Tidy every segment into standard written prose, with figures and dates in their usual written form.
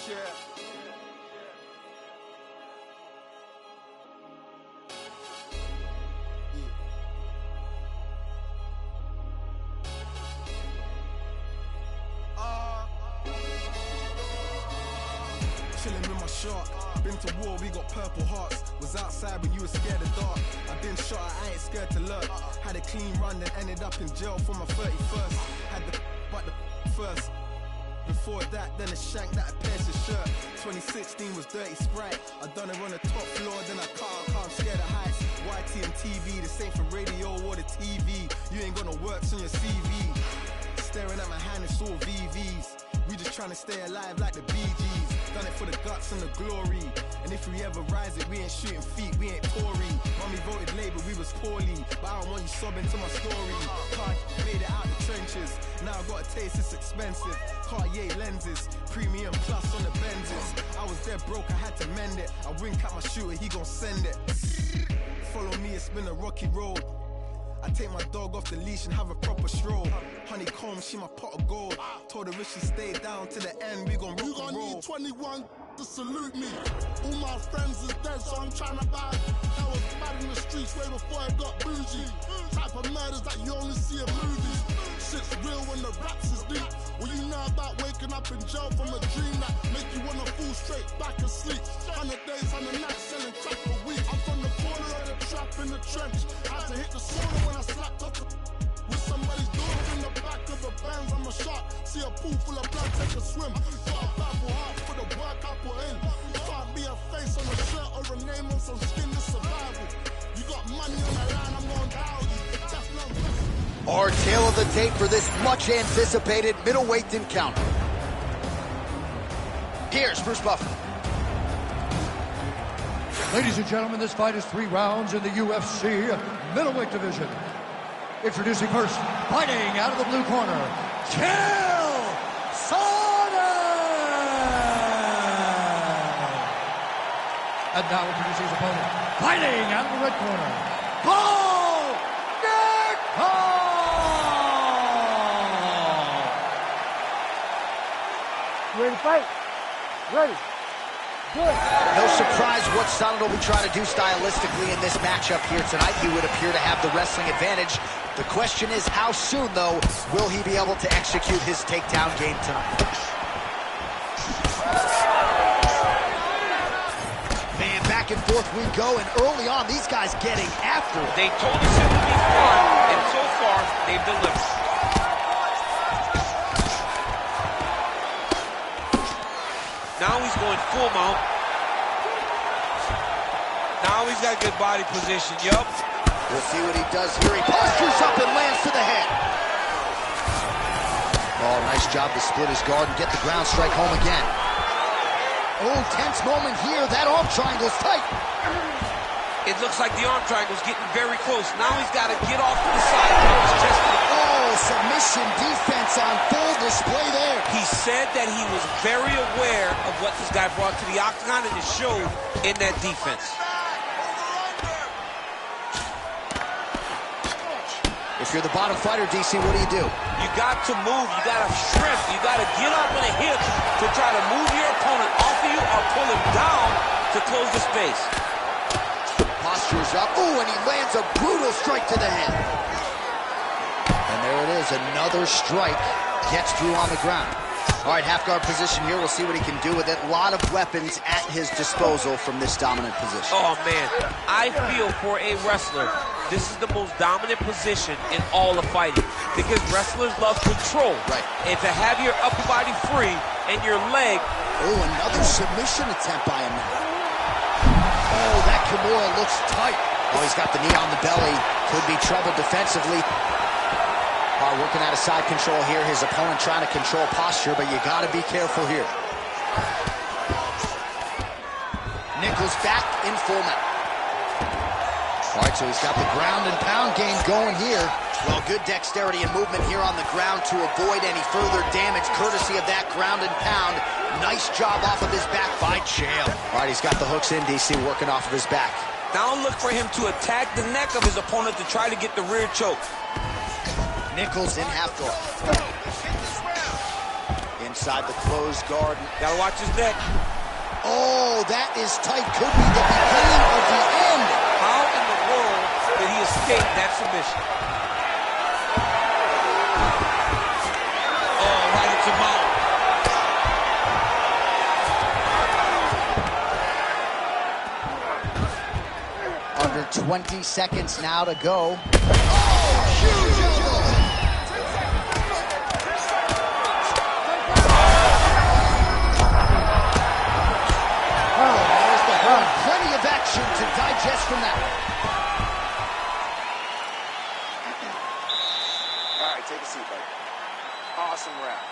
Chilling with my shark. Been to war, we got purple hearts. Was outside when you were scared of dark. I've been shot, I ain't scared to lurk. Had a clean run, then ended up in jail for my 31st. Had the but the first. Before that, then a shank that I pierced his shirt. 2016 was Dirty Sprite. I done it on the top floor, then I can't scared of heights. YT and TV, the same for radio or the TV. You ain't got no works on your CV. Staring at my hand, it's all VVs. We just trying to stay alive like the Bee Gees. Done it for the guts and the glory. And if we ever rise it, we ain't shooting feet, we ain't Tory. Mommy voted Labour, we was poorly. But I don't want you sobbing to my story. Car made it out the trenches. Now I got a taste, it's expensive. Cartier lenses, premium plus on the Benzes. I was dead broke, I had to mend it. I wink at my shooter, he gon' send it. Follow me, it's been a rocky road. I take my dog off the leash and have a proper stroll. Honeycomb, she my pot of gold. Told her if she stayed down to the end, we gon' rock and roll. You gon' need 21 to salute me. All my friends is dead, so I'm trying to buy. I was bad in the streets way before I got bougie. Type of murders that you only see in movies. Shit's real when the raps is deep. What you know about waking up in jail from a dream that make you wanna fall straight back asleep. 100 days, 100 nights, selling crack for week. I'm from the corner of the trap in the trench. Had to hit the sauna when I slapped up with somebody's daughter in the back of the Benz. I'm a shark, see a pool full of blood, take a swim. Got a battle heart for the work I put in. Can't be a face on a shirt or a name on some skin, this survival. You got money on the line, I'm gonna dial you. Our tale of the tape for this much-anticipated middleweight encounter. Here's Bruce Buffer. Ladies and gentlemen, this fight is 3 rounds in the UFC middleweight division. Introducing first, fighting out of the blue corner, Chael Sonnen! And now introducing his opponent, fighting out of the red corner, Paul Nick! Ready to fight? Ready. Good. No surprise what Sonnen will be trying to do stylistically in this matchup here tonight. He would appear to have the wrestling advantage. The question is, how soon, though, will he be able to execute his takedown game tonight? Man, back and forth we go, and early on, these guys getting after it. They told us it would be fun, and so far, they've delivered. Now he's going full mount. Now he's got good body position, yup. We'll see what he does here. He postures up and lands to the head. Oh, nice job to split his guard and get the ground strike home again. Oh, tense moment here. That arm triangle's tight. It looks like the arm triangle's getting very close. Now he's got to get off to the side. Oh, submission defense on full display there. He said that he was very aware of what this guy brought to the octagon, and it showed in that defense. If you're the bottom fighter, DC, what do? You got to move. You got to shrimp. You got to get up in the hips to try to move your opponent off of you or pull him down to close the space. Posture's up. Ooh, and he lands a brutal strike to the head. And there it is, another strike. Gets through on the ground. All right, half guard position here. We'll see what he can do with it. A lot of weapons at his disposal from this dominant position. Oh, man. I feel for a wrestler, this is the most dominant position in all of fighting because wrestlers love control. Right. And to have your upper body free and your leg. Oh, another submission attempt by him now. Oh, that Kimura looks tight. Oh, he's got the knee on the belly. Could be trouble defensively. Working out of side control here. His opponent trying to control posture, but you got to be careful here. Nichols back in full mount. All right, so he's got the ground and pound game going here. Well, good dexterity and movement here on the ground to avoid any further damage, courtesy of that ground and pound. Nice job off of his back by Chael. All right, he's got the hooks in, DC, working off of his back. Now look for him to attack the neck of his opponent to try to get the rear choke. Nichols in half guard. alongside the closed guard. Gotta watch his neck. Oh, that is tight. Could be the beginning of the end. How in the world did he escape that submission? Oh, right into mouth. Under 20 seconds now to go. Oh, huge elbow. There's the hold. Plenty of action to digest from that. All right, take a seat, buddy. Awesome round.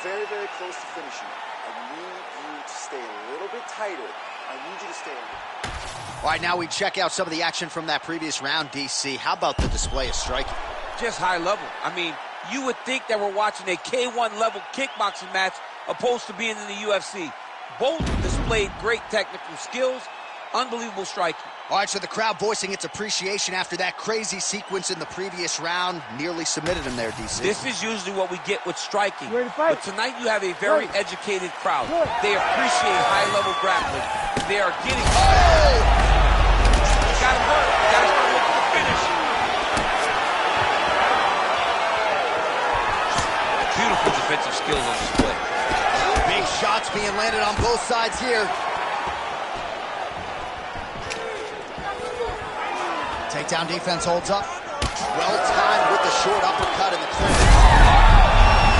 Very, very close to finishing. I need you to stay a little bit tighter. I need you to stay a little. All right, now we check out some of the action from that previous round, DC. How about the display of striking? Just high level. I mean, you would think that we're watching a K1 level kickboxing match opposed to being in the UFC. Both displayed great technical skills, unbelievable striking. All right, so the crowd voicing its appreciation after that crazy sequence in the previous round. Nearly submitted him there, DC. This is usually what we get with striking. Ready to fight? But tonight you have a very educated crowd. They appreciate high-level grappling. They are getting... Oh! Got him hurt. Got him hurt with the finish. Beautiful defensive skills on display. Big shots being landed on both sides here. Takedown defense holds up. Well timed with the short uppercut in the corner.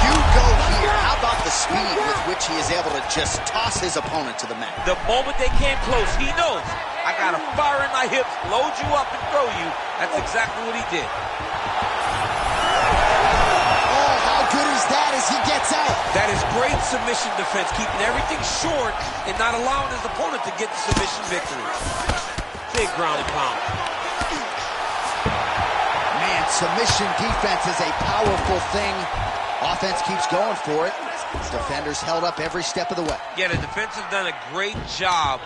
You go here. How about the speed with which he is able to just toss his opponent to the mat? The moment they came close, he knows, I got a fire in my hips, load you up and throw you. That's exactly what he did. Oh, how good is that as he gets out? That is great submission defense, keeping everything short and not allowing his opponent to get the submission victory. Big ground and pound. Man, submission defense is a powerful thing. Offense keeps going for it. Defenders held up every step of the way. Yeah, the defense has done a great job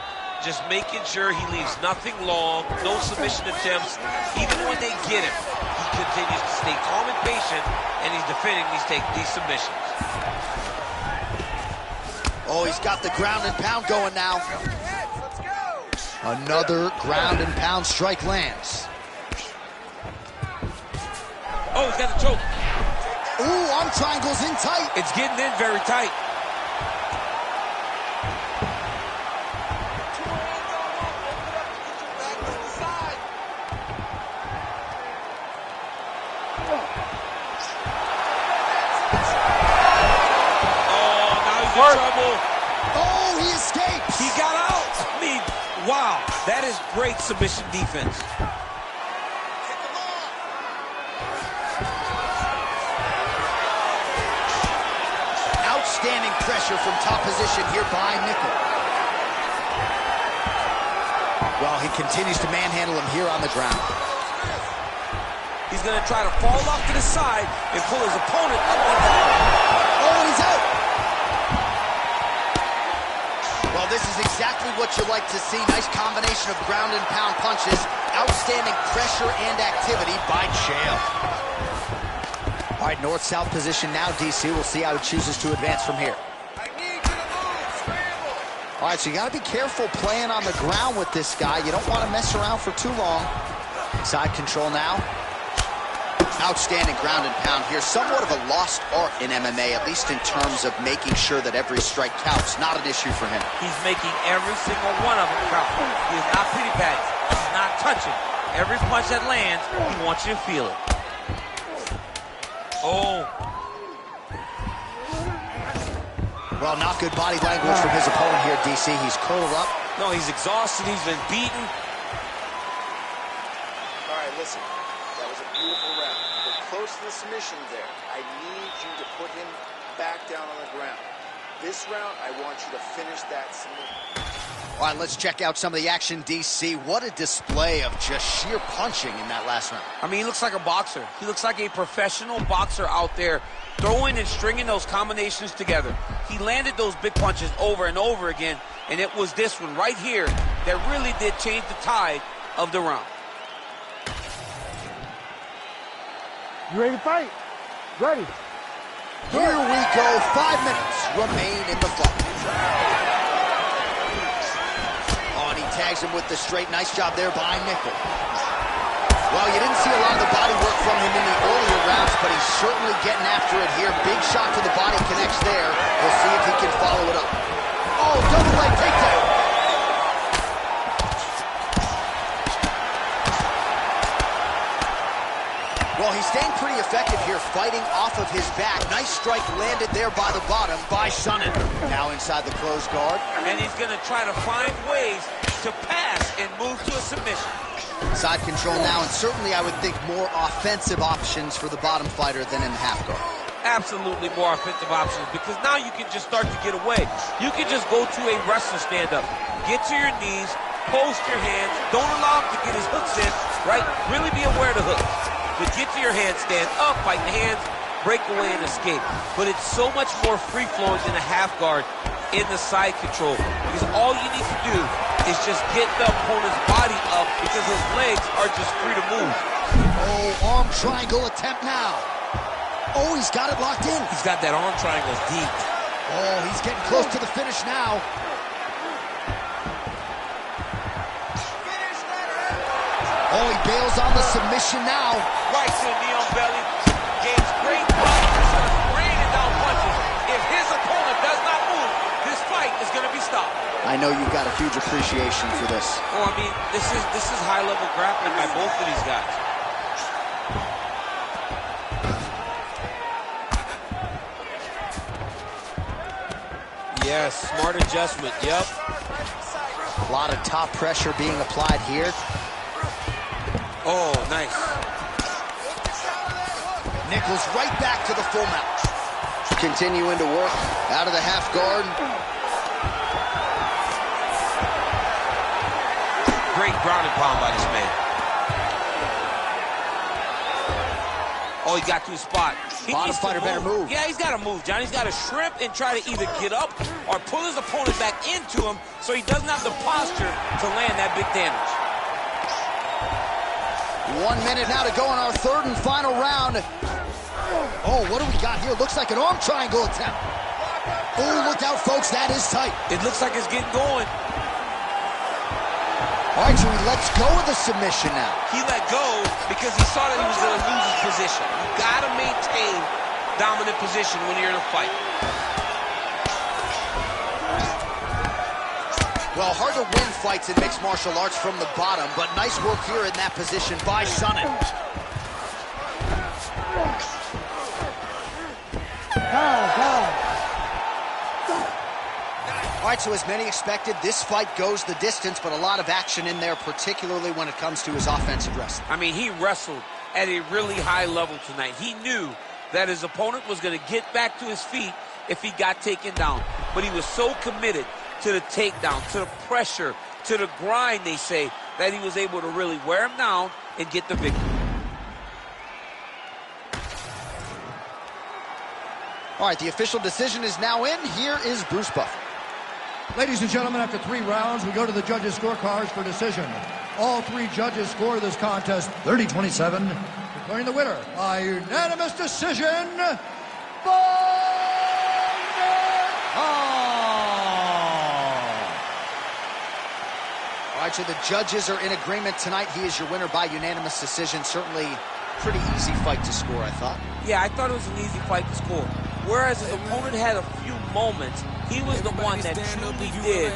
just making sure he leaves nothing long, no submission attempts. Even when they get him, he continues to stay calm and patient, and he's defending these submissions. Oh, he's got the ground and pound going now. Another ground and pound strike lands. Oh, he's got the choke. Ooh, arm triangles in tight. It's getting in very tight. Oh, now he's in trouble. Oh, he escapes. He got out. I mean, wow, that is great submission defense. Outstanding pressure from top position here by Nickel. Well, he continues to manhandle him here on the ground. He's going to try to fall off to the side and pull his opponent up on the ground. Oh, and he's out. Well, this is exactly what you like to see. Nice combination of ground and pound punches. Outstanding pressure and activity by Chael. All right, north-south position now, DC. We'll see how he chooses to advance from here. All right, so you got to be careful playing on the ground with this guy. You don't want to mess around for too long. Side control now. Outstanding ground and pound here. Somewhat of a lost art in MMA, at least in terms of making sure that every strike counts. Not an issue for him. He's making every single one of them count. He is not pity-patty. He's not touching. Every punch that lands, he wants you to feel it. Oh. Well, not good body language from his opponent here, DC. He's curled up. No, he's exhausted. He's been beaten. All right, listen. That was a beautiful round. We're close to the submission there. I need you to put him back down on the ground. This round, I want you to finish that submission. All right, let's check out some of the action, DC. What a display of just sheer punching in that last round. I mean, he looks like a boxer. He looks like a professional boxer out there throwing and stringing those combinations together. He landed those big punches over and over again, and it was this one right here that really did change the tide of the round. You ready to fight? Ready. Here we go. 5 minutes remain in the fight. Oh, and he tags him with the straight. Nice job there by Nickel. Well, you didn't see a lot of the body work from him in the earlier rounds, but he's certainly getting after it here. Big shot to the body connects there. We'll see if he can follow it up. Oh, double leg takedown. Well, he's staying pretty effective here, fighting off of his back. Nice strike landed there by the bottom by Sonnen. Now inside the closed guard. And he's going to try to find ways to pass and move to a submission. Side control now, and certainly I would think more offensive options for the bottom fighter than in the half guard. Absolutely more offensive options, because now you can just start to get away. You can just go to a wrestler stand-up. Get to your knees, post your hands, don't allow him to get his hooks in, right? Really be aware of the hooks. But get to your handstand, up, fight the hands, break away and escape. But it's so much more free-flowing than a half guard in the side control, because all you need to do is just get the opponent's body up, because his legs are just free to move. Oh, arm triangle attempt now. Oh, he's got it locked in. He's got that arm triangle deep. Oh, he's getting close to the finish now. Oh, he bails on the submission now. Right to the knee on belly. Gains great punches, raining down punches. If his opponent does not move, this fight is going to be stopped. I know you've got a huge appreciation for this. Oh, I mean, this is high-level grappling by both of these guys. Yes, smart adjustment, yep. A lot of top pressure being applied here. Oh, nice. Nichols right back to the full mount. Continuing to work out of the half guard. Great ground and pound by this man. Oh, he got to his spot. Bottom fighter better move. Yeah, he's got to move, John. He's got to shrimp and try to either get up or pull his opponent back into him so he doesn't have the posture to land that big damage. 1 minute now to go in our third and final round. Oh, what do we got here? Looks like an arm triangle attempt. Oh, look out, folks. That is tight. It looks like it's getting going. All right, so he lets go of the submission now. He let go because he saw that he was going to lose his position. You got to maintain dominant position when you're in a fight. Well, hard to win fights in mixed martial arts from the bottom, but nice work here in that position by Sonnen. All right, so as many expected, this fight goes the distance, but a lot of action in there, particularly when it comes to his offensive wrestling. I mean, he wrestled at a really high level tonight. He knew that his opponent was going to get back to his feet if he got taken down, but he was so committed to the takedown, to the pressure, to the grind, they say, that he was able to really wear him down and get the victory. All right, the official decision is now in. Here is Bruce Buffer. Ladies and gentlemen, after 3 rounds, we go to the judges' scorecards for decision. All 3 judges score this contest 30-27, declaring the winner by unanimous decision, All right, so the judges are in agreement tonight. He is your winner by unanimous decision. Certainly pretty easy fight to score, I thought. Yeah, I thought it was an easy fight to score. Whereas his opponent had a few moments, he was the one that truly did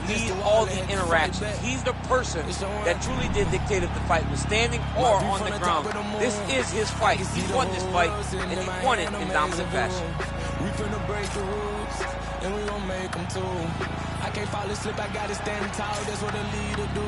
lead all the interactions. He's the person that truly did dictate if the fight was standing or on the ground. This is his fight. He won this fight, and he won it in dominant fashion. We finna break the rules, and we gon' make them too. I can't fall asleep, I gotta stand tall, that's what a leader do.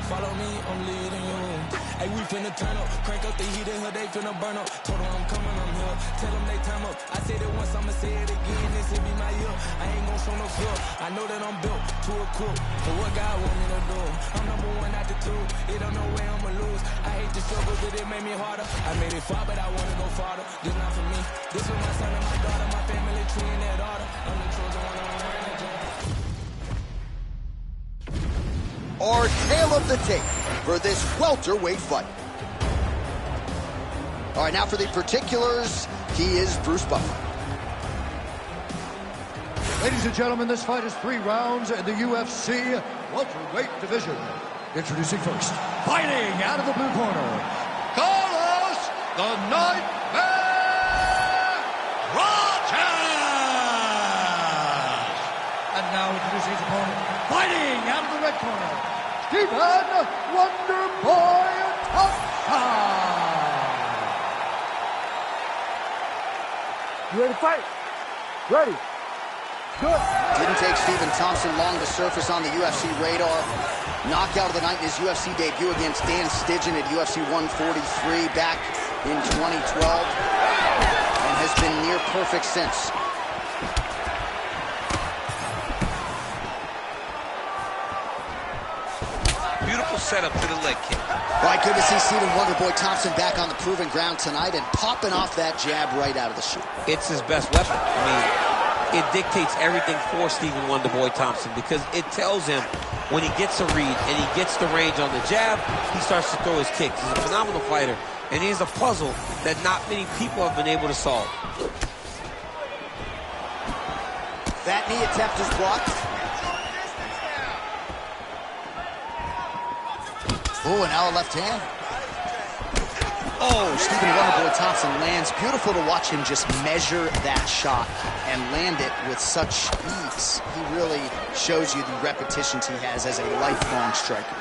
Follow me, I'm leading you. Hey, we finna turn up, crank up the heat in here, they finna burn up. Told them I'm coming, I'm here, tell them they time up. I said it once, I'ma say it again, this will be my year. I ain't gon' show no fear, I know that I'm built to equip for what God want me to do. I'm #1 out the 2, it don't know where I'ma lose. I hate the struggle, but it made me harder. I made it far, but I wanna go farther. This not for me, this for my son and my daughter, my family tree and that order. I'm the chosen one, I'm wearing that job. Our tale of the tape for this welterweight fight. All right, now for the particulars, he is Bruce Buffer. Ladies and gentlemen, this fight is 3 rounds in the UFC welterweight division. Introducing first, fighting out of the blue corner, Carlos the Nightmare Rogers! And now introducing his opponent, fighting out of the red corner, Stephen Wonderboy Thompson! You ready to fight? Ready. Good. Didn't take Stephen Thompson long to surface on the UFC radar. Knockout of the night in his UFC debut against Dan Stigen at UFC 143 back in 2012. And has been near perfect since. Beautiful setup to the leg kick. All right, good to see Stephen Wonderboy Thompson back on the proven ground tonight and popping off that jab right out of the chute. It's his best weapon. I mean, it dictates everything for Stephen Wonderboy Thompson because it tells him when he gets a read and he gets the range on the jab, he starts to throw his kicks. He's a phenomenal fighter, and he's a puzzle that not many people have been able to solve. That knee attempt is blocked. Oh, and now a left hand. Oh, Stephen Wonderboy Thompson lands. Beautiful to watch him just measure that shot and land it with such ease. He really shows you the repetitions he has as a lifelong striker.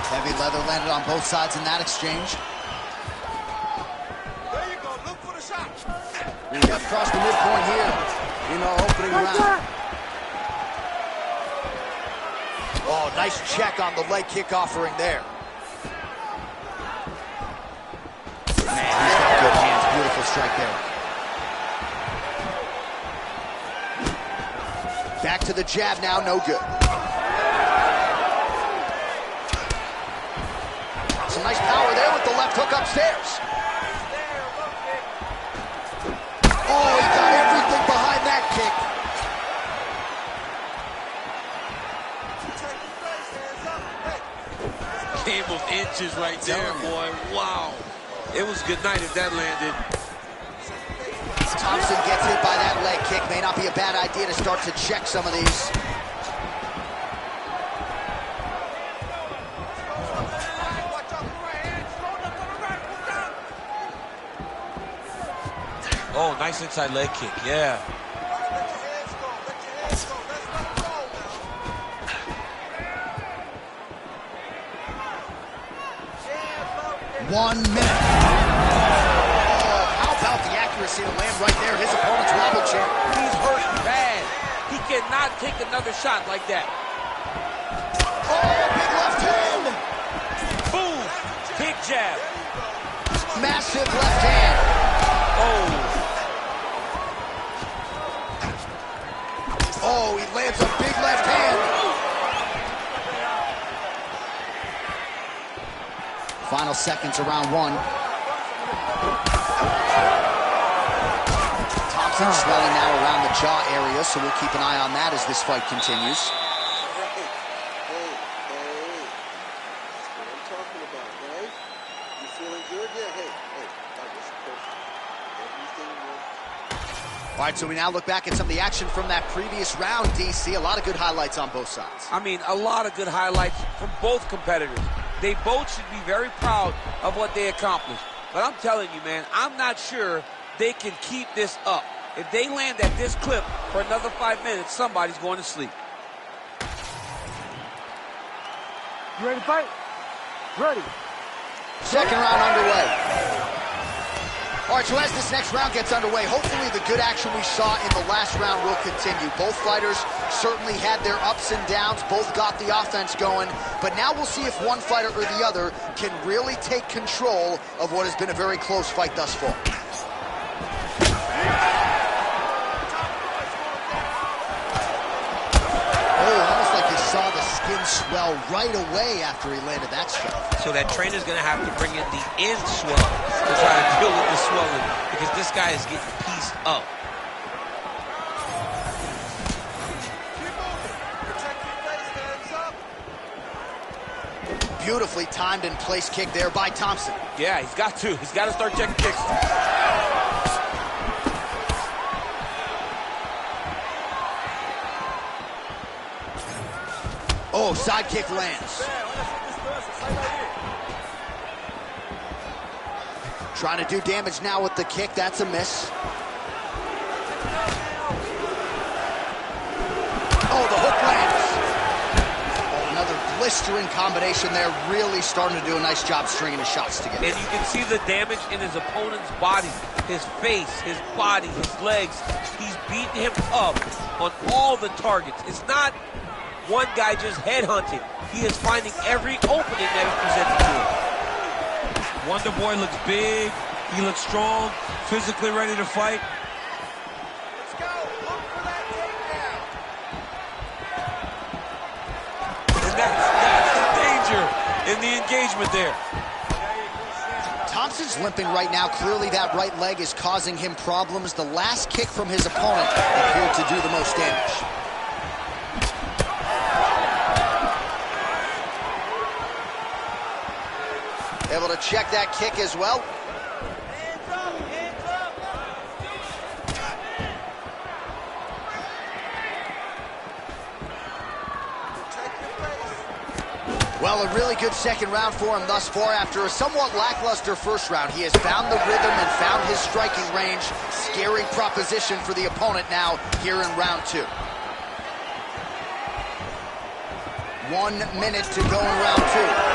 Heavy leather landed on both sides in that exchange. There you go. Look for the shot. We have crossed the midpoint here in our opening round. Oh, nice check on the leg kick offering there. Man, he's got good hands. Beautiful strike there. Back to the jab now, no good. Some nice power there with the left hook upstairs. Oh, he got everything behind that kick. Game of inches right there, boy. Wow. It was good night if that landed. Thompson gets hit by that leg kick. May not be a bad idea to start to check some of these. Oh, nice inside leg kick, yeah. 1 minute. Oh, how about the accuracy to land right there? His opponent's wobble chair. He's hurt bad. He cannot take another shot like that. Oh, big left hand. Boom. Big jab. Massive left hand. Oh. Oh, he lands a big left hand. Final seconds of round 1. Thompson swelling now around the jaw area, so we'll keep an eye on that as this fight continues. Hey, that's what I'm talking about, right? You feeling good? Yeah, hey, that was perfect. Everything was... All right, so we now look back at some of the action from that previous round, DC. A lot of good highlights on both sides. I mean, a lot of good highlights from both competitors. They both should be very proud of what they accomplished. But I'm telling you, man, I'm not sure they can keep this up. If they land at this clip for another 5 minutes, somebody's going to sleep. You ready to fight? Ready. Second round underway. All right, so as this next round gets underway, hopefully the good action we saw in the last round will continue. Both fighters certainly had their ups and downs. Both got the offense going. But now we'll see if one fighter or the other can really take control of what has been a very close fight thus far. Oh, almost like you saw the skin swell right away after he landed that strike. So that trainer's going to have to bring in the end swell to try to deal with the swelling because this guy is getting pieced up. Beautifully timed and placed kick there by Thompson. Yeah, he's got to. He's got to start checking kicks. Oh, side kick lands. Trying to do damage now with the kick. That's a miss. Oh, the hook lands. Oh, another blistering combination there. Really starting to do a nice job stringing the shots together. And you can see the damage in his opponent's body, his face, his body, his legs. He's beating him up on all the targets. It's not one guy just headhunting. He is finding every opening that is presented to him. Wonder Boy looks big. He looks strong, physically ready to fight. Let's go. Look for that takedown. And that's the danger in the engagement there. Thompson's limping right now. Clearly that right leg is causing him problems. The last kick from his opponent appeared to do the most damage. Able to check that kick as well. Hands up, hands up. Protect your face. Well, a really good second round for him thus far. After a somewhat lackluster first round, he has found the rhythm and found his striking range. Scary proposition for the opponent now here in round 2. 1 minute to go in round 2.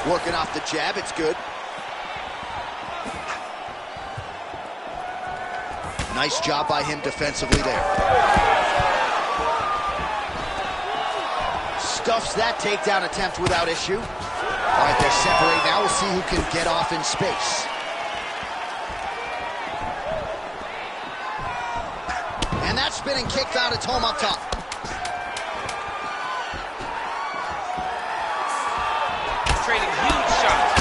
Working off the jab, it's good. Nice job by him defensively there. Stuffs that takedown attempt without issue. All right, they're separating now. We'll see who can get off in space. And that spinning kick found its home up top. Trading huge shots.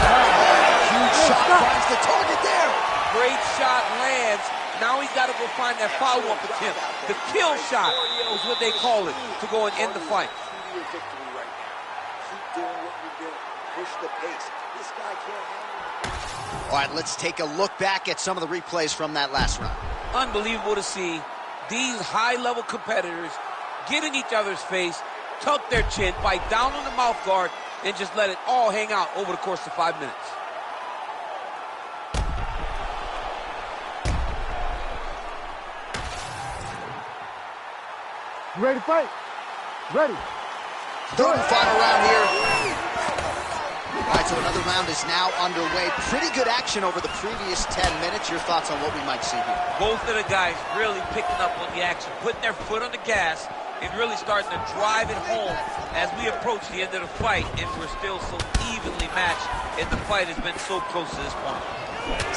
Huge shot finds the target there. Great shot lands. Now he's got to go find that follow-up attempt. The kill shot is what they call it, to go and end the fight. Your victory right now. Keep doing what you're doing. Push the pace. This guy can't handle it. All right, let's take a look back at some of the replays from that last round. Unbelievable to see these high-level competitors get in each other's face, tuck their chin, bite down on the mouth guard, and just let it all hang out over the course of 5 minutes. You ready to fight? Ready. Third and final round here. All right, so another round is now underway. Pretty good action over the previous 10 minutes. Your thoughts on what we might see here? Both of the guys really picking up on the action, putting their foot on the gas, and really starting to drive it home as we approach the end of the fight, and we're still so evenly matched, and the fight has been so close to this point.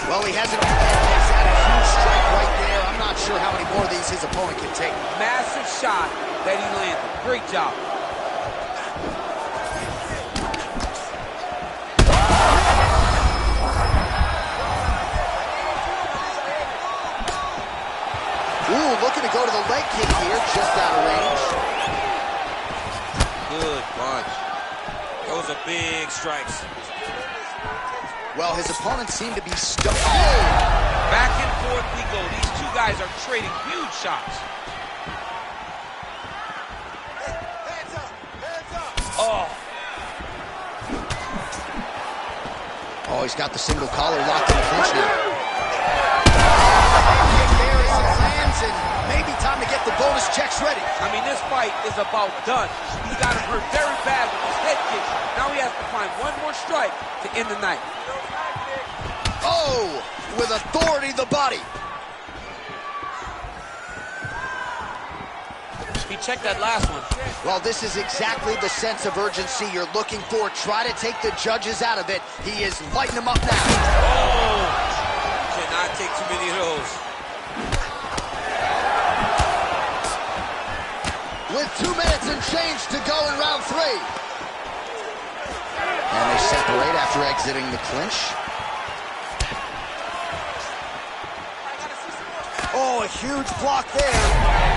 Well, he's had a huge strike right there. I'm not sure how many more of these his opponent can take. Massive shot that he landed. Great job. Ooh, looking to go to the leg kick here, just out of range. Good punch. Those are big strikes. Well, his opponent seemed to be stuck. Oh! Back and forth we go. These two guys are trading huge shots. Hands up, hands up. Oh, Oh, he's got the single collar locked in the clinch now. And maybe time to get the bonus checks ready. I mean, this fight is about done. He got him hurt very bad with his head kick. Now he has to find one more strike to end the night. Oh, with authority the body. He checked that last one. Well, this is exactly the sense of urgency you're looking for. Try to take the judges out of it. He is lighting them up now. Oh, cannot take too many of those. With 2 minutes and change to go in round 3. And they separate after exiting the clinch. Oh, a huge block there.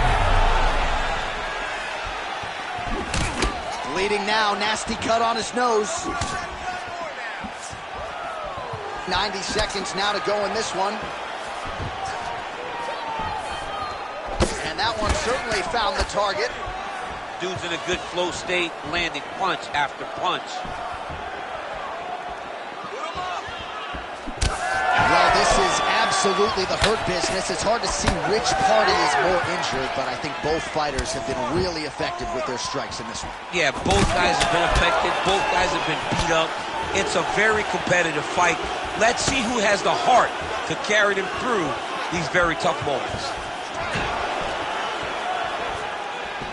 Bleeding now, nasty cut on his nose. 90 seconds now to go in this one. And that one certainly found the target. Dude's in a good flow state, landing punch after punch. Well, this is absolutely the hurt business. It's hard to see which party is more injured, but I think both fighters have been really effective with their strikes in this one. Yeah, both guys have been affected. Both guys have been beat up. It's a very competitive fight. Let's see who has the heart to carry them through these very tough moments.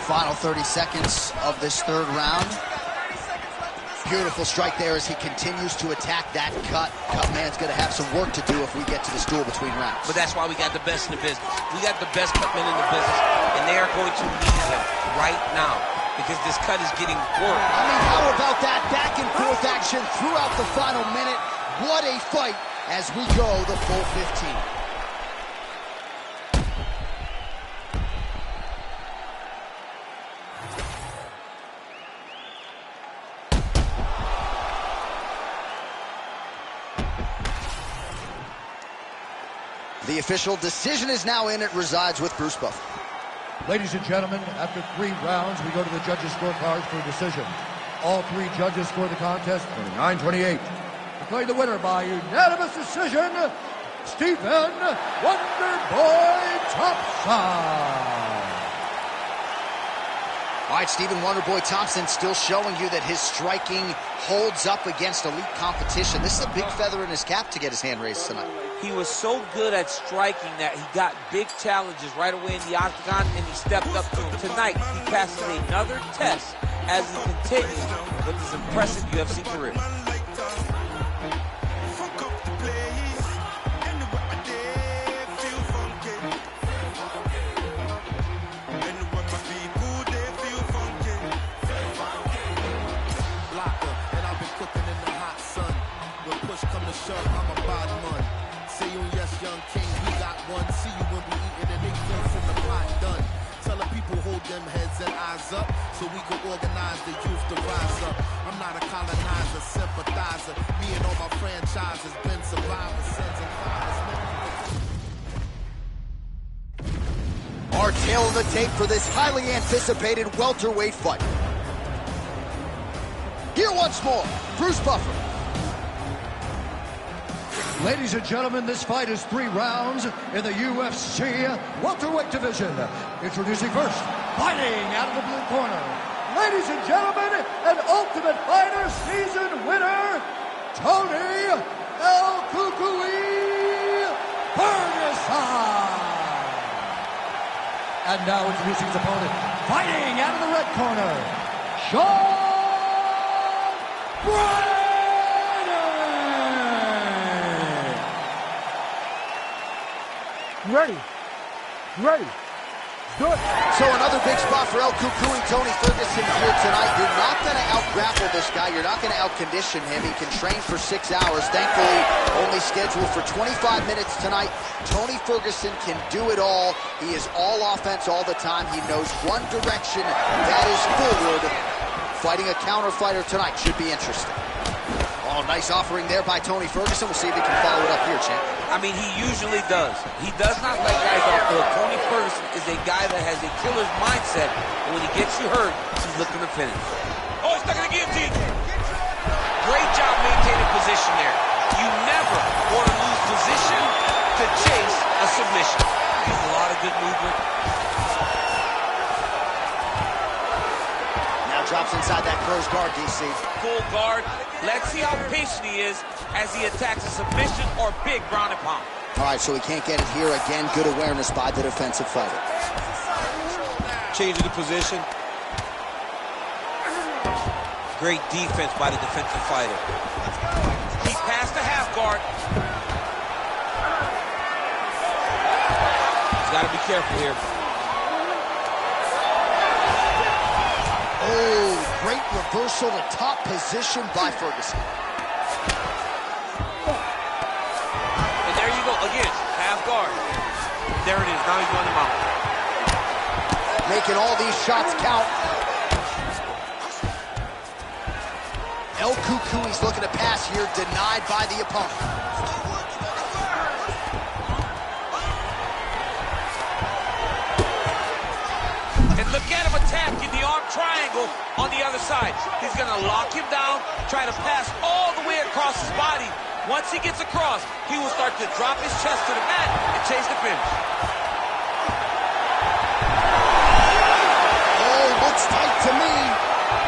Final 30 seconds of this third round. Beautiful strike there as he continues to attack that cut. Cut man's going to have some work to do if we get to the stool between rounds. But that's why we got the best in the business. We got the best cut men in the business, and they are going to need him right now because this cut is getting work. I mean, how about that back and forth action throughout the final minute? What a fight as we go the full 15. The official decision is now in. It resides with Bruce Buffer. Ladies and gentlemen, after 3 rounds, we go to the judges' scorecards for a decision. All 3 judges score the contest 29-28. Declaring the winner by unanimous decision, Stephen Wonderboy Thompson. All right, Stephen Wonderboy Thompson still showing you that his striking holds up against elite competition. This is a big feather in his cap to get his hand raised tonight. He was so good at striking that he got big challenges right away in the octagon, and he stepped up to him. Tonight, he passes another test as he continues with his impressive UFC career. I'm a bottom one. Say you yes, young king, we got one. See you when we eatin' and they feel from the pot done. Tell the people hold them heads and eyes up so we can organize the youth to rise up. I'm not a colonizer, sympathizer. Me and all my franchises been survivors, sons and fathers. Our tail of the tape for this highly anticipated welterweight fight. Here once more, Bruce Buffer. Ladies and gentlemen, this fight is 3 rounds in the UFC welterweight division. Introducing first, fighting out of the blue corner. Ladies and gentlemen, an Ultimate Fighter season winner, Tony El Cucuy Ferguson. And now introducing his opponent, fighting out of the red corner, Sean Brady. Ready. Ready. Do it. So another big spot for El Cucuy, Tony Ferguson here tonight. You're not going to out-grapple this guy. You're not going to out-condition him. He can train for 6 hours. Thankfully, only scheduled for 25 minutes tonight. Tony Ferguson can do it all. He is all offense all the time. He knows one direction. That is forward. Fighting a counter fighter tonight should be interesting. Oh, nice offering there by Tony Ferguson. We'll see if he can follow it up here, champ. I mean, he usually does. He does not let guys off the hook. Tony Ferguson is a guy that has a killer's mindset, and when he gets you hurt, he's looking to finish. Oh, he's stuck in the guillotine. Great job maintaining position there. You never want to lose position to chase a submission. There's a lot of good movement. Now drops inside that closed guard, DC. Full guard. Let's see how patient he is as he attacks a submission or big ground and pound. All right, so he can't get it here. Again, good awareness by the defensive fighter. Changing the position. Great defense by the defensive fighter. He passed the half guard. He's got to be careful here. Oh, great reversal to top position by Ferguson. And there you go, again, half guard. There it is, now he's going to mount. Making all these shots count. El Cucuy's looking to pass here, denied by the opponent. And Look at him attacking the arm triangle on the other side. He's going to lock him down, try to pass all the way across his body. Once he gets across, he will start to drop his chest to the mat and chase the finish. Oh, looks tight to me.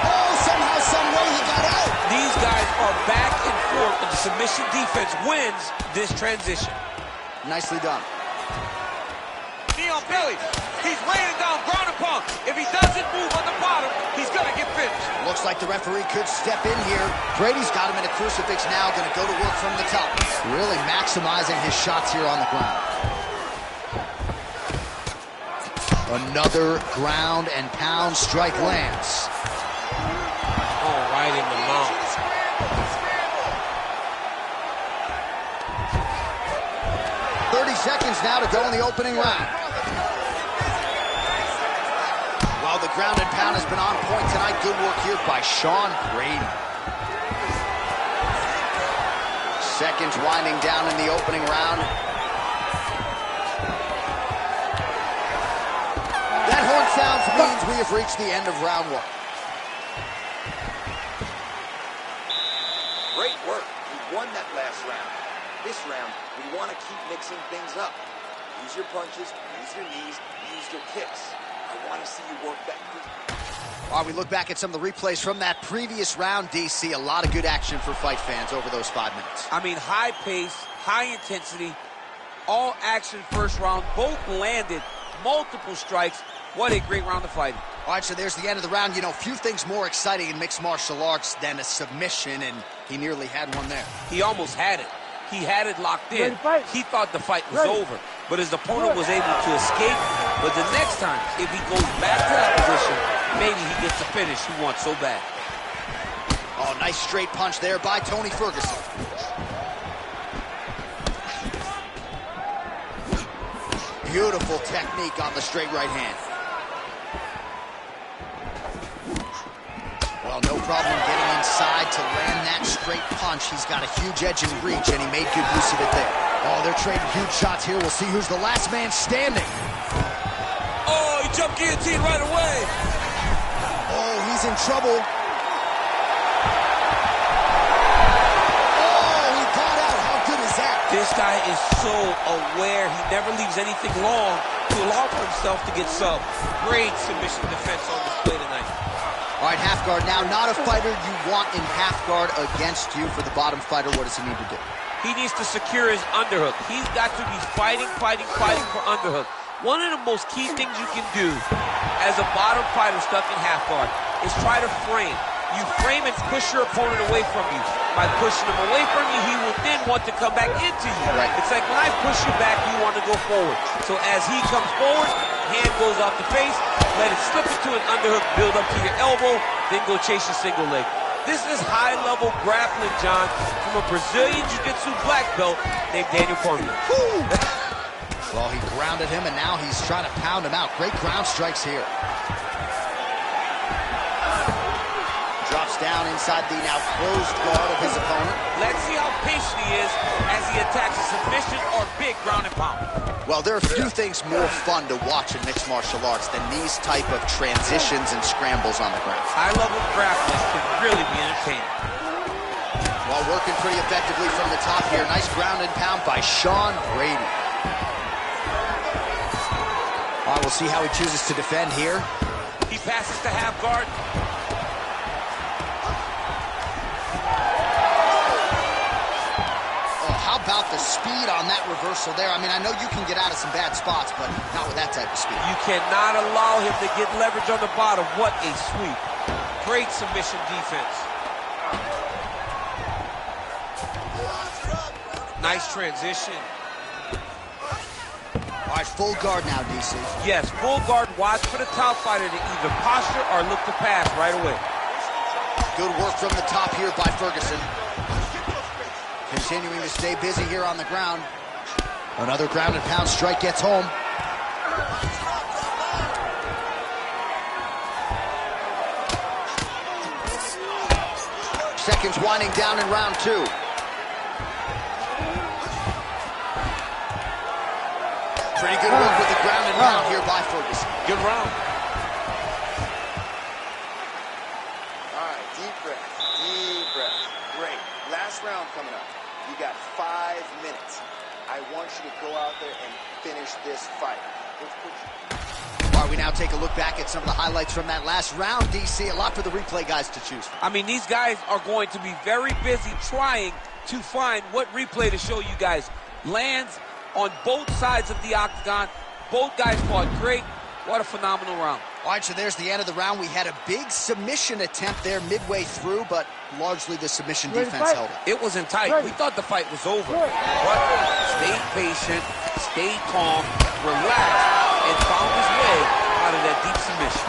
Oh, somehow, some way he got out. These guys are back and forth, and the submission defense wins this transition. Nicely done. Knee on belly. He's laying down ground and pound. If he doesn't move on the bottom, he's going to get finished. Looks like the referee could step in here. Brady's got him in a crucifix now, going to go to work from the top. Really maximizing his shots here on the ground. Another ground and pound strike lands. Oh, right in the mouth. Seconds now to go in the opening round. While the ground and pound has been on point tonight, good work here by Sean Brady. Seconds winding down in the opening round. That horn sounds means we have reached the end of round one. Great work. You won that last round. This round, we want to keep mixing things up. Use your punches, use your knees, use your kicks. I want to see you work that quick. While we look back at some of the replays from that previous round, DC, a lot of good action for fight fans over those 5 minutes. I mean, high pace, high intensity, all action first round. Both landed multiple strikes. What a great round of fighting. All right, so there's the end of the round. You know, few things more exciting in mixed martial arts than a submission, and he nearly had one there. He almost had it. He had it locked in. He thought the fight was over, but his opponent was able to escape. But the next time, if he goes back to that position, maybe he gets the finish he wants so bad. Oh, nice straight punch there by Tony Ferguson. Beautiful technique on the straight right hand. Well, no problem getting inside to land that straight punch. He's got a huge edge and reach, and he made good use of it there. Oh, they're trading huge shots here. We'll see who's the last man standing. Oh, he jumped guillotine right away. Oh, he's in trouble. Oh, he got out. How good is that? This guy is so aware. He never leaves anything long to allow for himself to get subbed. Great submission defense on display tonight. All right, half guard now. Not a fighter you want in half guard against you. For the bottom fighter, what does he need to do? He needs to secure his underhook. He's got to be fighting for underhook. One of the most key things you can do as a bottom fighter stuck in half guard is try to frame. You frame and push your opponent away from you. By pushing him away from you, he will then want to come back into you. Right. It's like when I push you back, you want to go forward. So as he comes forward, hand goes off the face, let it slip into an underhook, build up to your elbow, then go chase your single leg. This is high-level grappling, John, from a Brazilian Jiu-Jitsu black belt named Daniel Cormier. Well, he grounded him, and now he's trying to pound him out. Great ground strikes here. Drops down inside the now closed guard of his opponent. Let's see how patient he is as he attacks a submission or big ground and pound. Well, there are few things more fun to watch in mixed martial arts than these type of transitions and scrambles on the ground. High-level grappling can really be entertaining. While working pretty effectively from the top here, nice ground and pound by Sean Brady. All right, we'll see how he chooses to defend here. He passes to half guard. How about the speed on that reversal there? I mean, I know you can get out of some bad spots, but not with that type of speed. You cannot allow him to get leverage on the bottom. What a sweep. Great submission defense. Nice transition. All right, full guard now, DC. Yes, full guard. Watch for the top fighter to either posture or look to pass right away. Good work from the top here by Ferguson. Continuing to stay busy here on the ground. Another ground and pound strike gets home. Seconds winding down in round two. Pretty good work with the ground and pound here by Ferguson. Good round. This round coming up, you got 5 minutes. I want you to go out there and finish this fight. Let's put you... All right, we now take a look back at some of the highlights from that last round, DC. A lot for the replay guys to choose from. I mean, these guys are going to be very busy trying to find what replay to show you guys. Lands on both sides of the octagon. Both guys fought great. What a phenomenal round. All right, so there's the end of the round. We had a big submission attempt there midway through, but largely the submission defense held it. It wasn't tight. We thought the fight was over. But stayed patient, stayed calm, relaxed, and found his way out of that deep submission.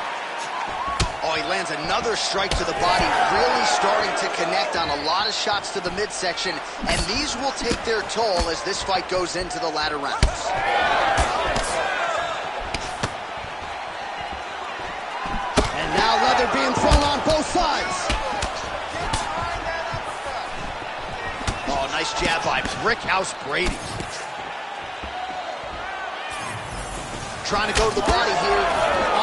Oh, he lands another strike to the body, really starting to connect on a lot of shots to the midsection, and these will take their toll as this fight goes into the latter rounds. And now leather being thrown on both sides. Oh, nice jab by Brickhouse Brady. Trying to go to the body here,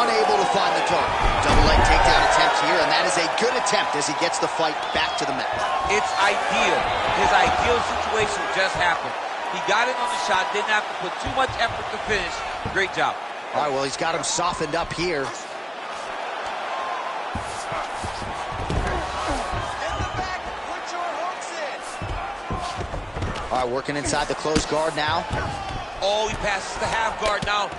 unable to find the target. Double leg takedown attempt here, and that is a good attempt as he gets the fight back to the mat. It's ideal. His ideal situation just happened. He got in on the shot, didn't have to put too much effort to finish. Great job. All right, well, he's got him softened up here. All right, working inside the closed guard now. Oh, he passes the half guard now.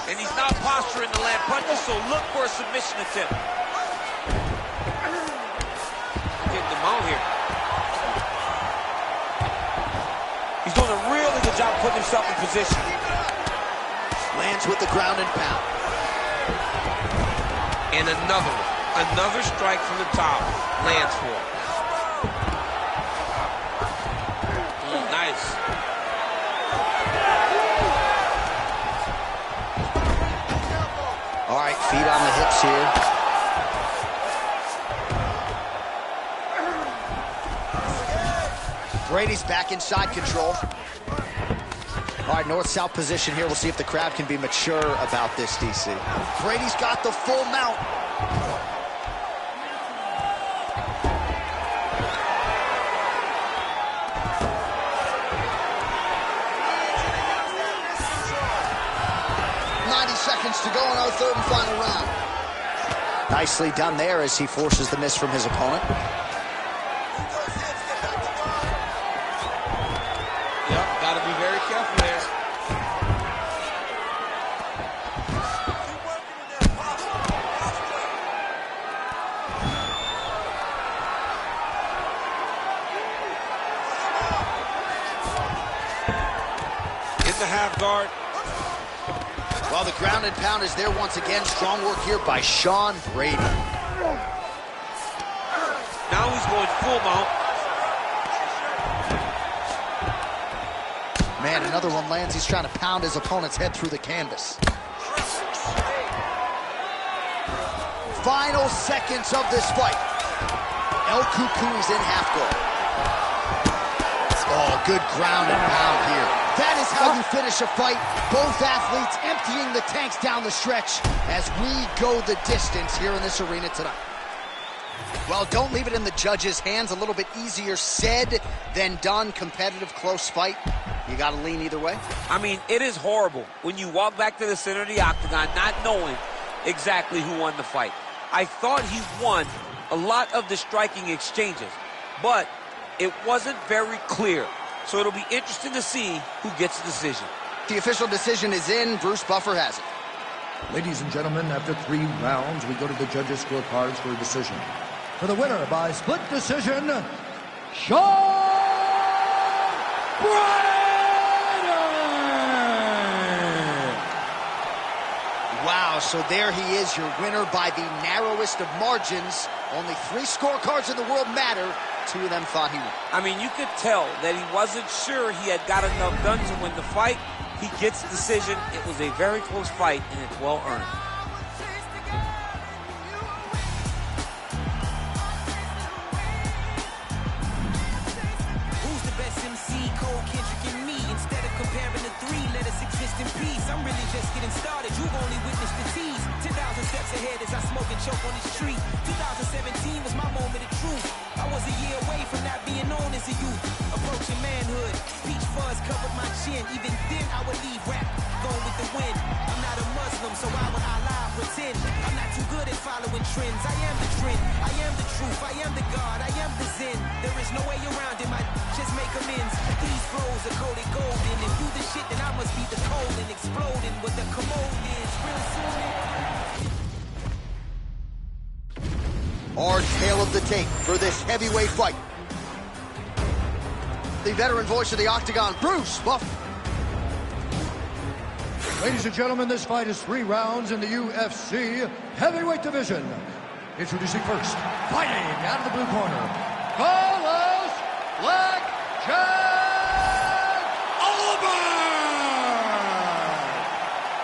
And he's not posturing to land punches, so look for a submission attempt. Getting the mount here. He's doing a really good job putting himself in position. Lands with the ground and pound. And another one. Another strike from the top. Lands for it. Nice. All right, feet on the hips here. Brady's back in side control. All right, north-south position here. We'll see if the crowd can be mature about this, DC. Brady's got the full mount. Seconds to go in our third and final round. Nicely done there as he forces the miss from his opponent. Yep, got to be very careful there. In the half guard. Well, the ground and pound is there once again. Strong work here by Sean Brady. Now he's going full mount. Man, another one lands. He's trying to pound his opponent's head through the canvas. Final seconds of this fight. El Cucuy is in half guard. Oh, good ground and pound here. That is how you finish a fight. Both athletes emptying the tanks down the stretch as we go the distance here in this arena tonight. Well, don't leave it in the judges' hands. A little bit easier said than done. Competitive, close fight. You got to lean either way. I mean, it is horrible when you walk back to the center of the octagon not knowing exactly who won the fight. I thought he won a lot of the striking exchanges, but it wasn't very clear. So it'll be interesting to see who gets the decision. The official decision is in. Bruce Buffer has it. Ladies and gentlemen, after 3 rounds, we go to the judges' scorecards for a decision. For the winner by split decision, Sean Brady! Wow, so there he is, your winner by the narrowest of margins. Only 3 scorecards in the world matter. 2 of them thought he won. I mean, you could tell that he wasn't sure he had got enough done to win the fight. He gets the decision. It was a very close fight, and it's well earned. Who's the best MC? Cole, Kendrick, and me. Instead of comparing the 3, let us exist in peace. I'm really just getting started. You've only witnessed the tease. 10,000 steps ahead as I smoke and choke on this tree. 2017 was my moment of truth. I was a year away from not being known as a youth. Approaching manhood, peach fuzz covered my chin. Even then I would leave rap, going with the wind. I'm not a Muslim, so why would I lie or pretend? I'm not too good at following trends. I am the trend, I am the truth, I am the God, I am the Zen. There is no way around it, my just make amends. These flows are coated golden. If you the shit, then I must be the cold and exploding what the commode is. Real soon. Our tale of the tape for this heavyweight fight. The veteran voice of the Octagon, Bruce Buff. Ladies and gentlemen, this fight is 3 rounds in the UFC heavyweight division. Introducing first, fighting out of the blue corner, Carlos Black Jack Oliver!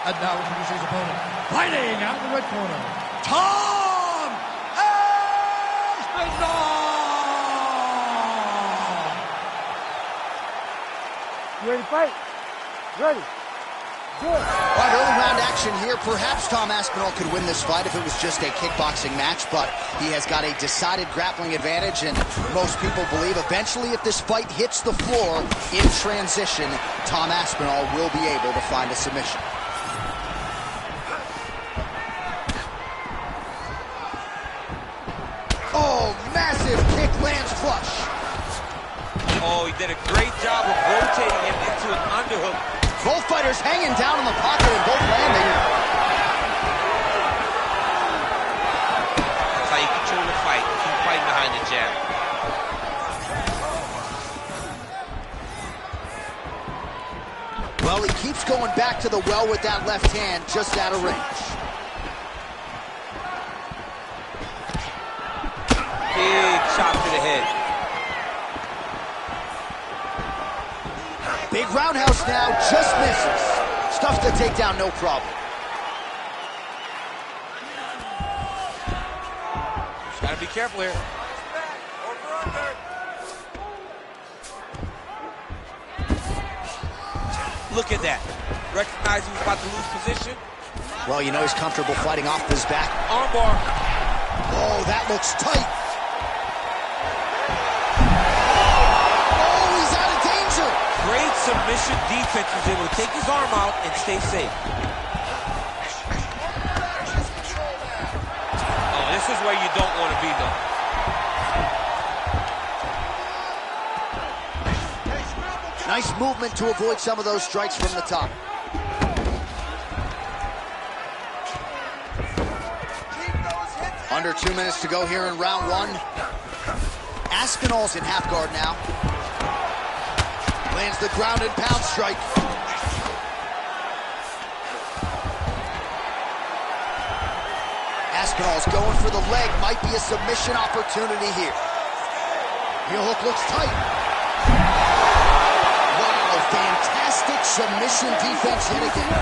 And now introducing his opponent, fighting out of the red corner, Tom Aspinall! You ready to fight? Ready. Good. All right, early round action here. Perhaps Tom Aspinall could win this fight if it was just a kickboxing match, but he has got a decided grappling advantage, and most people believe eventually if this fight hits the floor in transition, Tom Aspinall will be able to find a submission. Oh, massive kick lands flush. Oh, he did a great job of rotating him into an underhook. Both fighters hanging down in the pocket and both landing. That's how you control the fight. Keep fighting behind the jab. Well, he keeps going back to the well with that left hand, just out of range. Big shot to the head. Big roundhouse now, just misses. Stuffs the takedown, no problem. Just gotta be careful here. Look at that. Recognize he was about to lose position. Well, you know he's comfortable fighting off his back. Armbar. Oh, that looks tight. Great submission defense. He was able to take his arm out and stay safe. Oh, this is where you don't want to be, though. Nice movement to avoid some of those strikes from the top. Under 2 minutes to go here in round 1. Aspinall's in half guard now. Lands the ground and pound strike. Aspinall's going for the leg. Might be a submission opportunity here. Heel hook looks tight. Wow, fantastic submission defense yet again.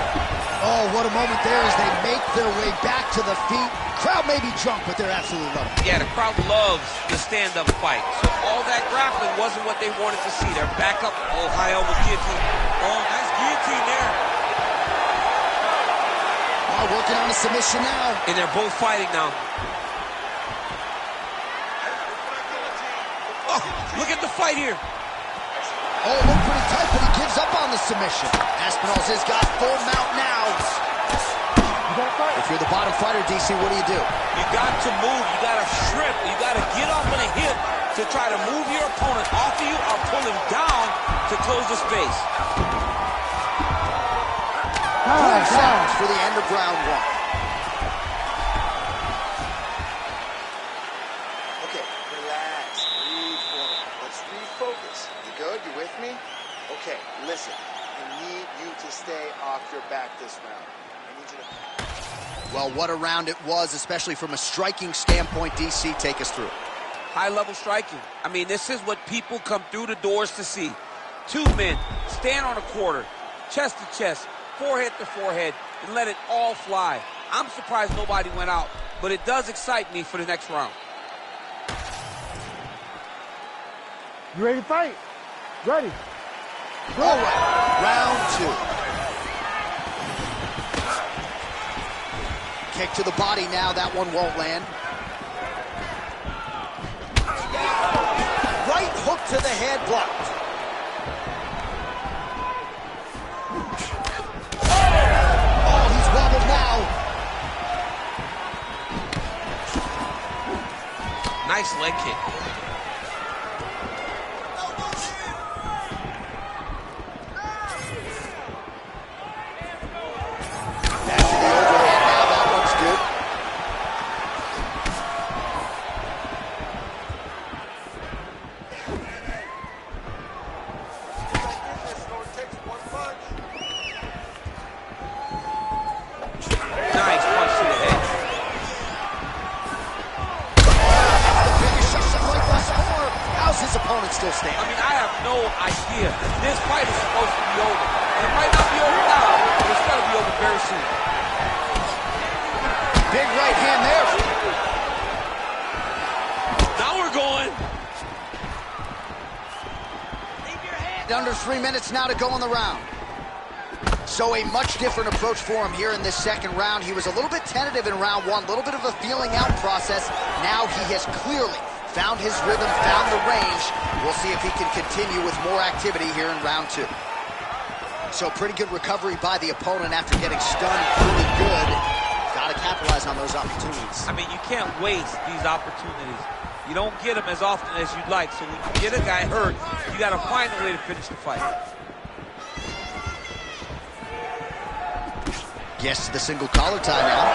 Oh, what a moment there as they make their way back to the feet. Crowd may be drunk, but they're absolutely loving it. Yeah, the crowd loves the stand-up fight. So all that grappling wasn't what they wanted to see. They're back up. Oh, high elbow guillotine. Oh, nice guillotine there. Oh, working on a submission now. And they're both fighting now. Oh, look at the fight here. Oh, look pretty tight, but he gives up on the submission. Aspinall's has got full mount now. If you're the bottom fighter, DC, what do? You got to move. You got to strip. You got to get off on a hip to try to move your opponent off of you or pull him down to close the space. 5 seconds for the end of round 1. Okay, relax, breathe for me. Let's refocus. You good? You with me? Okay, listen. I need you to stay off your back this round. I need you to... Well, what a round it was, especially from a striking standpoint. DC, take us through. High-level striking. I mean, this is what people come through the doors to see. 2 men, stand on a quarter, chest to chest, forehead to forehead, and let it all fly. I'm surprised nobody went out, but it does excite me for the next round. You ready to fight? Ready. All right, round 2. Kick to the body now, that one won't land. to the head, blocked. Oh, he's wobbled now. Nice leg kick. Back to the overhand now. That one's good. Nice punch to the head. How's his opponent still standing? I mean, I have no idea. This fight is supposed to be over. And it might not be over now, but it's got to be over very soon. Big right hand there. Now we're going. Under 3 minutes now to go in the round. So a much different approach for him here in this second round. He was a little bit tentative in round one, a little bit of a feeling out process. Now he has clearly found his rhythm, found the range. We'll see if he can continue with more activity here in round two. So pretty good recovery by the opponent after getting stunned pretty good. Got to capitalize on those opportunities. I mean, you can't waste these opportunities. You don't get them as often as you'd like. So when you get a guy hurt, you got to find a way to finish the fight. Gets to the single collar tie now.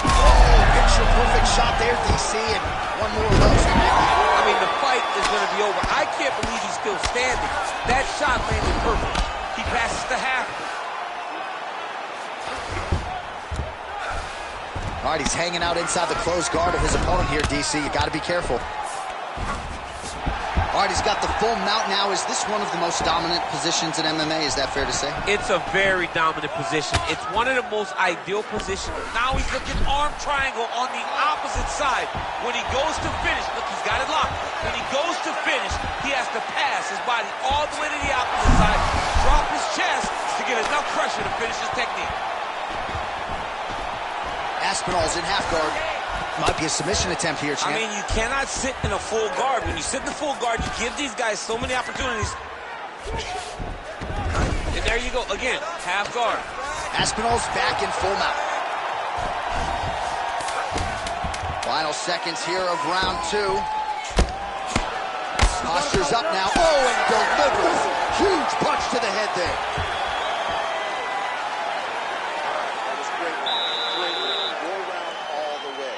Oh, picture-perfect shot there, DC, and one more of those. I mean, the fight is going to be over. I can't believe he's still standing. That shot landed perfect. He passes the half. All right, he's hanging out inside the closed guard of his opponent here, DC. You got to be careful. All right, he's got the full mount now. Is this one of the most dominant positions in MMA? Is that fair to say? It's a very dominant position. It's one of the most ideal positions. Now he's looking arm triangle on the opposite side. When he goes to finish, look, he's got it locked. When he goes to finish, he has to pass his body all the way to the opposite side, drop his chest to get enough pressure to finish his technique. Aspinall's in half guard. Might be a submission attempt here, champ. I mean, you cannot sit in a full guard. When you sit in the full guard, you give these guys so many opportunities. And there you go. Again, half guard. Aspinall's back in full mount. Final seconds here of round two. Posture's up now. Oh, and delivers. Huge punch to the head there. That was great round. Great round. Your round all the way.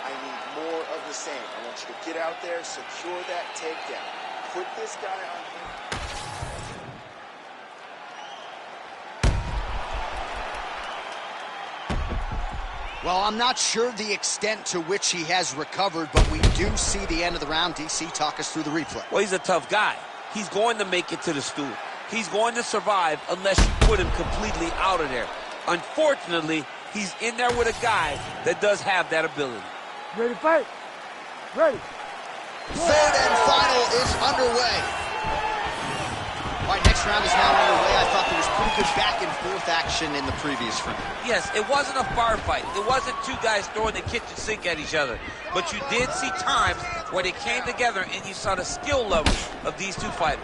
I need more of the same. I want you to get out there, secure that takedown. Put this guy on him. Well, I'm not sure the extent to which he has recovered, but we do see the end of the round. DC, talk us through the replay. Well, he's a tough guy. He's going to make it to the stool. He's going to survive unless you put him completely out of there. Unfortunately, he's in there with a guy that does have that ability. Ready to fight? Ready. Third and final is underway. All right, next round is now underway. I thought there was pretty good back and forth action in the previous round. Yes, it wasn't a bar fight. It wasn't two guys throwing the kitchen sink at each other. But you did see times where they came together and you saw the skill level of these two fighters.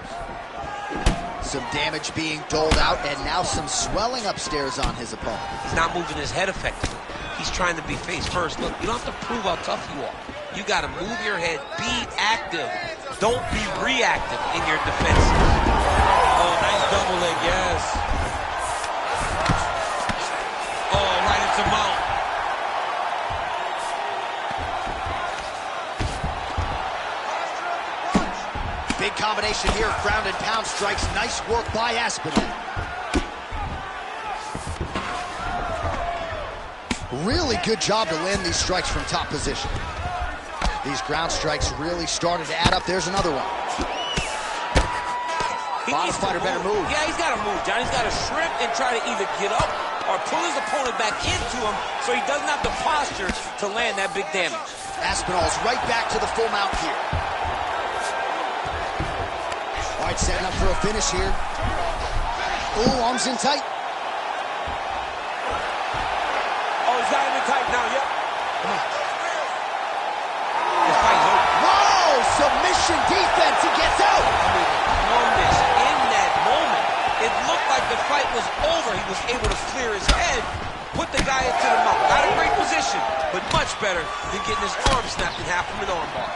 Some damage being doled out and now some swelling upstairs on his opponent. He's not moving his head effectively. He's trying to be face first. Look, you don't have to prove how tough you are. You got to move your head, be active. Don't be reactive in your defense. Oh, nice double leg, yes. Oh, right into mount. Big combination here, ground and pound strikes. Nice work by Aspinall. Really good job to land these strikes from top position. These ground strikes really started to add up. There's another one. Bottom fighter better move. Yeah, he's got to move, John. He's got to shrimp and try to either get up or pull his opponent back into him so he doesn't have the posture to land that big damage. Aspinall's right back to the full mount here. All right, setting up for a finish here. Ooh, arms in tight. Oh, he's got him in tight now, yep. Come on. This fight's over. Whoa! submission defense. He gets out. I mean, numbness in that moment. It looked like the fight was over. He was able to clear his head, put the guy into the mount. Not a great position, but much better than getting his arm snapped in half from an armbar.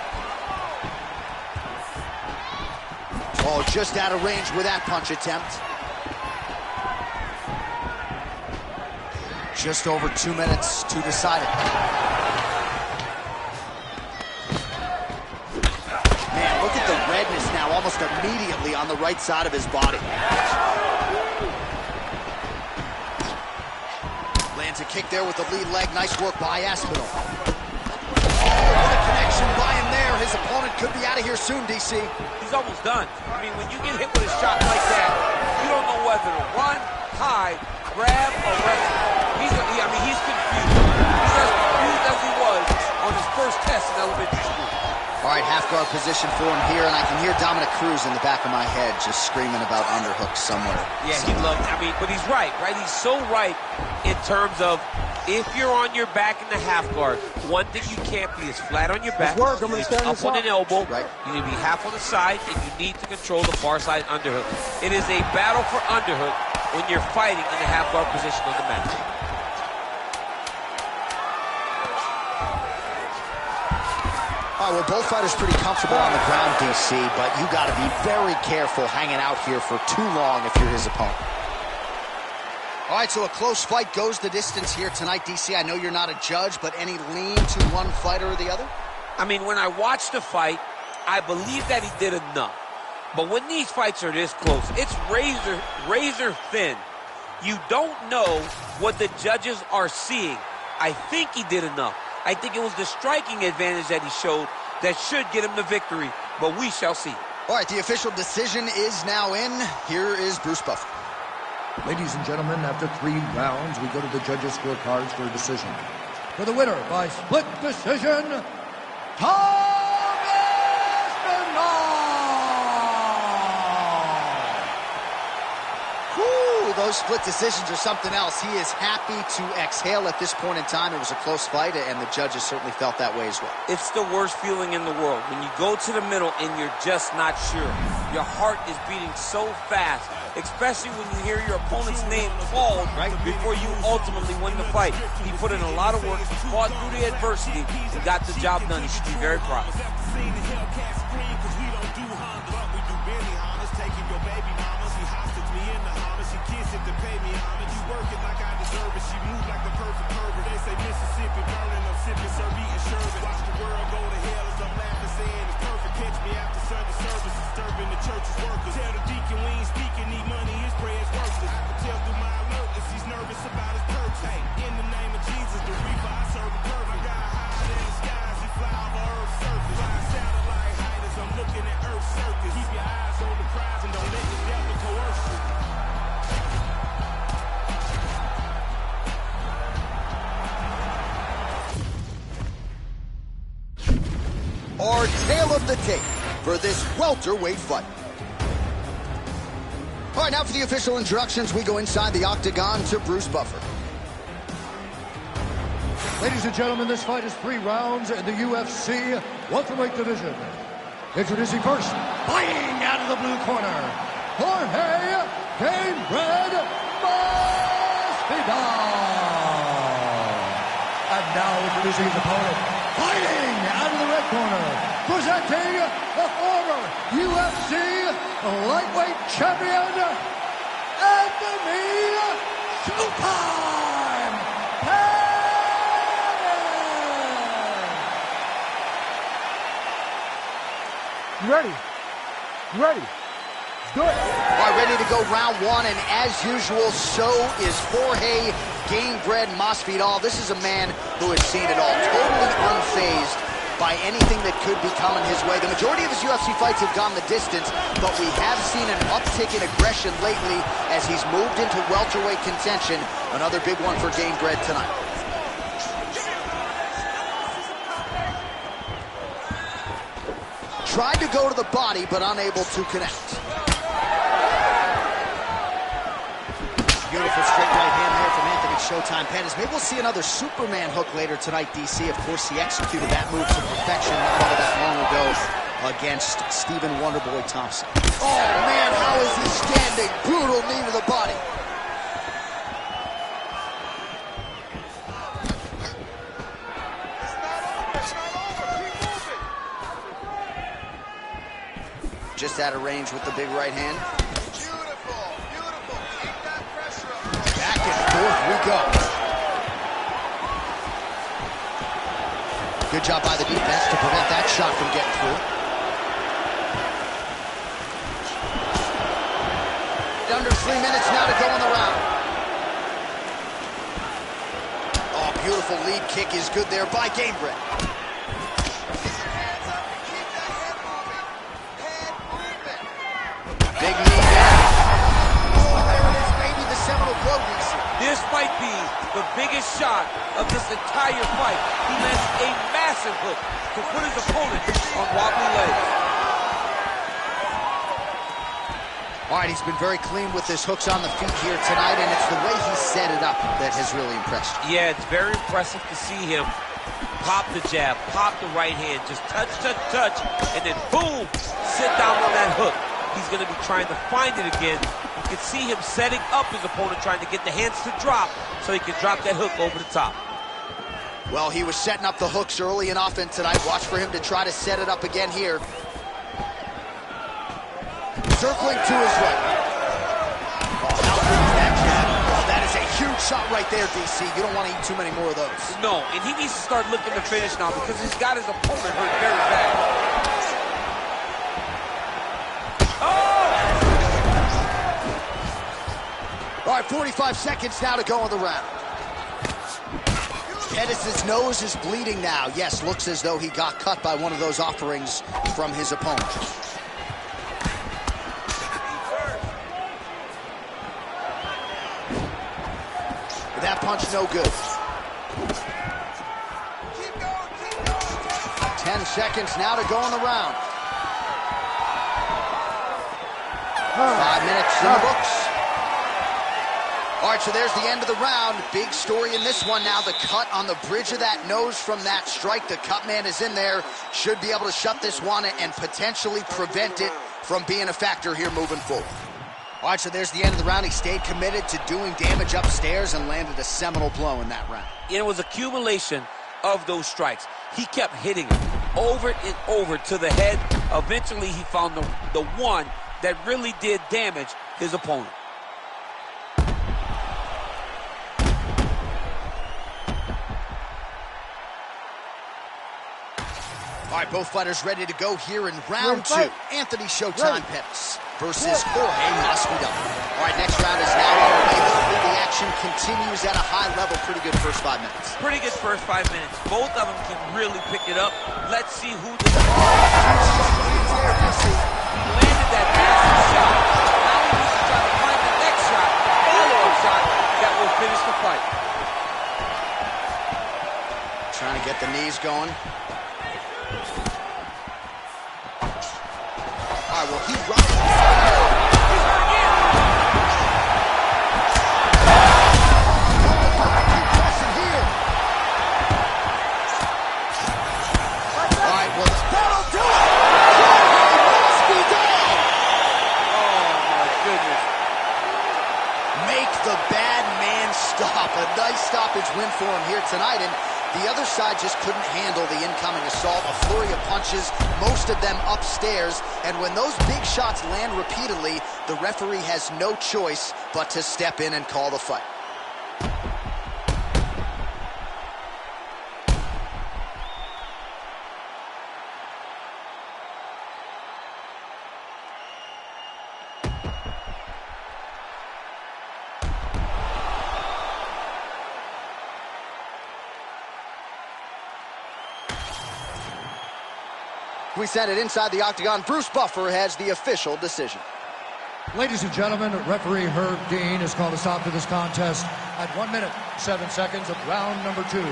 Oh, just out of range with that punch attempt. Just over 2 minutes to decide it. Man, look at the redness now, almost immediately on the right side of his body. Lands a kick there with the lead leg. Nice work by Aspinall. Oh, what a connection by him there. His opponent could be out of here soon, DC. He's almost done. I mean, when you get hit with a shot like that, you don't know whether to run, hide, grab, or wrestle. He's confused. He's as confused as he was on his first test in elementary school. All right, half guard position for him here, and I can hear Dominic Cruz in the back of my head just screaming about underhooks somewhere. Yeah, he loved it. I mean, but he's right? He's so right in terms of if you're on your back in the half guard, one thing you can't be is flat on your back. Work. I'm you need gonna to stand up on an elbow. Right. You need to be half on the side, and you need to control the far side underhook. It is a battle for underhook when you're fighting in the half guard position on the mat. All right, well, both fighters pretty comfortable on the ground, DC, but you got to be very careful hanging out here for too long if you're his opponent. All right, so a close fight goes the distance here tonight, DC. I know you're not a judge, but any lean to one fighter or the other? I mean, when I watched the fight, I believe that he did enough. But when these fights are this close, it's razor thin. You don't know what the judges are seeing. I think he did enough. I think it was the striking advantage that he showed that should get him the victory, but we shall see. All right, the official decision is now in. Here is Bruce Buffer. Ladies and gentlemen, after 3 rounds, we go to the judges' scorecards for a decision. For the winner by split decision, Those split decisions are something else. He is happy to exhale at this point in time. It was a close fight, and the judges certainly felt that way as well. It's the worst feeling in the world when you go to the middle and you're just not sure. Your heart is beating so fast, especially when you hear your opponent's name called before you ultimately win the fight. He put in a lot of work, fought through the adversity, and got the job done. He should be very proud. Our tale of the tape for this welterweight fight. All right, now for the official introductions, we go inside the octagon to Bruce Buffer. Ladies and gentlemen, this fight is 3 rounds in the UFC welterweight division. Introducing first, fighting out of the blue corner, Jorge Gamebred Masvidal. And now introducing his opponent, fighting out of the red corner, presenting the former UFC lightweight champion, Anthony Showtime Pettis. You ready? You ready? Do it. All right, ready to go round 1, and as usual, so is Jorge Gamebred Masvidal. This is a man who has seen it all, totally unfazed by anything that could be coming his way. The majority of his UFC fights have gone the distance, but we have seen an uptick in aggression lately as he's moved into welterweight contention. Another big one for Gamebred tonight. Tried to go to the body, but unable to connect. Beautiful straight right hand there from Anthony Showtime Pettis. Maybe we'll see another Superman hook later tonight, DC. Of course, he executed that move to perfection not all that long ago against Stephen Wonderboy Thompson. Oh, man, how is he standing? Brutal knee to the body. Just out of range with the big right hand. Beautiful, beautiful. Keep that pressure up. Back and forth we go. Good job by the defense to prevent that shot from getting through. Under 3 minutes now to go in the round. Oh, beautiful lead kick is good there by Gamebred. Big knee there. Oh, there it is, maybe the seminal blow, DC. This might be the biggest shot of this entire fight. He lands a massive hook to put his opponent on wobbly legs. All right, he's been very clean with his hooks on the feet here tonight, and it's the way he set it up that has really impressed you. Yeah, it's very impressive to see him pop the jab, pop the right hand, just touch, touch, touch, and then boom, sit down on that hook. He's going to be trying to find it again. You can see him setting up his opponent, trying to get the hands to drop so he can drop that hook over the top. Well, he was setting up the hooks early and often tonight. Watch for him to try to set it up again here. Circling to his right. Oh, how good is that jab? Oh, that is a huge shot right there, DC. You don't want to eat too many more of those. No, and he needs to start looking to finish now because he's got his opponent hurt very bad. All right, 45 seconds now to go in the round. Pettis' nose is bleeding now. Yes, looks as though he got cut by one of those offerings from his opponent. That punch no good. 10 seconds now to go in the round. 5 minutes in the books. All right, so there's the end of the round. Big story in this one now. The cut on the bridge of that nose from that strike. The cut man is in there. Should be able to shut this one and potentially prevent it from being a factor here moving forward. All right, so there's the end of the round. He stayed committed to doing damage upstairs and landed a seminal blow in that round. It was accumulation of those strikes. He kept hitting it over and over to the head. Eventually, he found the one that really did damage his opponent. All right, both fighters ready to go here in round two. Anthony Showtime Pettis versus Jorge Masvidal. All right, next round is now underway. The action continues at a high level. Pretty good first 5 minutes. Pretty good first 5 minutes. Both of them can really pick it up. Let's see who landed that massive shot. Now he needs to try to find the next shot, follow-up shot that will finish the fight. Trying to get the knees going. All right, well, he runs. He's hurt again. Keep pressing here. All right, well, that'll do it. Oh, my goodness. Make the bad man stop. A nice stoppage win for him here tonight, and the other side just couldn't handle the incoming assault. A flurry of punches, most of them upstairs. And when those big shots land repeatedly, the referee has no choice but to step in and call the fight. We send it inside the octagon. Bruce Buffer has the official decision. Ladies and gentlemen, referee Herb Dean has called a stop to this contest at 1 minute, 7 seconds of round number 2.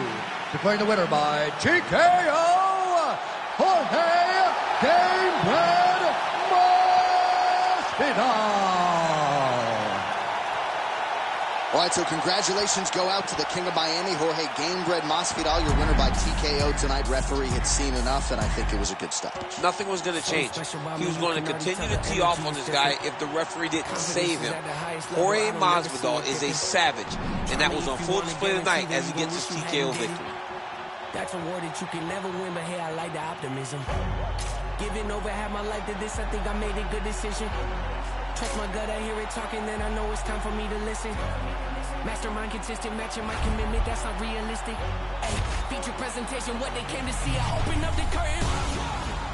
Declaring the winner by TKO, Jorge Gamebred Masvidal. All right, so congratulations go out to the King of Miami, Jorge Gamebred Masvidal, your winner by TKO tonight. Referee had seen enough, and I think it was a good stoppage. Nothing was going to change. He was going to continue to tee off on this guy if the referee didn't save him. Jorge Masvidal is a savage, and that was on full display tonight as he gets his TKO victory. That's a war that you can never win, but hey, I like the optimism. Giving over half my life to this, I think I made a good decision. Trust my gut, I hear it talking, then I know it's time for me to listen. Mastermind consistent, matching my commitment, that's not realistic. Ay, feature presentation, what they came to see, I open up the curtain.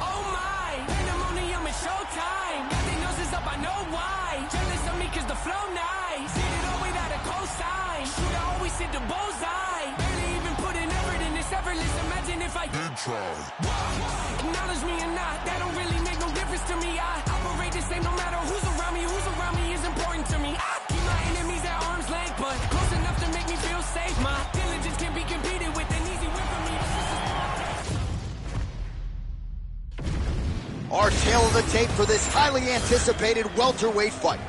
Oh my, pandemonium is showtime. Got their noses up, I know why. Jealous of me cause the flow nice. Hit it all without a cosign. Should I always hit the bullseye? Barely even put in effort in this effortless, imagine if I did try. Acknowledge me or not, that don't really make no difference to me. I operate the same no matter who's around me is important to me. I keep my enemies at arm's length, but close enough to make me feel safe. My diligence can be competed with, an easy win for me. Our tail of the tape for this highly anticipated welterweight fight.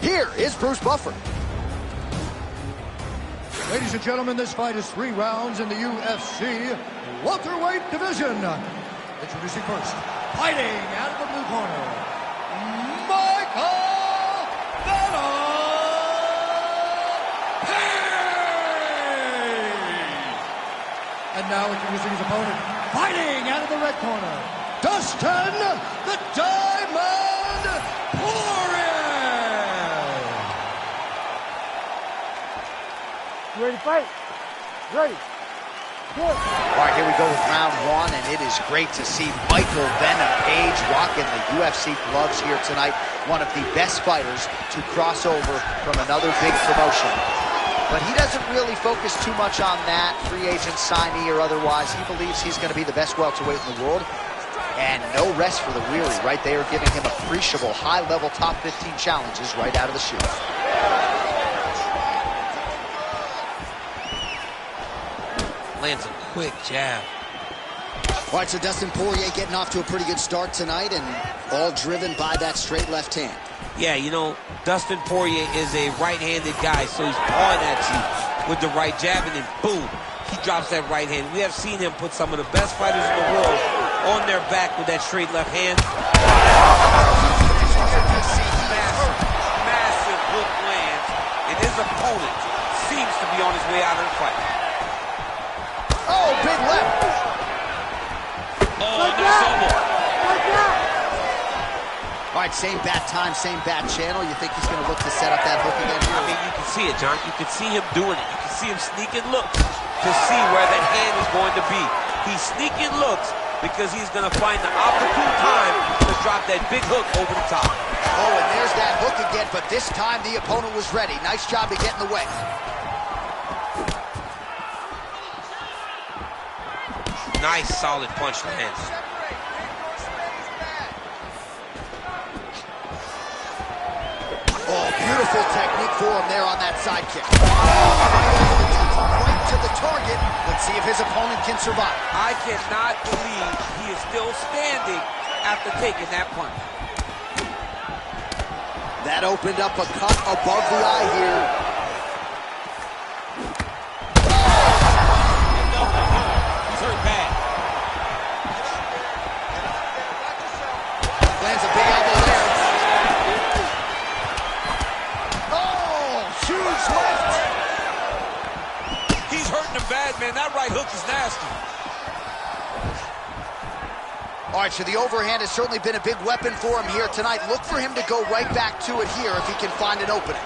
Here is Bruce Buffer. Ladies and gentlemen, this fight is 3 rounds in the UFC welterweight division. Introducing first, fighting out of the blue corner, Michael and now introducing his opponent, fighting out of the red corner, Dustin the Diamond Poirier. You ready to fight? Ready. Good. All right, here we go with round 1, and it is great to see Michael Venom Page rocking the UFC gloves here tonight. One of the best fighters to cross over from another big promotion. But he doesn't really focus too much on that, free agent signee or otherwise. He believes he's going to be the best welterweight in the world. And no rest for the weary, right? They are giving him appreciable high-level top 15 challenges right out of the chute. Lands a quick jab. All right, so Dustin Poirier getting off to a pretty good start tonight, and all driven by that straight left hand. Yeah, you know, Dustin Poirier is a right-handed guy, so he's pawing at you with the right jab, and then boom, he drops that right hand. We have seen him put some of the best fighters in the world on their back with that straight left hand. Massive hook lands, and his opponent seems to be on his way out of the fight. Oh, big left. Oh, nice elbow. All right, same bat time, same bat channel. You think he's going to look to set up that hook again here? I mean, you can see it, John. You can see him doing it. You can see him sneaking looks to see where that hand is going to be. He's sneaking looks because he's going to find the opportune time to drop that big hook over the top. Oh, and there's that hook again, but this time the opponent was ready. Nice job to get in the way. Nice, solid punch lands. Oh, beautiful technique for him there on that side kick. Right to the target. Let's see if his opponent can survive. I cannot believe he is still standing after taking that punch. That opened up a cut above the eye here. He's hurt bad. Lands a big elbow there. Oh, huge left. He's hurting him bad, man. That right hook is nasty. All right, so the overhand has certainly been a big weapon for him here tonight. Look for him to go right back to it here if he can find an opening.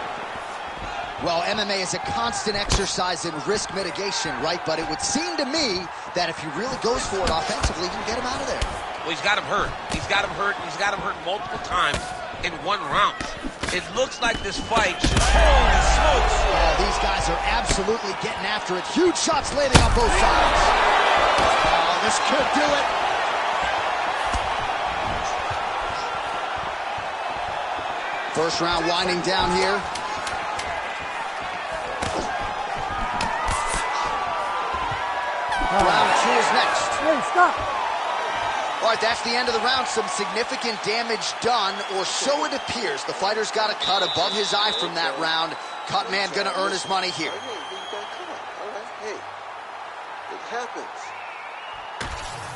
Well, MMA is a constant exercise in risk mitigation, right? But it would seem to me that if he really goes for it offensively, you can get him out of there. Well, he's got him hurt. He's got him hurt. He's got him hurt multiple times in one round. It looks like this fight should... Holy smokes! Oh, these guys are absolutely getting after it. Huge shots landing on both sides. Oh, this could do it. First round winding down here. Round 2 is next. Hey, stop. All right, that's the end of the round. Some significant damage done, or so it appears. The fighter's got a cut above his eye from that round. Cut man gonna earn his money here. Hey, it happens.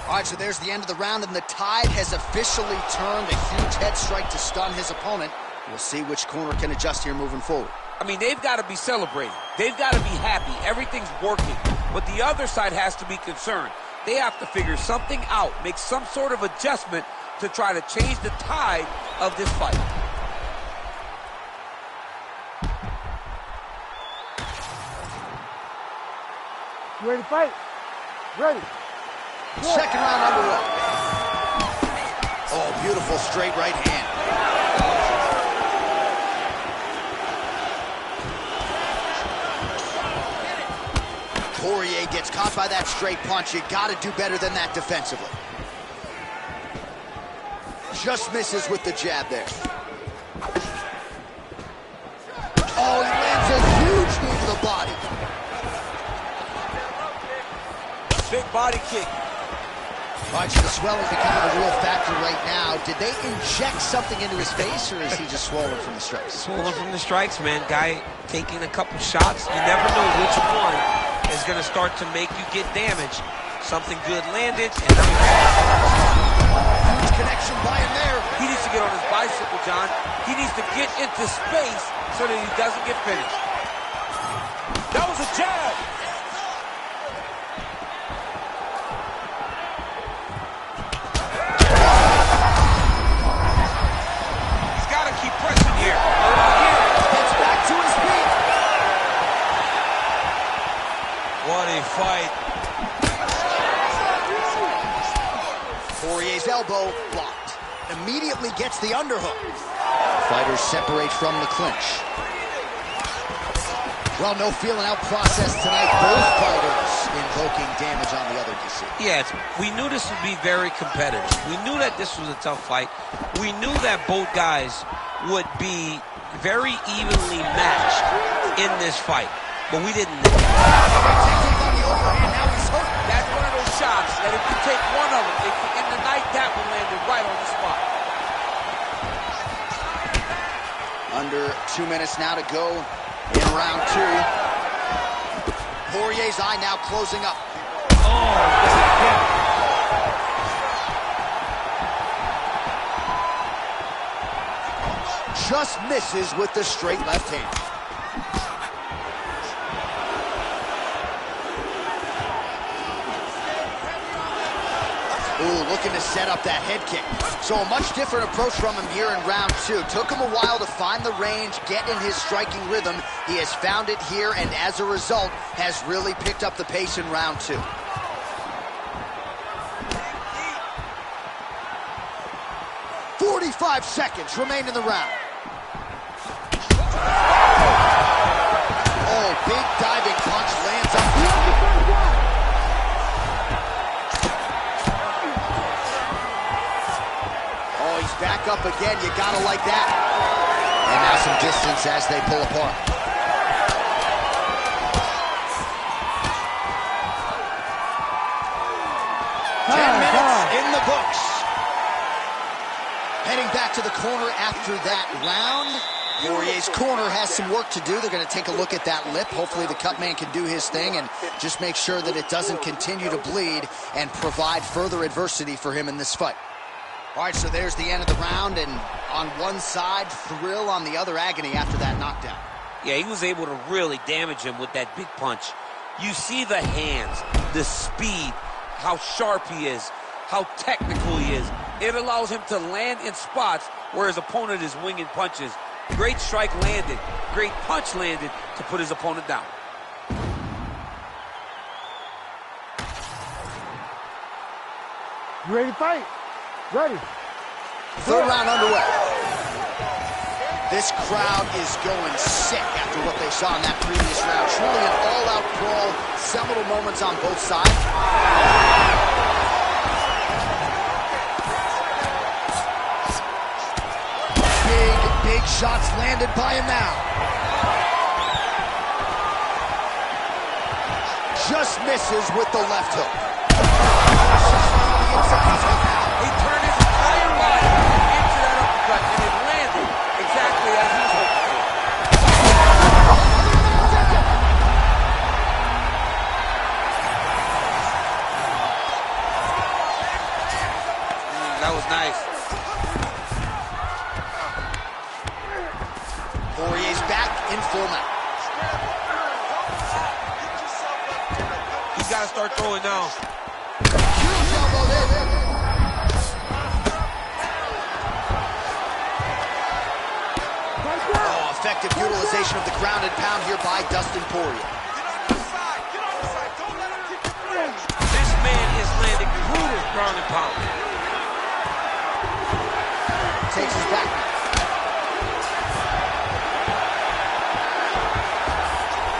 All right, so there's the end of the round, and the tide has officially turned. A huge head strike to stun his opponent. We'll see which corner can adjust here moving forward. I mean, they've got to be celebrating. They've got to be happy. Everything's working. But the other side has to be concerned. They have to figure something out, make some sort of adjustment to try to change the tide of this fight. You ready to fight? Ready. Second round underway. Oh, beautiful straight right hand. Poirier gets caught by that straight punch. You got to do better than that defensively. Just misses with the jab there. Oh, he lands a huge knee to the body. Big body kick. All right, so the swelling becoming a real factor right now. Did they inject something into his face, or is he just swollen from the strikes? Swollen from the strikes, man. Guy taking a couple shots. You never know which one is going to start to make you get damaged. Something good landed, and now huge connection by him there. He needs to get on his bicycle, John. He needs to get into space so that he doesn't get finished. That was a jab. He's got to keep pressing here. Gets back to his feet. What a fight. Poirier's elbow blocked. Immediately gets the underhook. Fighters separate from the clinch. Well, no feeling out process tonight. Both fighters invoking damage on the other DC. Yes, we knew this would be very competitive. We knew that this was a tough fight. We knew that both guys would be very evenly matched in this fight. But we didn't know. That's one of those shots that if you take one of them, in the night, that one landed right on the spot. Under 2 minutes now to go in round two. Poirier's eye now closing up. Just misses with the straight left hand. Ooh, looking to set up that head kick. So a much different approach from him here in round two. Took him a while to find the range, get in his striking rhythm. He has found it here, and as a result, has really picked up the pace in round two. "45 seconds remain in the round. Oh, big diving punch lands up. Back up again, you gotta like that. And now some distance as they pull apart. Ten minutes in the books. Heading back to the corner after that round. Poirier's corner has some work to do. They're gonna take a look at that lip. Hopefully the cut man can do his thing and just make sure that it doesn't continue to bleed and provide further adversity for him in this fight. All right, so there's the end of the round, and on one side, thrill, on the other, agony after that knockdown. Yeah, he was able to really damage him with that big punch. You see the hands, the speed, how sharp he is, how technical he is. It allows him to land in spots where his opponent is winging punches. Great strike landed, great punch landed to put his opponent down. You ready to fight? Ready. Third round underway. This crowd is going sick after what they saw in that previous round. Truly an all-out brawl. Several moments on both sides. Big shots landed by him now. Just misses with the left hook. He That was nice. Poirier's back in full mount. He's got to start throwing now. Oh, effective utilization of the ground and pound here by Dustin Poirier. This man is landing brutal ground and pound. Takes his back.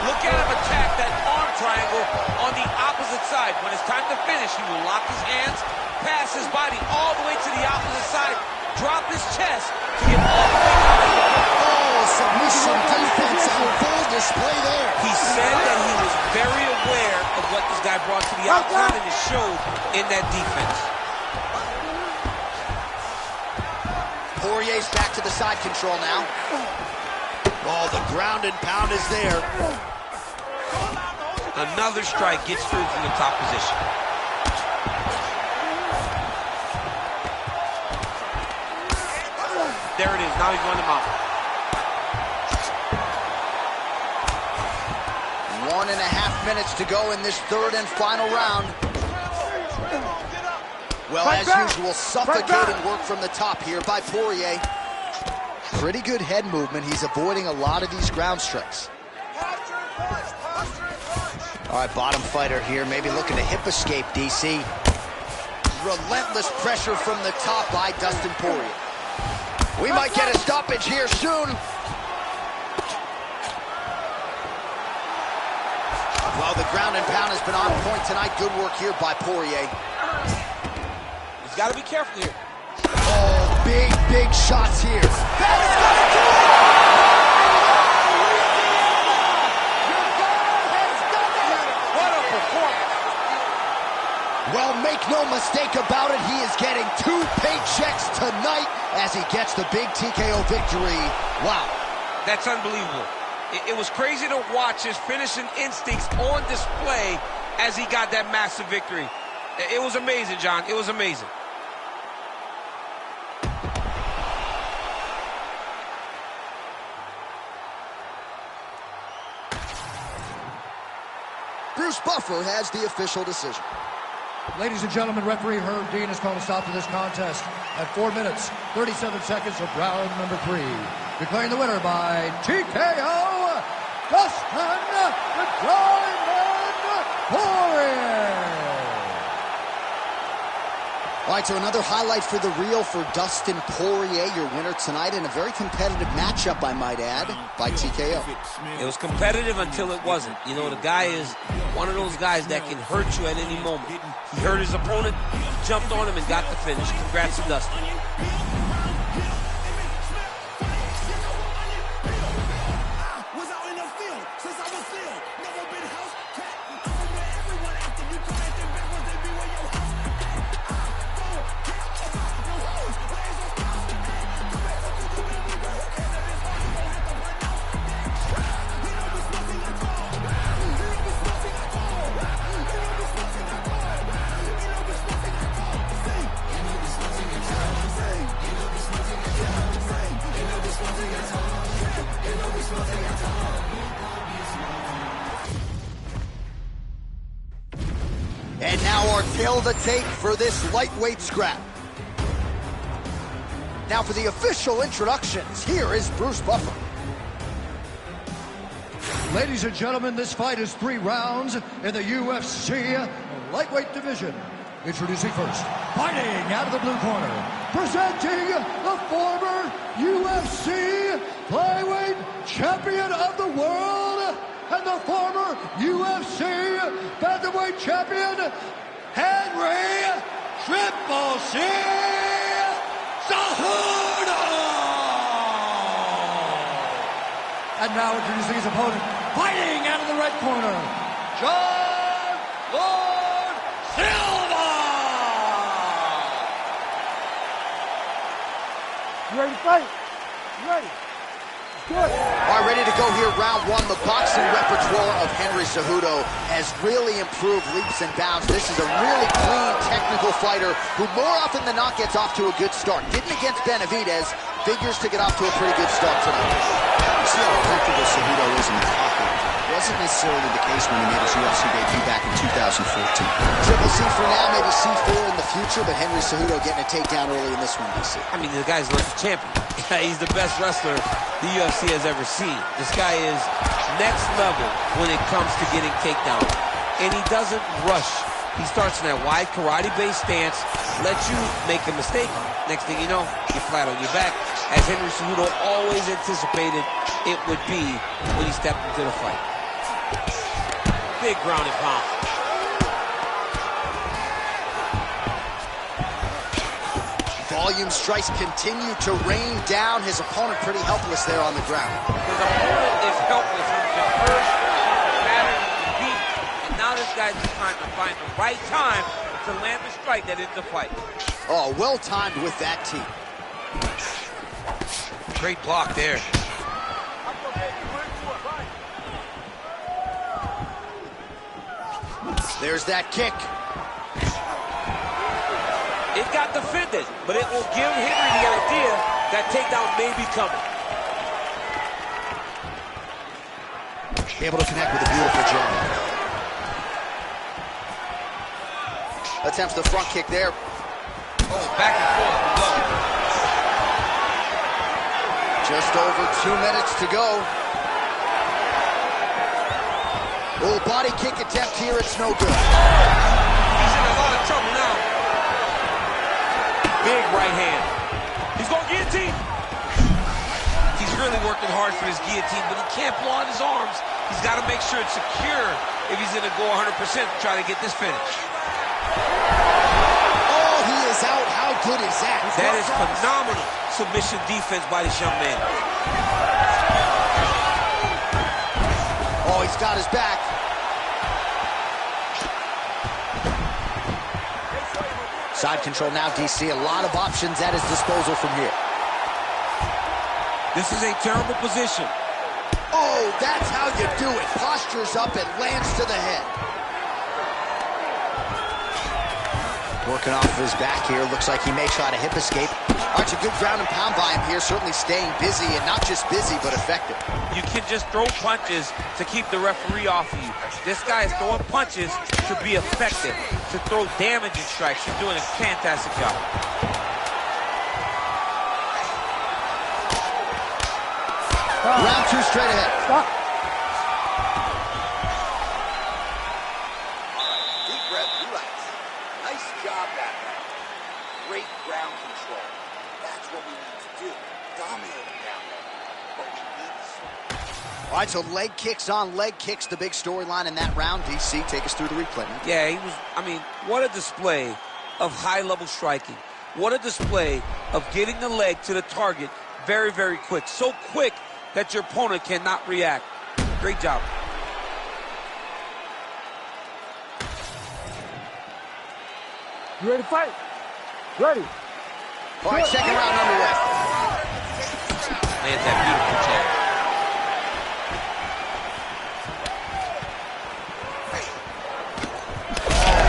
Look at him attack that arm triangle on the opposite side. When it's time to finish, he will lock his hands, pass his body all the way to the opposite side, drop his chest to get all the way down to the ground. Oh, submission defense on full display there. He said that he was very aware of what this guy brought to the outside, and it showed in that defense. Poirier's back to the side control now. Oh, the ground and pound is there. Another strike gets through from the top position. There it is. Now he's on the mount. 1.5 minutes to go in this third and final round. Well, as usual, suffocating work from the top here by Poirier. Pretty good head movement. He's avoiding a lot of these ground strikes. All right, bottom fighter here, maybe looking to hip escape, DC. Relentless pressure from the top by Dustin Poirier. We might get a stoppage here soon. Well, the ground and pound has been on point tonight. Good work here by Poirier. He's got to be careful here. Oh, big shots here. That is gonna do it! What a performance. Well, make no mistake about it, he is getting 2 paychecks tonight as he gets the big TKO victory. Wow. That's unbelievable. It was crazy to watch his finishing instincts on display as he got that massive victory. It was amazing, John. It was amazing. Bruce Buffer has the official decision. Ladies and gentlemen, referee Herb Dean has called a stop to this contest at 4 minutes, 37 seconds of round number 3. Declaring the winner by TKO, Dustin the Diamond Poirier. All right, so another highlight for the reel for Dustin Poirier, your winner tonight in a very competitive matchup, I might add, by TKO. It was competitive until it wasn't. You know, the guy is one of those guys that can hurt you at any moment. He hurt his opponent, he jumped on him and got the finish. Congrats to Dustin. And now our tail of the tape for this lightweight scrap. Now for the official introductions, here is Bruce Buffer. Ladies and gentlemen, this fight is 3 rounds in the UFC lightweight division. Introducing first, fighting out of the blue corner, presenting the former UFC flyweight champion of the world and the former UFC featherweight champion, Henry Triple C Cejudo. And now introducing his opponent, fighting out of the red corner, John Lord Silva. You ready to fight? You ready? All right, ready to go here, round one. The boxing repertoire of Henry Cejudo has really improved leaps and bounds. This is a really clean, technical fighter who more often than not gets off to a good start. Didn't against Benavidez, figures to get off to a pretty good start tonight. You see how comfortable Cejudo is in the pocket. Wasn't necessarily the case when he made his UFC debut back in 2014. Triple C for now, maybe C4 in the future, but Henry Cejudo getting a takedown early in this one, DC. I mean, the guy's like a champion. He's the best wrestler the UFC has ever seen. This guy is next level when it comes to getting takedowns. And he doesn't rush. He starts in that wide karate-based stance, lets you make a mistake. Next thing you know, you're flat on your back, as Henry Cejudo always anticipated it would be when he stepped into the fight. Big ground and pound. Volume strikes continue to rain down. His opponent pretty helpless there on the ground. His opponent is helpless. He's the first pattern to beat. And now this guy's just trying to find the right time to land the strike that ends the fight. Oh, well timed with that tee. Great block there. There's that kick. It got defended, but it will give Henry the idea that takedown may be coming. Able to connect with a beautiful jab. Attempts the front kick there. Oh, back and forth we go. Just over 2 minutes to go. Little body kick attempt here, it's no good. He's in a lot of trouble now. Big right hand. He's going guillotine. He's really working hard for his guillotine, but he can't blow out his arms. He's got to make sure it's secure if he's going to go 100% to try to get this finish. Oh, he is out. How good is that? That is phenomenal submission defense by this young man. Oh, he's got his back. Side control now, DC. A lot of options at his disposal from here. This is a terrible position. Oh, that's how you do it. Postures up and lands to the head. Working off of his back here. Looks like he may try to hip escape. All right, a good ground and pound by him here. Certainly staying busy, and not just busy, but effective. You can just throw punches to keep the referee off of you. This guy is throwing punches to be effective, to throw damaging strikes. He's doing a fantastic job. Round two straight ahead. Stop. Deep breath, relax. Nice job back there. Great ground control. That's what we need to do. Dominate down there. But we need to. All right, so leg kicks on leg kicks, the big storyline in that round. DC, take us through the replay. Yeah, he was, I mean, what a display of high-level striking. What a display of getting the leg to the target very, very quick. So quick that your opponent cannot react. Great job. You ready to fight? Ready. All right, second round underway. Lands that beautiful jab.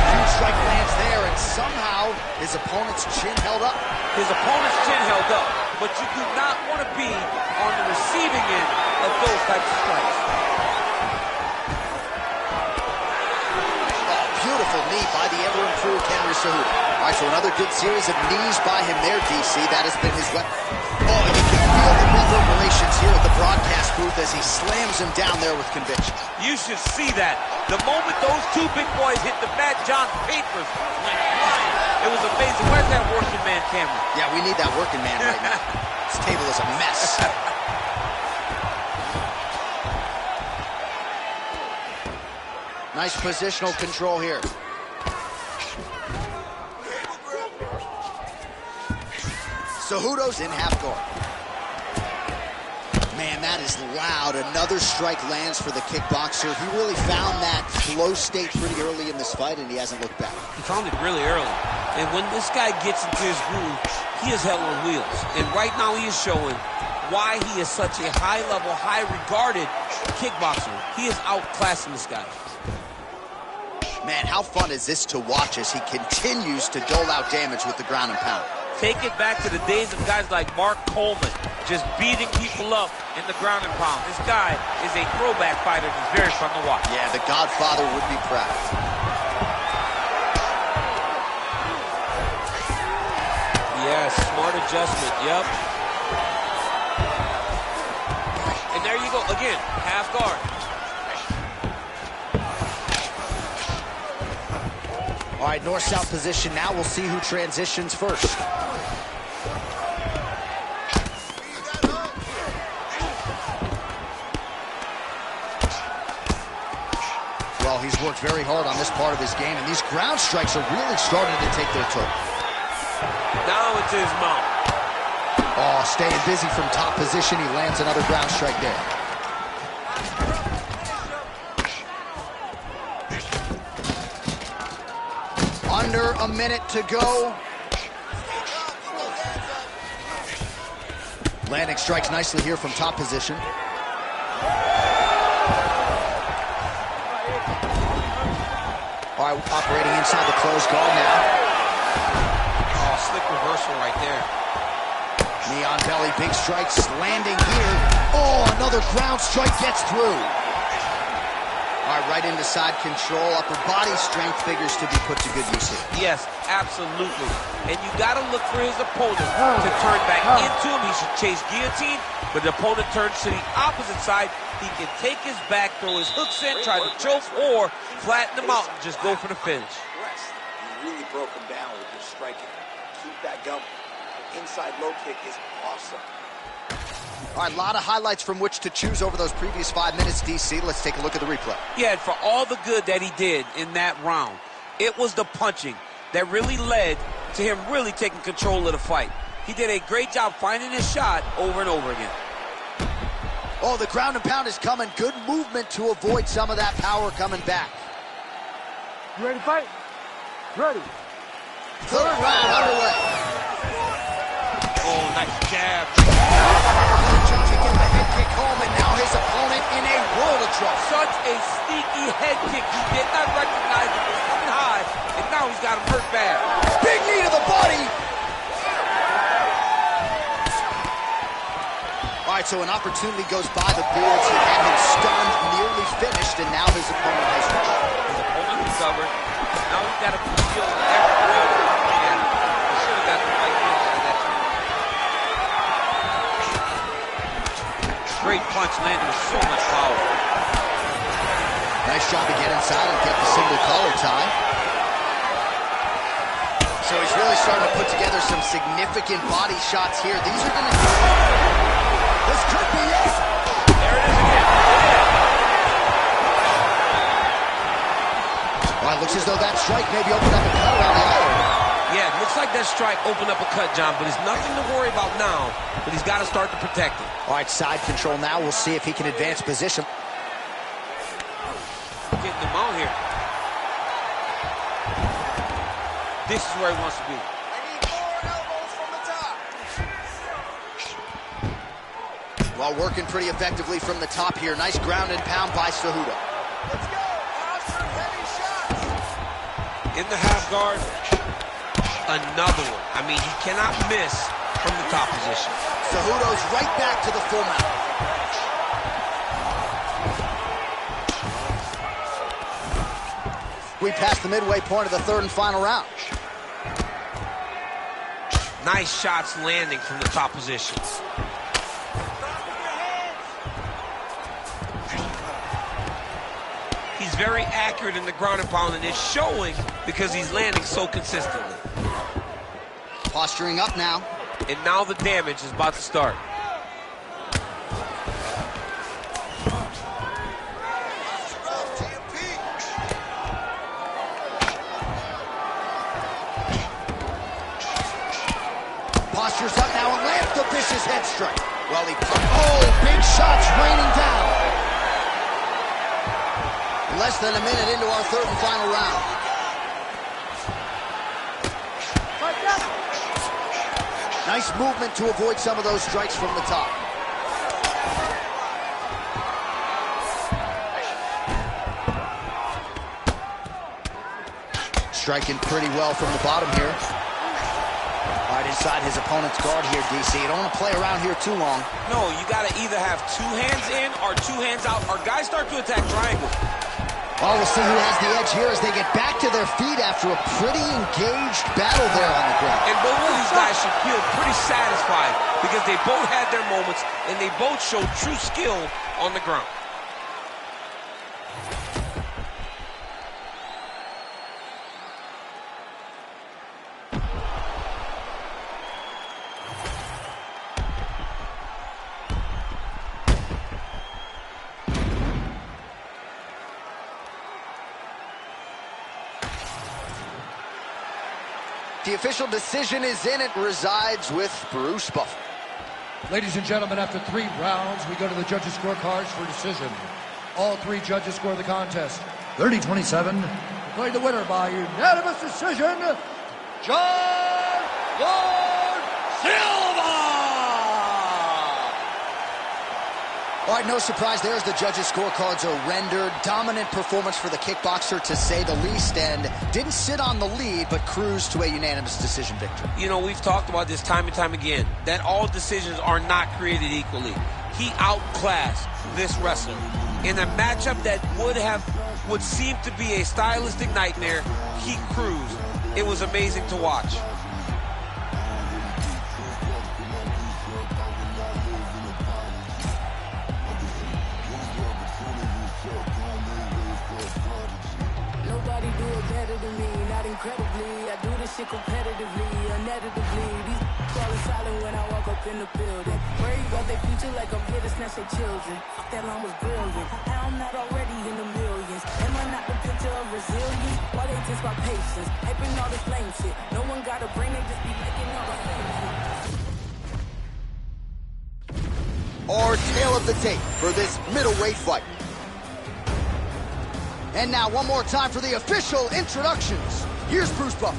Huge strike lands there, and somehow his opponent's chin held up. His opponent's chin held up, but you do not want to be on the receiving end of those types of strikes. Oh, beautiful knee by the ever-improved Henry Cejudo. All right, so another good series of knees by him there, DC. That has been his weapon. Oh, you can feel the reverberations here at the broadcast booth as he slams him down there with conviction. You should see that. The moment those two big boys hit the mat, John's papers went flying. It was amazing. Where's that working man camera? Yeah, we need that working man right now. This table is a mess. Nice positional control here. Cejudo's in half guard. Man, that is loud. Another strike lands for the kickboxer. He really found that flow state pretty early in this fight, and he hasn't looked back. He found it really early. And when this guy gets into his groove, he is hell on wheels. And right now he is showing why he is such a high-level, high-regarded kickboxer. He is outclassing this guy. Man, how fun is this to watch as he continues to dole out damage with the ground and pound? Take it back to the days of guys like Mark Coleman, just beating people up in the ground and pound. This guy is a throwback fighter that's very fun to watch. Yeah, the Godfather would be proud. Yes, smart adjustment, yep. And there you go, again, half guard. All right, north-south position now. We'll see who transitions first. Well, he's worked very hard on this part of his game, and these ground strikes are really starting to take their toll. Now it's his mount. Oh, staying busy from top position. He lands another ground strike there. Under a minute to go. Landing strikes nicely here from top position. All right, operating inside the closed guard now. Oh, slick reversal right there. Knee on belly, big strikes landing here. Oh, another ground strike gets through. All right, right into side control. Upper body strength figures to be put to good use here. Yes, absolutely. And you got to look for his opponent to turn back into him. He should chase guillotine, but the opponent turns to the opposite side. He can take his back, throw his hooks in, try to choke, or flatten him out and just go for the finish. You really broke him down with your striking. Keep that going. The inside low kick is awesome. All right, a lot of highlights from which to choose over those previous 5 minutes, DC. Let's take a look at the replay. Yeah, and for all the good that he did in that round, it was the punching that really led to him really taking control of the fight. He did a great job finding his shot over and over again. Oh, the ground and pound is coming. Good movement to avoid some of that power coming back. You ready to fight? Ready. Third round underway. Oh, nice jab. Trying to get the head kick home, and now his opponent in a world of trouble. Such a sneaky head kick. He did not recognize it was coming high, and now he's got him hurt bad. Big knee to the body. All right, so an opportunity goes by the boards. He had him stunned, nearly finished, and now his opponent has recovered. His opponent recovered. Now he's got to feel every round. And he should have got the right finish at that time. Great punch landed with so much power. Nice job to get inside and get the single collar tie. So he's really starting to put together some significant body shots here. These are going to... This could be it. There it is again. Well, it looks as though that strike maybe opened up a cut around the eye. Yeah, it looks like that strike opened up a cut, John, but it's nothing to worry about now, but he's got to start to protect it. All right, side control now. We'll see if he can advance position. Getting him out here. This is where he wants to be. Well, working pretty effectively from the top here. Nice ground and pound by Cejudo. Let's go. Oscar, heavy shots. In the half guard, another one. I mean, he cannot miss from the top position. Cejudo's right back to the full mount. We passed the midway point of the third and final round. Nice shots landing from the top position. He's very accurate in the ground and pound, and it's showing because he's landing so consistently. Posturing up now. And now the damage is about to start. Postures up now and lands the vicious head strike. Well, oh, big shots raining down. Less than a minute into our third and final round. Nice movement to avoid some of those strikes from the top. Striking pretty well from the bottom here. Right inside his opponent's guard here, DC. You don't want to play around here too long. No, you got to either have 2 hands in or 2 hands out, or guys start to attack triangle. Well, we'll see who has the edge here as they get back to their feet after a pretty engaged battle there on the ground. And both of these guys should feel pretty satisfied because they both had their moments and they both showed true skill on the ground. The official decision is in. It resides with Bruce Buffer. Ladies and gentlemen, after 3 rounds, we go to the judges' scorecards for decision. All 3 judges score the contest 30-27. Declared the winner by unanimous decision, John Lord Silva! All right, no surprise there as the judges' scorecards are rendered. Dominant performance for the kickboxer, to say the least, and didn't sit on the lead, but cruised to a unanimous decision victory. You know, we've talked about this time and time again, that all decisions are not created equally. He outclassed this wrestler in a matchup that would seem to be a stylistic nightmare. He cruised. It was amazing to watch. Nobody do it better than me, not incredibly. I do this shit competitively, uneditably. These falling silent when I walk up in the building. Worry about their future like I'm here to snatch their children. Fuck, that line was brilliant. How I'm not already in the millions. Am I not the picture of resilience? Why they test my patience? Hyping all this lame shit. No one got a brain, they just be making all the same shit. Our tale of the tape for this middleweight fight. And now, one more time for the official introductions. Here's Bruce Buffer.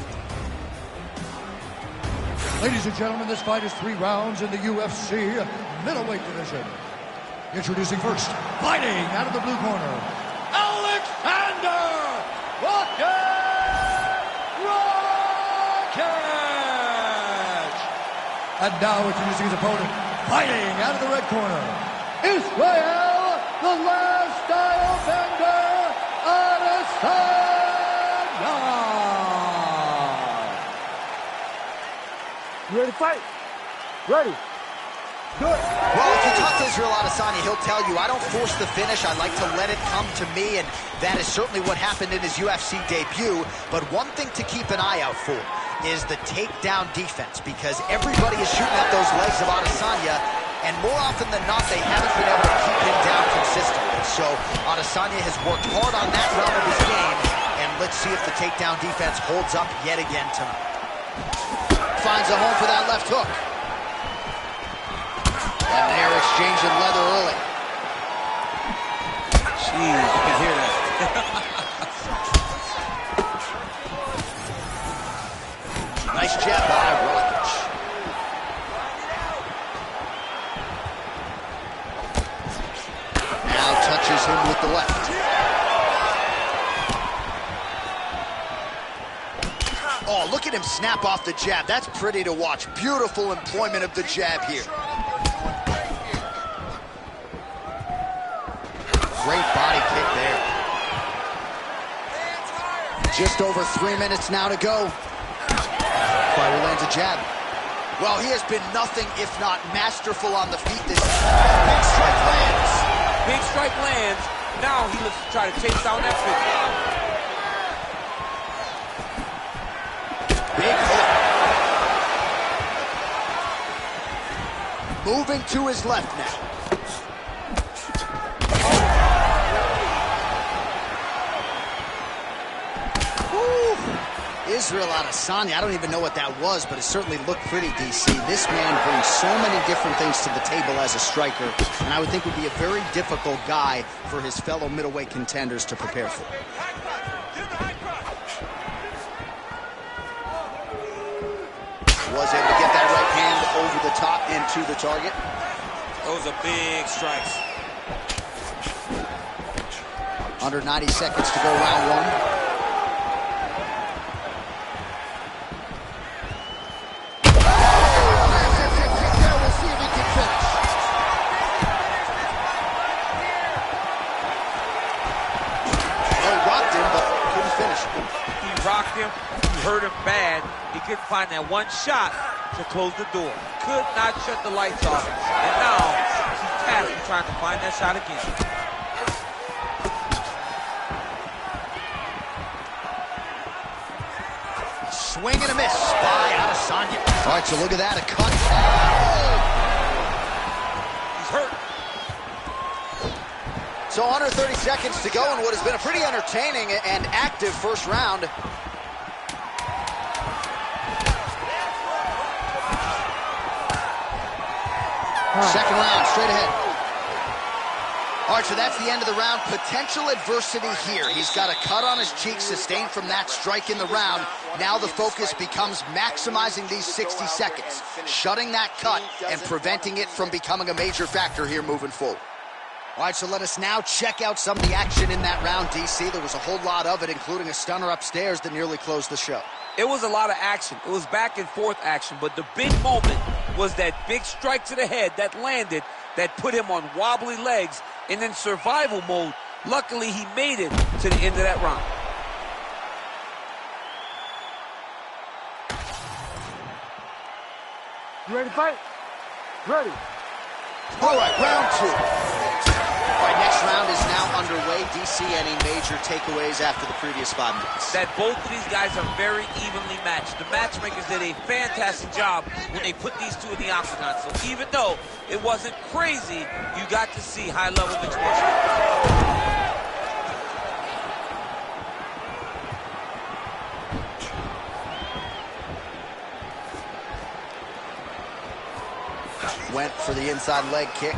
Ladies and gentlemen, this fight is 3 rounds in the UFC middleweight division. Introducing first, fighting out of the blue corner, Alexander Rockets! And now introducing his opponent, fighting out of the red corner, Israel, the last style bender, You ready to fight? Ready. Do it. Well, if you talk to Israel Adesanya, he'll tell you, I don't force the finish. I like to let it come to me, and that is certainly what happened in his UFC debut. But one thing to keep an eye out for is the takedown defense, because everybody is shooting at those legs of Adesanya, and more often than not, they haven't been able to keep him down consistently. So Adesanya has worked hard on that realm of his game, and let's see if the takedown defense holds up yet again tonight. Finds a home for that left hook. And they're exchanging leather early. Jeez, you can hear that. Nice jab by Rockets. Now touches him with the left. Oh, look at him snap off the jab. That's pretty to watch. Beautiful employment of the jab here. Great body kick there. Just over 3 minutes now to go. Fighter lands a jab. Well, he has been nothing if not masterful on the feet this time. Big strike lands. Big strike lands. Now he looks to try to chase down that finish. Big hook. Moving to his left now. Israel Adesanya, I don't even know what that was, but it certainly looked pretty, DC. This man brings so many different things to the table as a striker, and I would think would be a very difficult guy for his fellow middleweight contenders to prepare for. Was able to get that right hand to the target. Those are big strikes. Under 90 seconds to go, round one. We'll see if he can finish. Well, he rocked him, but couldn't finish. He rocked him. He hurt him bad. He couldn't find that one shot to close the door. Could not shut the lights off. And now he's tasked with trying to find that shot again. Swing and a miss by Adesanya. All right, so look at that, a cut. He's hurt. So under 30 seconds to go in what has been a pretty entertaining and active first round. Second round, straight ahead. All right, so that's the end of the round. Potential adversity here. He's got a cut on his cheek sustained from that strike in the round. Now the focus becomes maximizing these 60 seconds, shutting that cut and preventing it from becoming a major factor here moving forward. All right, so let us now check out some of the action in that round, DC. There was a whole lot of it, including a stunner upstairs that nearly closed the show. It was a lot of action. It was back and forth action, but the big moment was that big strike to the head that landed, that put him on wobbly legs and in survival mode. Luckily, he made it to the end of that round. You ready to fight? Ready. All right, round two. All right, next round is now underway. DC, any major takeaways after the previous 5 minutes? That both of these guys are very evenly matched. The matchmakers did a fantastic job when they put these two in the octagon. So even though it wasn't crazy, you got to see high-level mixed martial arts. Went for the inside leg kick.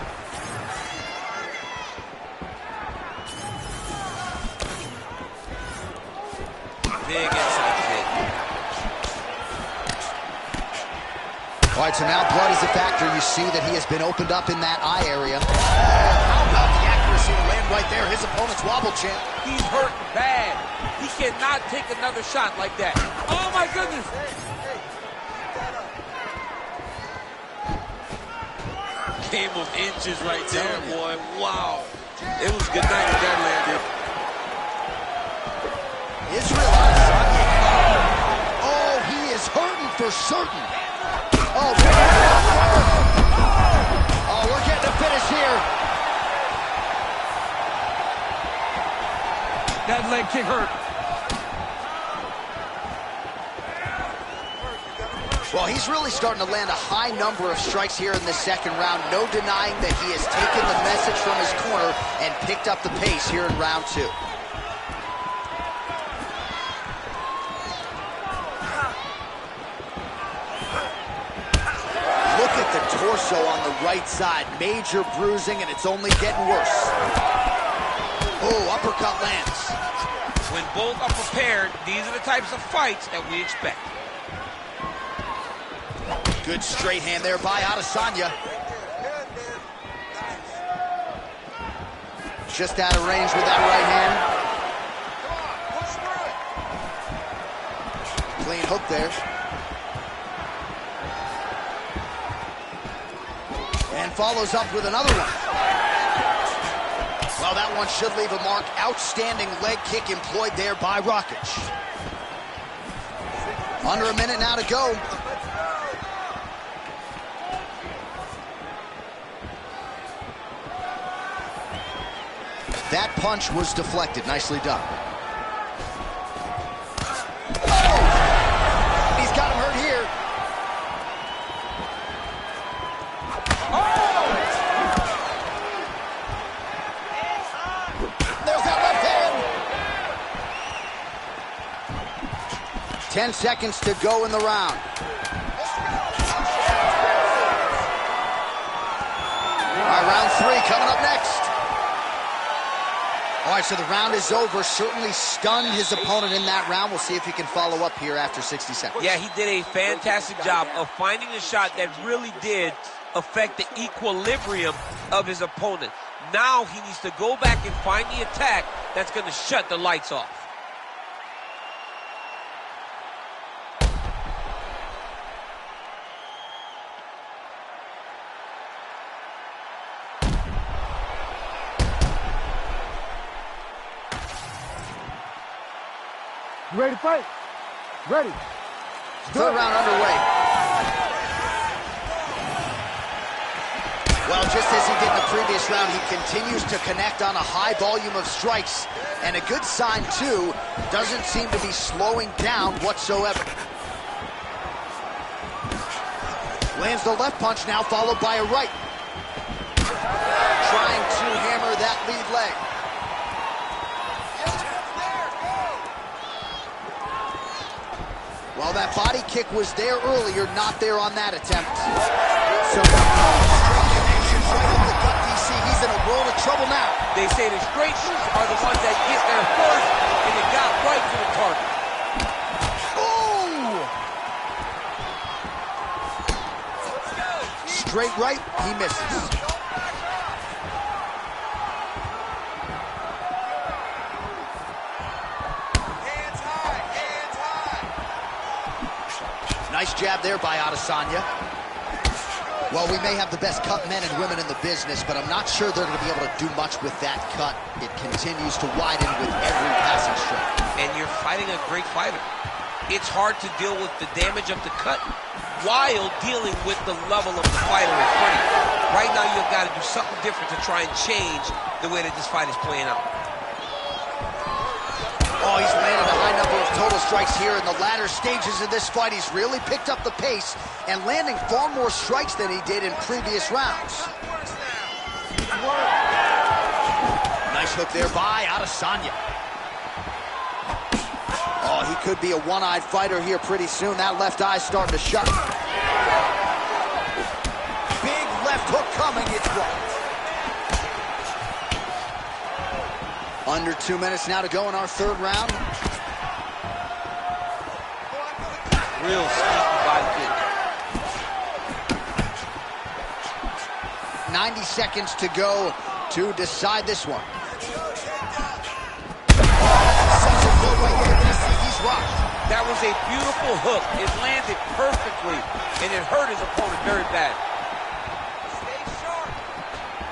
Big inside kick. All right, so now blood is a factor. You see that he has been opened up in that eye area. How about the accuracy to land right there? His opponent's wobble champ. He's hurt bad. He cannot take another shot like that. Oh, my goodness. Game of inches right there, boy. Wow. It was good night if that landed. Israel Adesanya. Oh, he is hurting for certain. Oh, we're getting a finish here. That leg kick hurt. Well, he's really starting to land a high number of strikes here in this second round. No denying that he has taken the message from his corner and picked up the pace here in round two. Look at the torso on the right side. Major bruising, and it's only getting worse. Oh, uppercut lands. When both are prepared, these are the types of fights that we expect. Good straight hand there by Adesanya. Just out of range with that right hand. Clean hook there. And follows up with another one. Well, that one should leave a mark. Outstanding leg kick employed there by Rakic. Under a minute now to go. That punch was deflected. Nicely done. Oh! He's got him hurt here. Oh! There's that left hand. 10 seconds to go in the round. All right, round three coming up next. All right, so the round is over. Certainly stunned his opponent in that round. We'll see if he can follow up here after 60 seconds. Yeah, he did a fantastic job of finding a shot that really did affect the equilibrium of his opponent. Now he needs to go back and find the attack that's going to shut the lights off. You ready to fight? Ready. Third round underway. Well, just as he did in the previous round, he continues to connect on a high volume of strikes. And a good sign, too, doesn't seem to be slowing down whatsoever. Lands the left punch now, followed by a right. Trying to hammer that lead leg. Well, that body kick was there earlier, not there on that attempt. So, straight connections right up the gut, DC. He's in a world of trouble now. They say the straight shoes are the ones that get there first, and it got right to the target. Ooh! Straight right, he misses. Nice jab there by Adesanya. Well, we may have the best cut men and women in the business, but I'm not sure they're going to be able to do much with that cut. It continues to widen with every passing strike. And you're fighting a great fighter. It's hard to deal with the damage of the cut while dealing with the level of the fighter in front of you. Right now, you've got to do something different to try and change the way that this fight is playing out. Oh, he's landed a high number of total strikes here in the latter stages of this fight. He's really picked up the pace and landing far more strikes than he did in previous rounds. Nice hook there by Adesanya. Oh, he could be a one-eyed fighter here pretty soon. That left eye's starting to shut. Big left hook coming, it's blocked. Under 2 minutes now to go in our third round. Real sneaky body kick. 90 seconds to go to decide this one. Such a good way to see he's rocked. That was a beautiful hook. It landed perfectly, and it hurt his opponent very bad.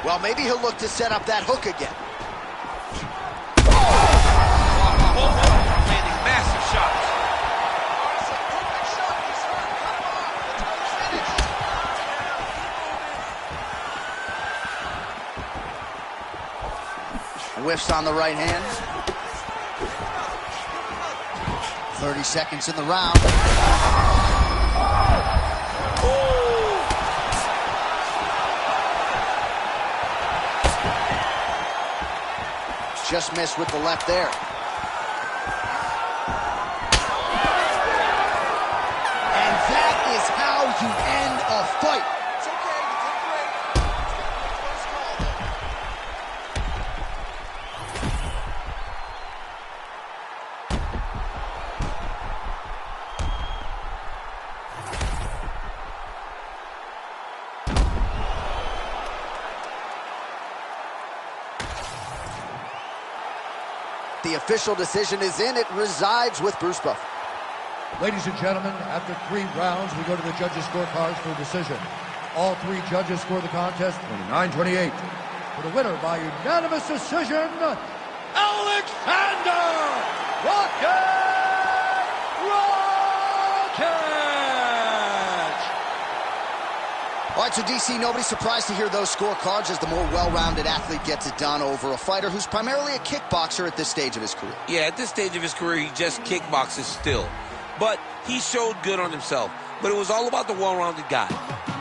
Well, maybe he'll look to set up that hook again. Landing massive shots. Whiffs on the right hand. 30 seconds in the round. Just missed with the left there. And that is how you end a fight. It's okay, you did great. Close call, The official decision is in. It resides with Bruce Buffer. Ladies and gentlemen, after 3 rounds, we go to the judges' scorecards for decision. All 3 judges score the contest 29-28. For the winner by unanimous decision, Alexander Rocket! All right, so DC, nobody's surprised to hear those scorecards as the more well-rounded athlete gets it done over a fighter who's primarily a kickboxer at this stage of his career. Yeah, at this stage of his career, he just kickboxes still. But he showed good on himself. But it was all about the well-rounded guy.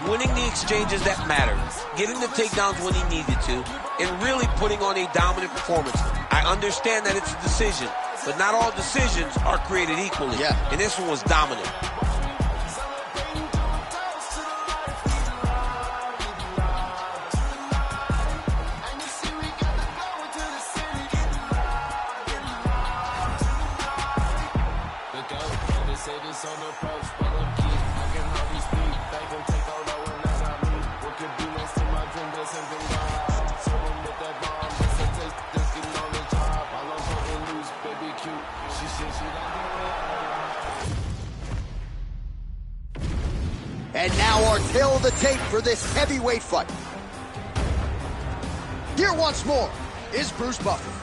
Winning the exchanges that mattered, getting the takedowns when he needed to, and really putting on a dominant performance. I understand that it's a decision, but not all decisions are created equally. Yeah. And this one was dominant. And now our tale of the tape for this heavyweight fight. Here once more is Bruce Buffer.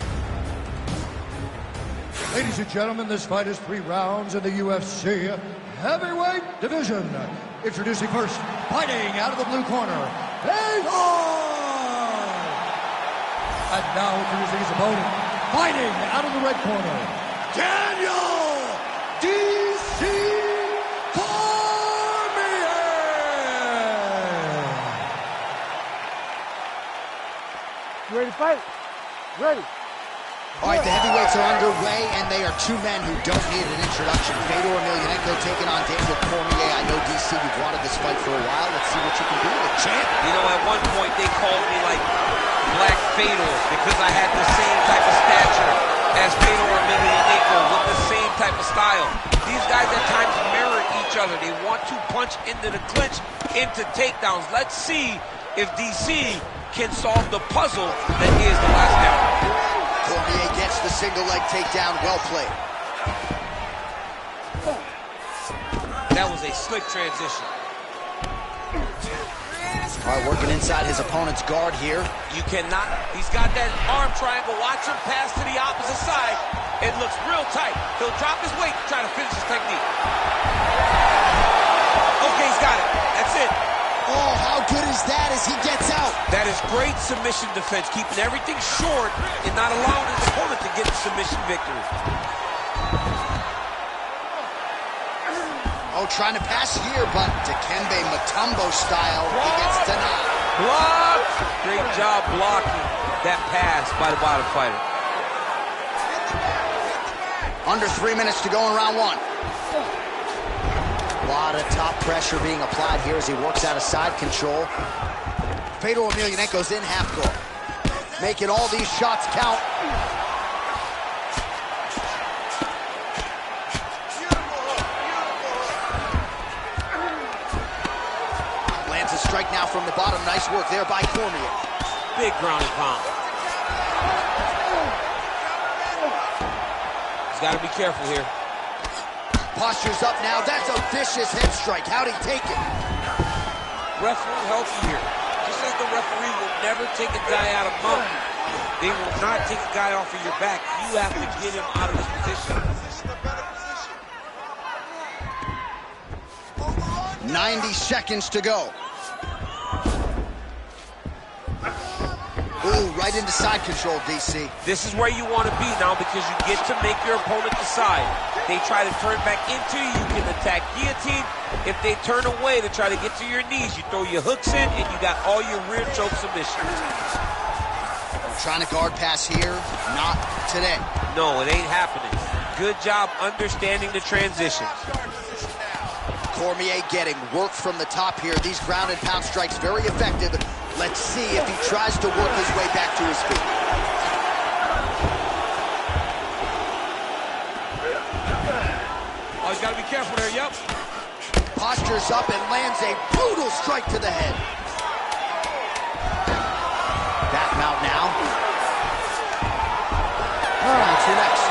Ladies and gentlemen, this fight is 3 rounds in the UFC heavyweight division. Introducing first, fighting out of the blue corner, Vinki! And now introducing his opponent, fighting out of the red corner, Daniel D.C. Cormier! You ready to fight? Ready. All right, the heavyweights are underway, and they are 2 men who don't need an introduction. Fedor Emelianenko taking on Daniel Cormier. I know, DC, you've wanted this fight for a while. Let's see what you can do with the champ. You know, at one point, they called me, like, Black Fedor because I had the same type of stature as Fedor Emelianenko with the same type of style. These guys at times mirror each other. They want to punch into the clinch, into takedowns. Let's see if DC can solve the puzzle that is the last hour. Cormier gets the single leg takedown. Well played. That was a slick transition. All right, working inside his opponent's guard here. You cannot, he's got that arm triangle. Watch him pass to the opposite side. It looks real tight. He'll drop his weight to try to finish his technique. Okay, he's got it. That's it. Oh, how good is that as he gets out? That is great submission defense, keeping everything short and not allowing his opponent to get the submission victory. Oh, trying to pass here, but Dikembe Mutombo style, he gets denied. Blocked! Great job blocking that pass by the bottom fighter. Under 3 minutes to go in round 1. A lot of top pressure being applied here as he works out of side control. Fedor Emelianenko's in half guard, making all these shots count. Lands a strike now from the bottom. Nice work there by Cormier. Big ground and pound. He's got to be careful here. Posture's up now. That's a vicious head strike. How'd he take it? Referee helping here. Just as the referee will never take a guy out of mountain, they will not take a guy off of your back. You have to get him out of this position. 90 seconds to go. Ooh, right into side control, DC. This is where you want to be now because you get to make your opponent decide. They try to turn back into you, you can attack guillotine. If they turn away to try to get to your knees, you throw your hooks in and you got all your rear choke submissions. Trying to guard pass here, not today. No, it ain't happening. Good job understanding the transitions. Cormier getting work from the top here. These ground and pound strikes very effective. Let's see if he tries to work his way back to his feet. Oh, he's got to be careful there, yep. Postures up and lands a brutal strike to the head. Back mount now. Round 2 next.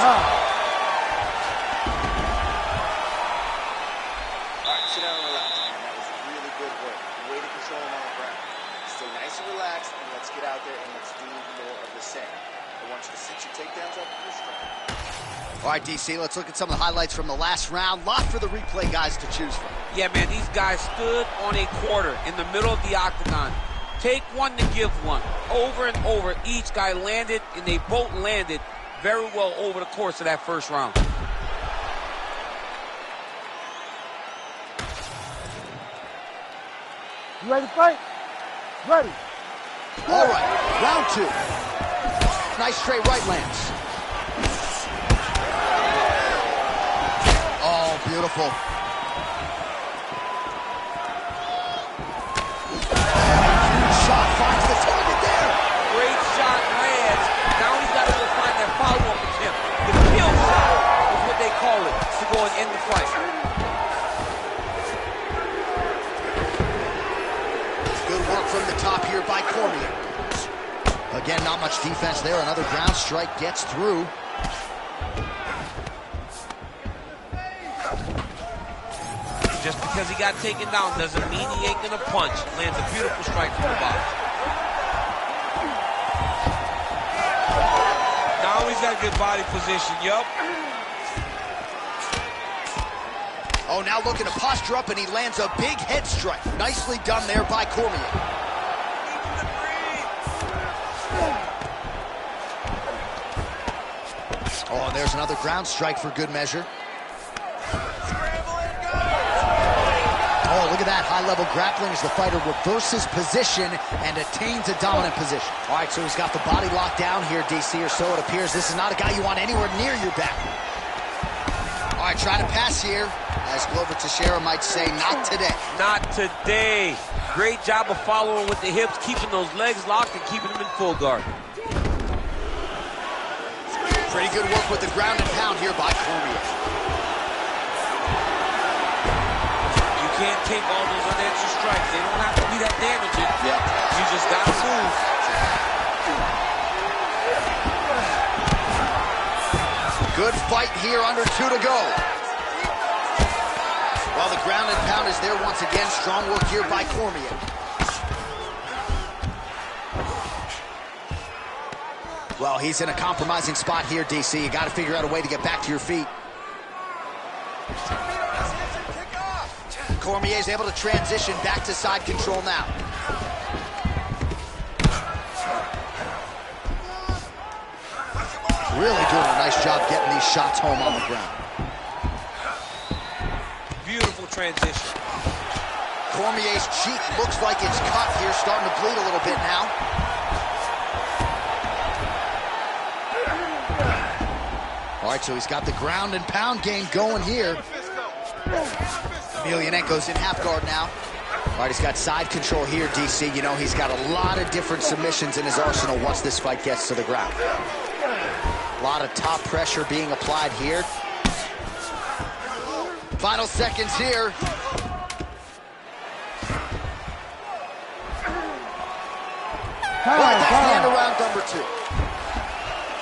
All right, sit down and relax, man. That was really good work. Way to control him on the ground. Stay nice and relaxed, and let's get out there and let's do more of the same. I want you to set your takedowns up and strike. All right, DC, let's look at some of the highlights from the last round. Lot for the replay guys to choose from. Yeah, man, these guys stood on a quarter in the middle of the octagon. Take one to give one. Over and over, each guy landed, and they both landed very well over the course of that first round. You ready to fight? Ready. All right, round 2. Nice straight right lands. Oh, beautiful. Shot finds the target there. Great shot lands. Now he's got to go find that follow-up attempt. The kill shot is what they call it to go and end the fight. Good work from the top here by Cormier. Again, not much defense there. Another ground strike gets through. Just because he got taken down doesn't mean he ain't gonna punch. Lands a beautiful strike from the box. Now he's got good body position, yup. Oh, now looking to posture up, and he lands a big head strike. Nicely done there by Cormier. Oh, and there's another ground strike for good measure. Oh, look at that high-level grappling as the fighter reverses position and attains a dominant position. All right, so he's got the body locked down here, DC, or so it appears. This is not a guy you want anywhere near your back. All right, trying to pass here. As Glover Teixeira might say, not today. Not today. Great job of following with the hips, keeping those legs locked and keeping them in full guard. Pretty good work with the ground and pound here by Cormier. You can't take all those unanswered strikes. They don't have to be that damaging. Yeah. You just got to move. Good fight here, under 2 to go. Well, the ground and pound is there once again. Strong work here by Cormier. Well, he's in a compromising spot here, DC. You got to figure out a way to get back to your feet. Cormier's able to transition back to side control now. Really doing a nice job getting these shots home on the ground. Beautiful transition. Cormier's cheek looks like it's cut here, starting to bleed a little bit now. All right, so he's got the ground and pound game going here. Emelianenko's in half guard now. All right, he's got side control here, DC. You know, he's got a lot of different submissions in his arsenal once this fight gets to the ground. A lot of top pressure being applied here. Final seconds here. All right, that's the end of round number 2.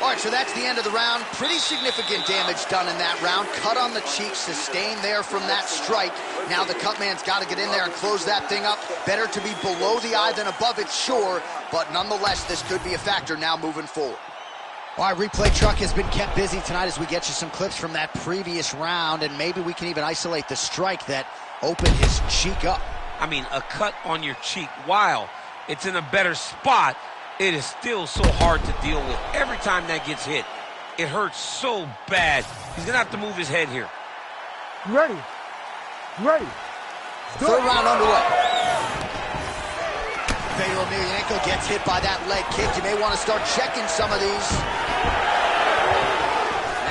All right, so that's the end of the round. Pretty significant damage done in that round. Cut on the cheek, sustained there from that strike. Now the cut man's got to get in there and close that thing up. Better to be below the eye than above it, sure. But nonetheless, this could be a factor now moving forward. All right, replay truck has been kept busy tonight as we get you some clips from that previous round. And maybe we can even isolate the strike that opened his cheek up. I mean, a cut on your cheek, while it's in a better spot, it is still so hard to deal with. Every time that gets hit, it hurts so bad. He's going to have to move his head here. You ready? You ready? Third round underway. Fedor Emelianenko gets hit by that leg kick. You may want to start checking some of these.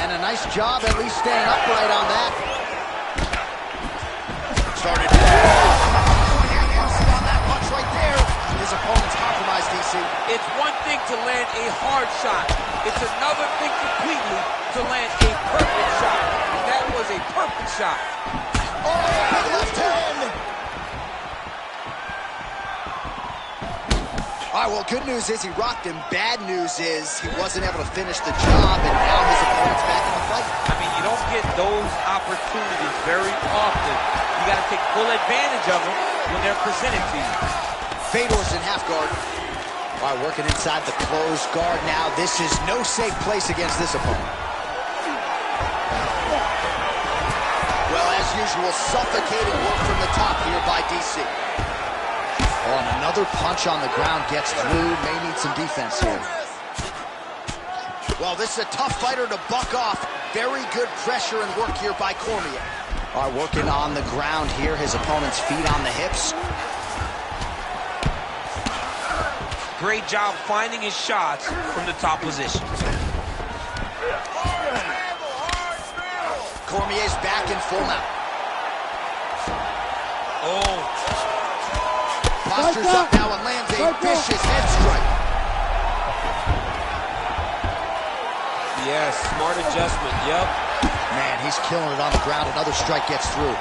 And a nice job at least staying upright on that. Started on that punch right there. His opponent's compromised, DC. It's one thing to land a hard shot. It's another thing completely to land a perfect shot. And that was a perfect shot. Oh, big left hand. All right, well, good news is he rocked him. Bad news is he wasn't able to finish the job, and now his opponent's back in the fight. I mean, you don't get those opportunities very often. You got to take full advantage of them when they're presented to you. Fedor's in half guard. All right, working inside the closed guard now. This is no safe place against this opponent. Well, as usual, suffocating work from the top here by DC. Oh, and another punch on the ground gets through. May need some defense here. Well, this is a tough fighter to buck off. Very good pressure and work here by Cormier. All right, working on the ground here. His opponent's feet on the hips. Great job finding his shots from the top position. Cormier's back in full mount. Oh. Postures up now and lands a vicious head strike. Yes, smart adjustment, yep. Man, he's killing it on the ground. Another strike gets through.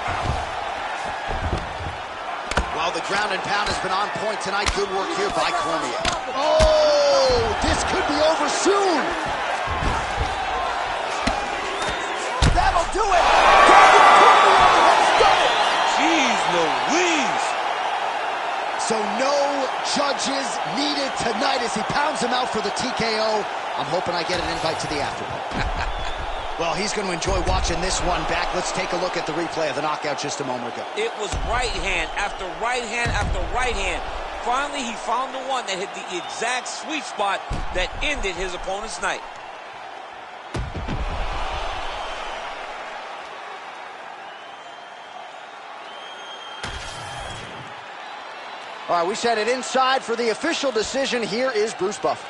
Well, the ground and pound has been on point tonight. Good work here by Cormier. Oh, this could be over soon. That'll do it. Louise! So no judges needed tonight as he pounds him out for the TKO. I'm hoping I get an invite to the afternoon. Well, he's going to enjoy watching this one back. Let's take a look at the replay of the knockout just a moment ago. It was right hand after right hand after right hand. Finally, he found the one that hit the exact sweet spot that ended his opponent's night. All right, we set it inside for the official decision. Here is Bruce Buffer.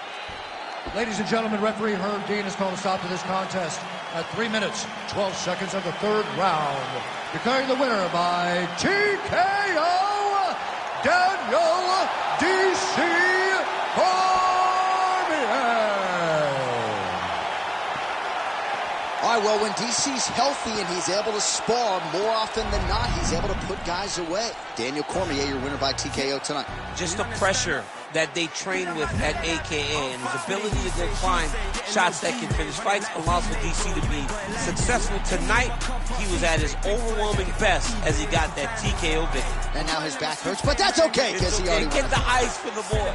Ladies and gentlemen, referee Herb Dean has called a stop to this contest at 3 minutes, 12 seconds of the third round. Declaring the winner by TKO, Daniel D.C. Cormier. All right, well, when DC's healthy and he's able to spar, more often than not, he's able to put guys away. Daniel Cormier, your winner by TKO tonight. Just the pressure that they train with at AKA and his ability to go climb shots that can finish fights allows for DC to be successful. Tonight, he was at his overwhelming best as he got that TKO victory. And now his back hurts, but that's okay because he already Get the ice for the boy.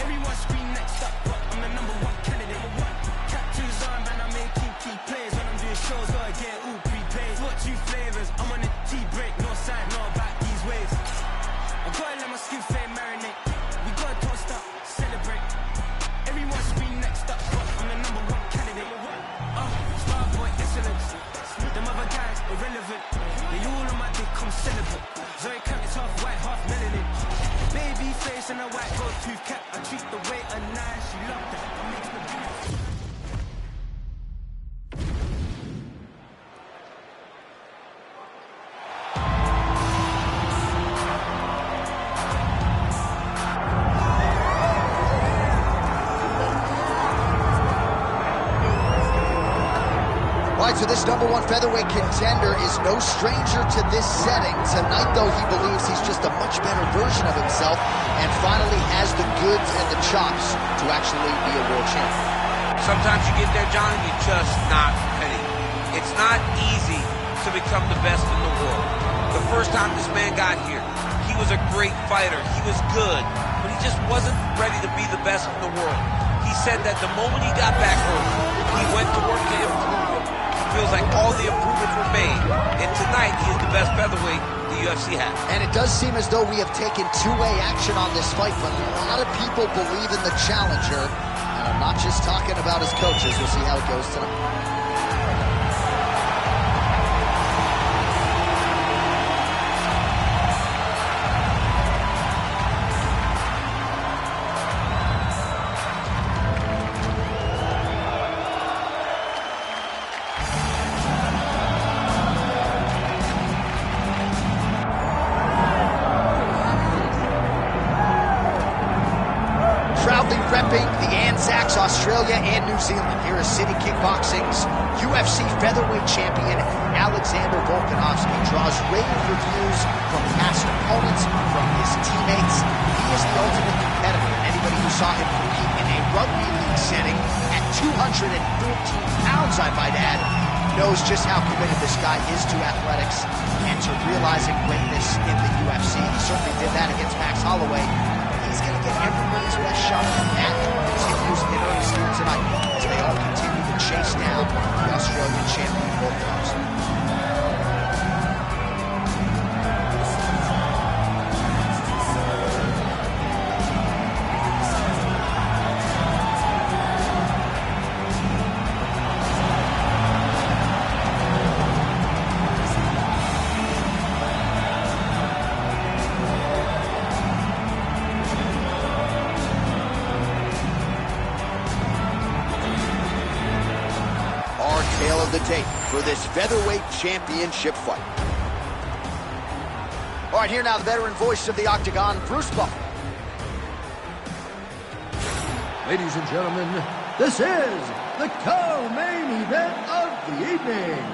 Everyone scream next up, but I'm the #1 candidate. Tattoos on, man, I'm making key plays. When I'm doing shows, gotta get all prepaid. What 2 flavors? I'm on a tea break, no side, no back these ways. I gotta let my skin fade marinate. We gotta toast up, celebrate. Everyone scream next up, but I'm the #1 candidate. Star boy excellence. Them other guys irrelevant. They all on my dick, come celebrate. Zoe Camp is half white, half melanin. Baby face and a white gold tooth cap. I treat the waiter nice, she loved that. It makes the beat. So this #1 featherweight contender is no stranger to this setting. Tonight, though, he believes he's just a much better version of himself and finally has the goods and the chops to actually be a world champion. Sometimes you get there, John, and you're just not ready. It's not easy to become the best in the world. The first time this man got here, he was a great fighter. He was good, but he just wasn't ready to be the best in the world. He said that the moment he got back home, he went to work to improve. Feels like all the improvements were made, and tonight he is the best featherweight the UFC has. And it does seem as though we have taken two-way action on this fight, but a lot of people believe in the challenger, and I'm not just talking about his coaches. We'll see how it goes tonight. Repping the Anzacs, Australia and New Zealand. Here is City Kickboxing's UFC featherweight champion, Alexander Volkanovski. Draws rave reviews from past opponents, from his teammates. He is the ultimate competitor, and anybody who saw him compete in a rugby league setting at 214 pounds, I might add, knows just how committed this guy is to athletics and to realizing greatness in the UFC. He certainly did that against Max Holloway. He's going to get everybody's best shot, and that continues in earnest here tonight as they all continue to chase down the Australian champion, Volkanovski. Tale of the tape for this featherweight championship fight. All right, here now the veteran voice of the Octagon, Bruce Buffer. Ladies and gentlemen, this is the co-main event of the evening.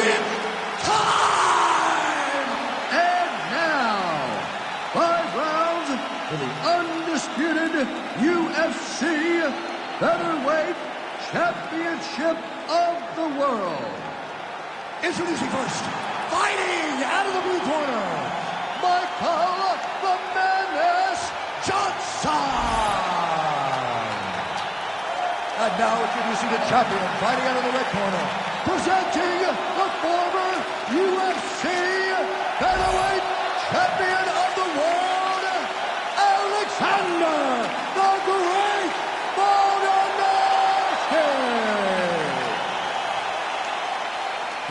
It's time! And now, 5 rounds for the undisputed UFC Featherweight Championship Introducing first, fighting out of the blue corner, Michael the Menace Johnson. And now introducing the champion, fighting out of the red corner, presenting the former UFC featherweight champion of the world, Alexander the Great Volkanovski.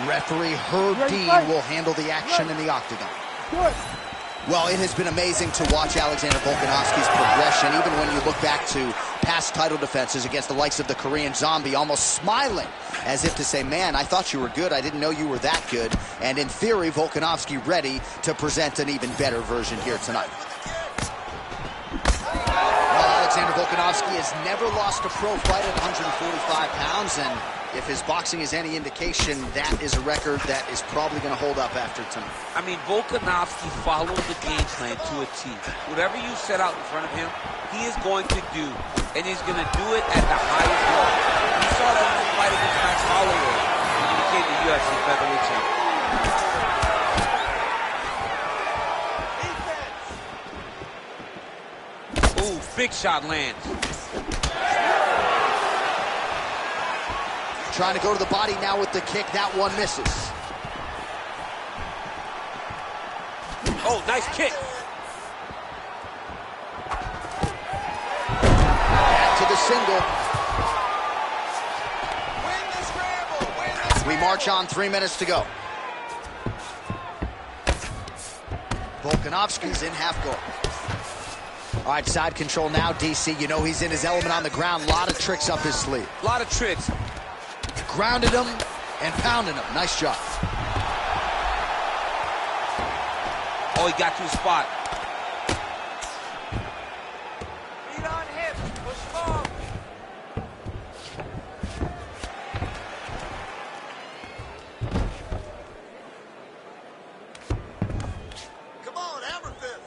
Referee Herb Dean will handle the action in the octagon. Good. Well, it has been amazing to watch Alexander Volkanovski's progression, even when you look back to past title defenses against the likes of the Korean Zombie, almost smiling as if to say, man, I thought you were good, I didn't know you were that good. And in theory, Volkanovski ready to present an even better version here tonight. Well, Alexander Volkanovski has never lost a pro fight at 145 pounds, and if his boxing is any indication, that is a record that is probably going to hold up after tonight. I mean, Volkanovski followed the game plan to a T. Whatever you set out in front of him, he is going to do, and he's going to do it at the highest level. We saw that in the fight against Max Holloway when he became the UFC featherweight champion. Ooh, big shot lands. Trying to go to the body now with the kick. That one misses. Oh, nice kick. Back to the single. We march on, 3 minutes to go. Volkanovski's in half guard. All right, side control now, DC. You know he's in his element on the ground. A lot of tricks up his sleeve. A lot of tricks. Grounded him and pounded him. Nice job. Oh, he got to his spot. Feet on hip. Push him off. Come on, hammer fist.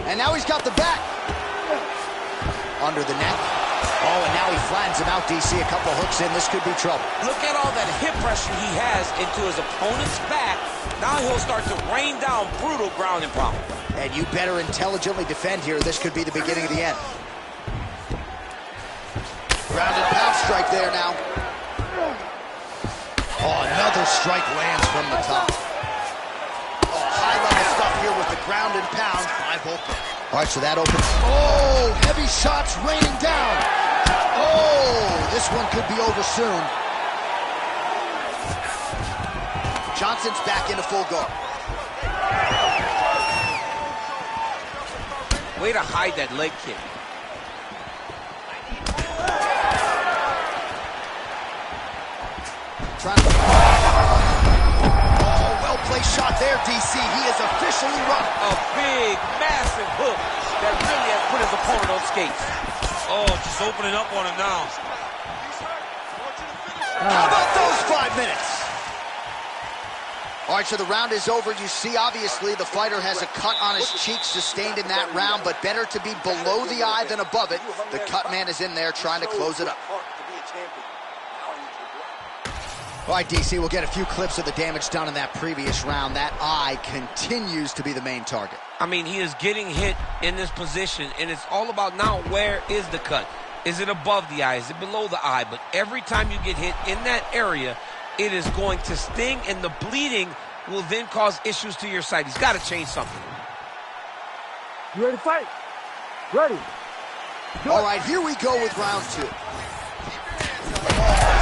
And now he's got the back. Under the neck. Oh, and now he flattens him out, DC. A couple hooks in. This could be trouble. Look at all that hip pressure he has into his opponent's back. Now he'll start to rain down brutal ground and pound. And you better intelligently defend here. This could be the beginning of the end. Ground and pound strike there now. Oh, another strike lands from the top. Oh, high-level stuff here with the ground and pound by Volkan. All right, so that opens. Oh, heavy shots raining down. Oh, this one could be over soon. Johnson's back into full guard. Way to hide that leg kick. Trying to... Oh, well-placed shot there, DC. He is officially run. A big, massive hook that really has put his opponent on skates. Oh, just opening up on him now. How about those 5 minutes? All right, so the round is over. You see, obviously, the fighter has a cut on his cheek sustained in that round, but better to be below the eye than above it. The cut man is in there trying to close it up. All right, DC, we'll get a few clips of the damage done in that previous round. That eye continues to be the main target. I mean, he is getting hit in this position, and it's all about now where is the cut? Is it above the eye? Is it below the eye? But every time you get hit in that area, it is going to sting, and the bleeding will then cause issues to your sight. He's got to change something. You ready to fight? Ready. All right, here we go with round 2. He's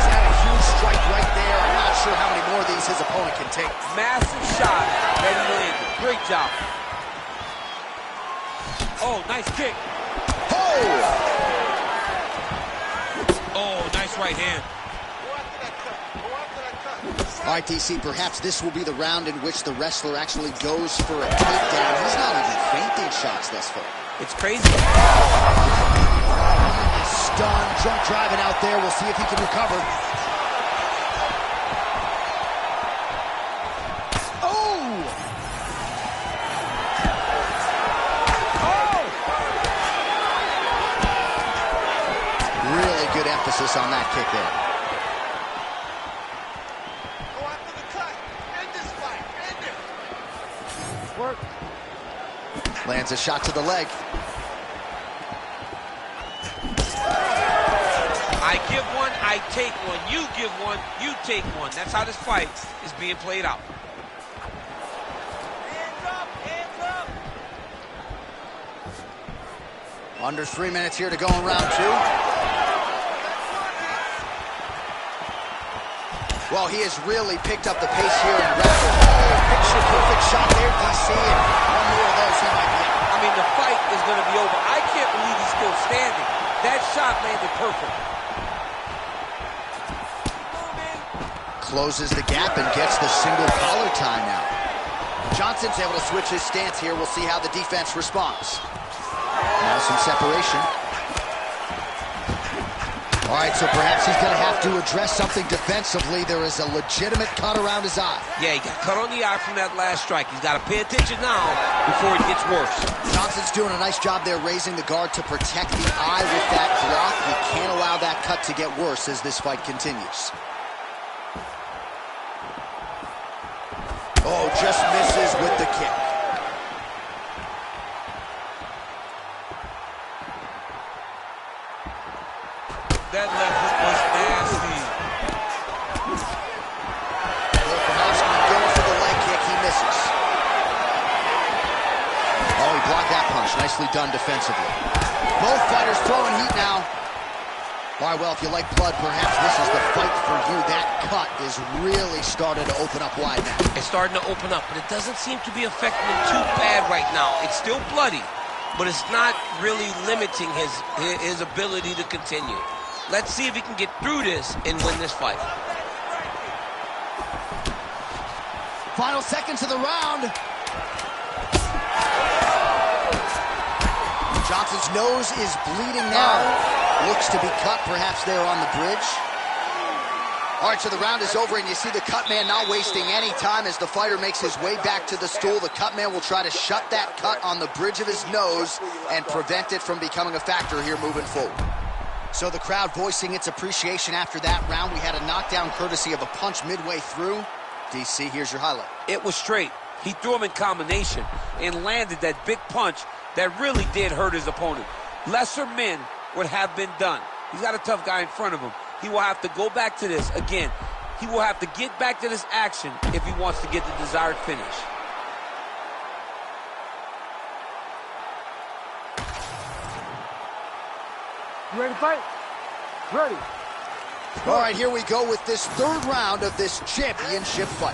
had a huge strike right there. I'm not sure how many more of these his opponent can take. Massive shot that he landed. Great job. Oh, nice kick. Oh, nice right hand. All right, DC, perhaps this will be the round in which the wrestler actually goes for a takedown. He's not even feinting shots thus far. It's crazy. Stunned, drunk driving out there. We'll see if he can recover. good emphasis on that kick there. Go after the cut. End this fight. End it. Work. Lands a shot to the leg. I give one, I take one. You give one, you take one. That's how this fight is being played out. Hands up. Hands up. Under 3 minutes here to go in round 2. Well, he has really picked up the pace here in round 2. Picture perfect shot there, DC, and one more of those he might be out. I mean, the fight is going to be over. I can't believe he's still standing. That shot landed perfect. Closes the gap and gets the single collar tie now. Johnson's able to switch his stance here. We'll see how the defense responds. Now some separation. All right, so perhaps he's going to have to address something defensively. There is a legitimate cut around his eye. Yeah, he got cut on the eye from that last strike. He's got to pay attention now before it gets worse. Johnson's doing a nice job there raising the guard to protect the eye with that block. You can't allow that cut to get worse as this fight continues. Oh, just misses with the kick. That left hook was nasty. Volkanovski going for the leg kick. He misses. Oh, he blocked that punch. Nicely done defensively. Both fighters throwing heat now. All right, well, if you like blood, perhaps this is the fight for you. That cut is really starting to open up wide now. It's starting to open up, but it doesn't seem to be affecting him too bad right now. It's still bloody, but it's not really limiting his ability to continue. Let's see if he can get through this and win this fight. Final seconds of the round. Johnson's nose is bleeding now. Looks to be cut, perhaps there on the bridge. All right, so the round is over, and you see the cut man not wasting any time as the fighter makes his way back to the stool. The cut man will try to shut that cut on the bridge of his nose and prevent it from becoming a factor here moving forward. So the crowd voicing its appreciation after that round. We had a knockdown courtesy of a punch midway through. DC, here's your highlight. It was straight. He threw him in combination and landed that big punch that really did hurt his opponent. Lesser men would have been done. He's got a tough guy in front of him. He will have to go back to this again. He will have to get back to this action if he wants to get the desired finish. You ready to fight? Ready. All right, here we go with this third round of this championship fight.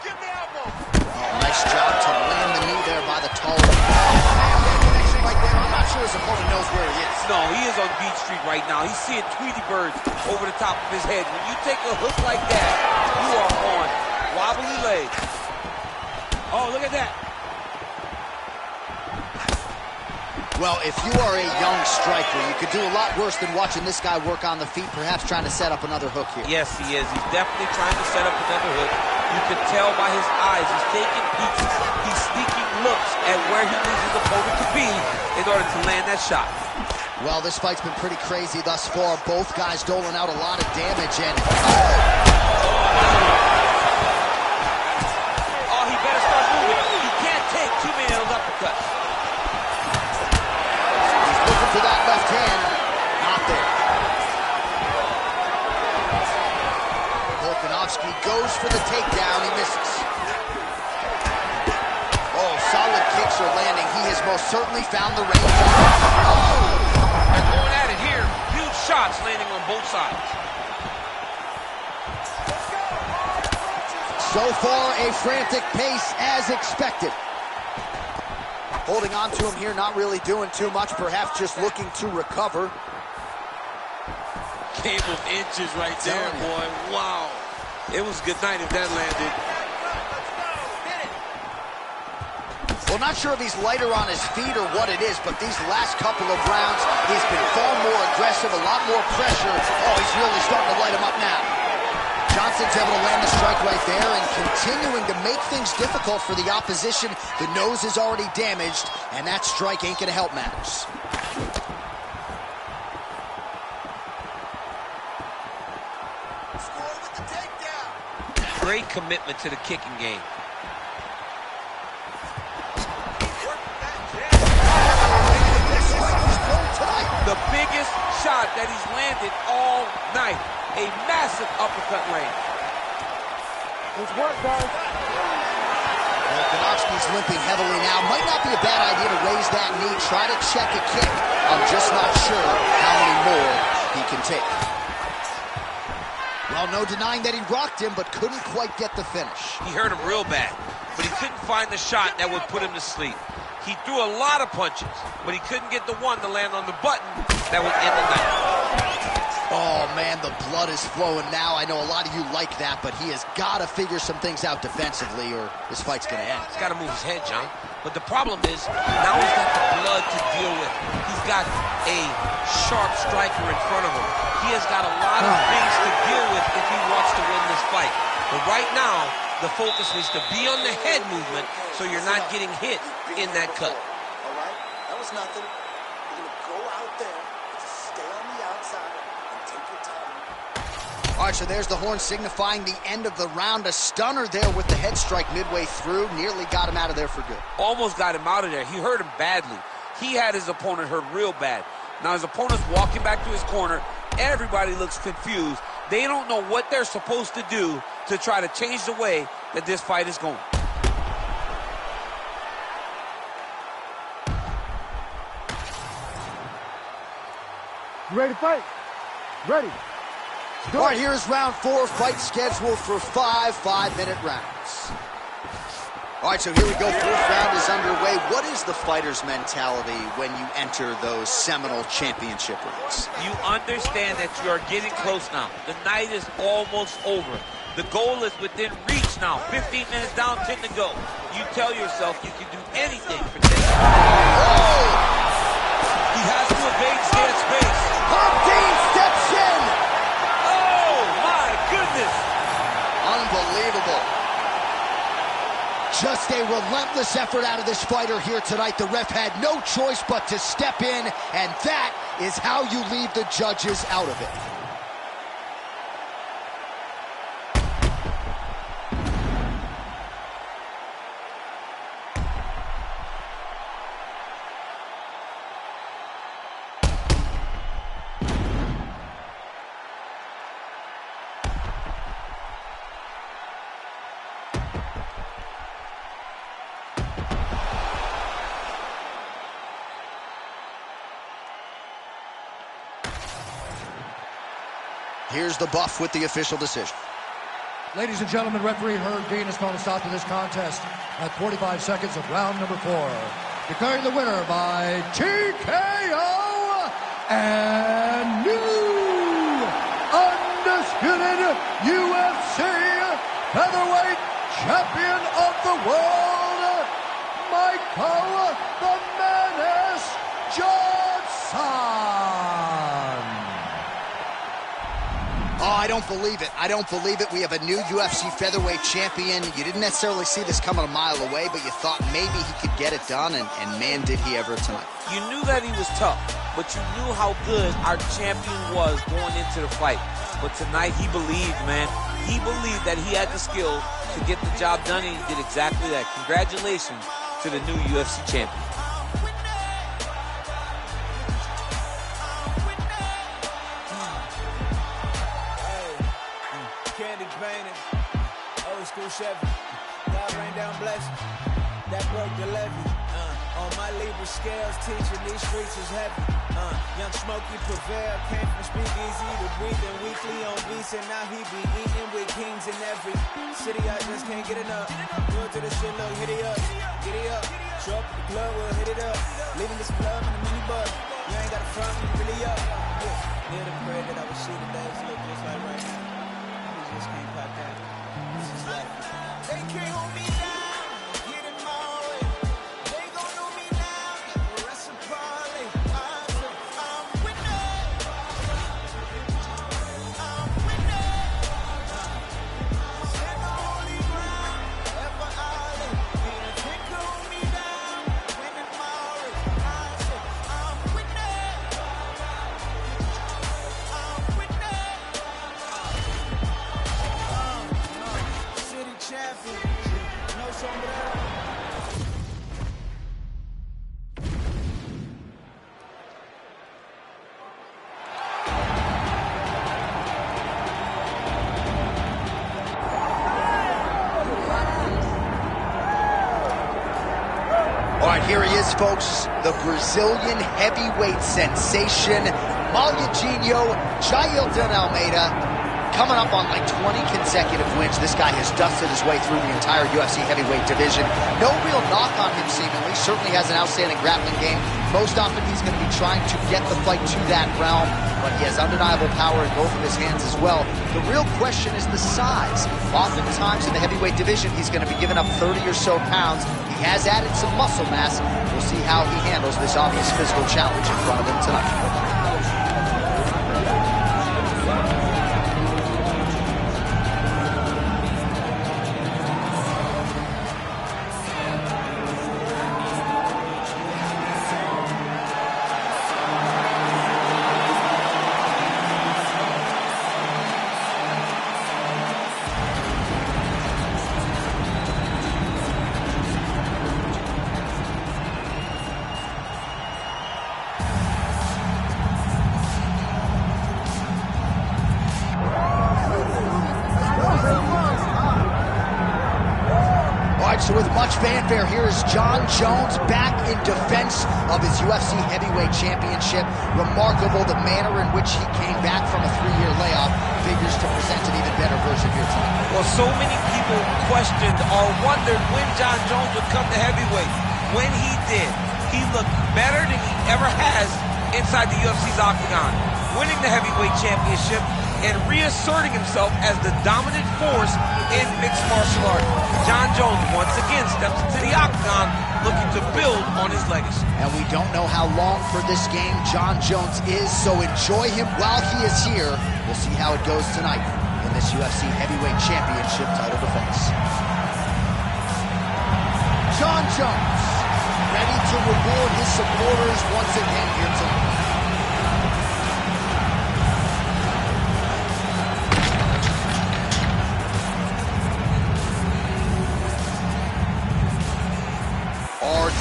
Give me elbow. Oh, nice job to land the knee there by the tall connection right there. I'm not sure his opponent knows where he is. No, he is on Beach Street right now. He's seeing Tweety birds over the top of his head. When you take a hook like that, you are on wobbly legs. Oh, look at that. Well, if you are a young striker, you could do a lot worse than watching this guy work on the feet, perhaps trying to set up another hook here. Yes, he is. He's definitely trying to set up another hook. You can tell by his eyes. He's taking peeks. He's sneaking looks at where he needs his opponent to be in order to land that shot. Well, this fight's been pretty crazy thus far. Both guys doling out a lot of damage, and oh, he better start moving. He can't take too many of those uppercuts. He's looking for that left hand. Not there. Volkanovski goes for the takedown. He misses. Oh, solid kicks are landing. He has most certainly found the range. Oh! They're going at it here. Huge shots landing on both sides. So far, a frantic pace as expected. Holding on to him here, not really doing too much, perhaps just looking to recover. Game of inches right there, boy. Wow. It was good night if that landed. Well, not sure if he's lighter on his feet or what it is, but these last couple of rounds, he's been far more aggressive, a lot more pressure. Oh, he's really starting to light him up now. Johnson's able to land the strike right there and continuing to make things difficult for the opposition. The nose is already damaged, and that strike ain't going to help matters. great commitment to the kicking game. The biggest shot that he's landed all night. A massive uppercut land. It's work, guys. Well, Konopsky's limping heavily now. Might not be a bad idea to raise that knee, try to check a kick. I'm just not sure how many more he can take. Well, no denying that he rocked him, but couldn't quite get the finish. He hurt him real bad, but he couldn't find the shot that would put him to sleep. He threw a lot of punches, but he couldn't get the one to land on the button that would end the night. Oh, man, the blood is flowing now. I know a lot of you like that, but he has got to figure some things out defensively or this fight's going to end. He's got to move his head, John. But the problem is, now he's got the blood to deal with. He's got a sharp striker in front of him. He has got a lot of things to deal with if he wants to win this fight. But right now, the focus needs to be on the head movement so you're not getting hit in that cut. All right? That was nothing. You're going to go out there, just stay on the outside, and take your time. All right, so there's the horn signifying the end of the round. A stunner there with the head strike midway through. Nearly got him out of there for good. Almost got him out of there. He hurt him badly. He had his opponent hurt real bad. Now his opponent's walking back to his corner. Everybody looks confused. They don't know what they're supposed to do to try to change the way that this fight is going. You ready to fight? Ready. All right, here's round 4. Fight scheduled for 5 5-minute rounds. All right, so here we go. 4th round is underway. What is the fighter's mentality when you enter those seminal championship rings? You understand that you are getting close now. The night is almost over. The goal is within reach now. 15 minutes down, 10 to go. You tell yourself you can do anything for 10 minutes. Oh! He has to evade stand space. Dean steps in! Oh, my goodness! Unbelievable. Just a relentless effort out of this fighter here tonight. The ref had no choice but to step in, and that is how you leave the judges out of it. Here's the buff with the official decision. Ladies and gentlemen, referee Herb Dean has called a stop to this contest at 45 seconds of round number 4. Declaring the winner by TKO and new undisputed UFC featherweight champion of the world, Michael the Menace Johnson. Oh, I don't believe it. I don't believe it. We have a new UFC featherweight champion. You didn't necessarily see this coming a mile away, but you thought maybe he could get it done, and man, did he ever tonight. You knew that he was tough, but you knew how good our champion was going into the fight. But tonight, he believed, man. He believed that he had the skills to get the job done, and he did exactly that. Congratulations to the new UFC champion. Chevy. God rain down blessings that broke the levee. On my Libra scales, teaching these streets is heavy. Young Smokey Prevail came from speakeasy to breathing weekly on beats, and now he be eating with kings in every city. I just can't get enough. Good to the shit, look, hit it up, get it up. Show up at the club, we'll hit it up. Leaving this club in a mini bus. You ain't got a front, you really up. Yeah, near the prayer that I would see the days look just like right now. We just can't pop that. They can't hold me down, get in my way. They gon' know me now, reciprocally. I'm winning. I'm winning. Stand on holy ground, ever island. They can't hold me down, winning my way. I'm winning. is, folks, the Brazilian heavyweight sensation, Maljinho Jailton Almeida, coming up on like 20 consecutive wins. This guy has dusted his way through the entire UFC heavyweight division. No real knock on him, seemingly. Certainly has an outstanding grappling game. Most often he's going to be trying to get the fight to that realm, but he has undeniable power in both of his hands as well. The real question is the size. Oftentimes in the heavyweight division, he's going to be giving up 30 or so pounds. He has added some muscle mass. We'll see how he handles this obvious physical challenge in front of him tonight. So with much fanfare, here is Jon Jones back in defense of his UFC heavyweight championship. Remarkable the manner in which he came back from a 3-year layoff. Figures to present an even better version here tonight. Well, so many people questioned or wondered when Jon Jones would come to heavyweight. When he did, he looked better than he ever has inside the UFC's octagon, winning the heavyweight championship and reasserting himself as the dominant force in mixed martial arts. Jon Jones once again steps into the octagon looking to build on his legacy. And we don't know how long for this game Jon Jones is, so enjoy him while he is here. We'll see how it goes tonight in this UFC heavyweight championship title defense. Jon Jones, ready to reward his supporters once again here tonight.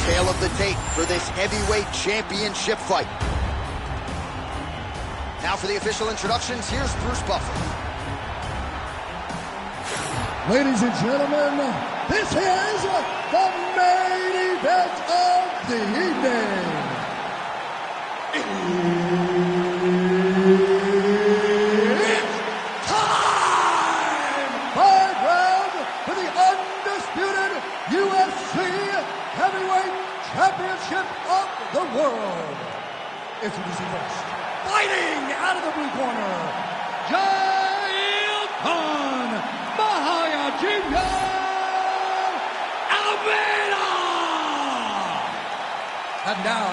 Tale of the tape for this heavyweight championship fight. Now for the official introductions, here's Bruce Buffer. Ladies and gentlemen, this is the main event of the evening. It's time! 5 rounds for the undisputed UFC Heavyweight Championship of the world. Introducing first, fighting out of the blue corner, Jailton Maljinho Almeida. And now,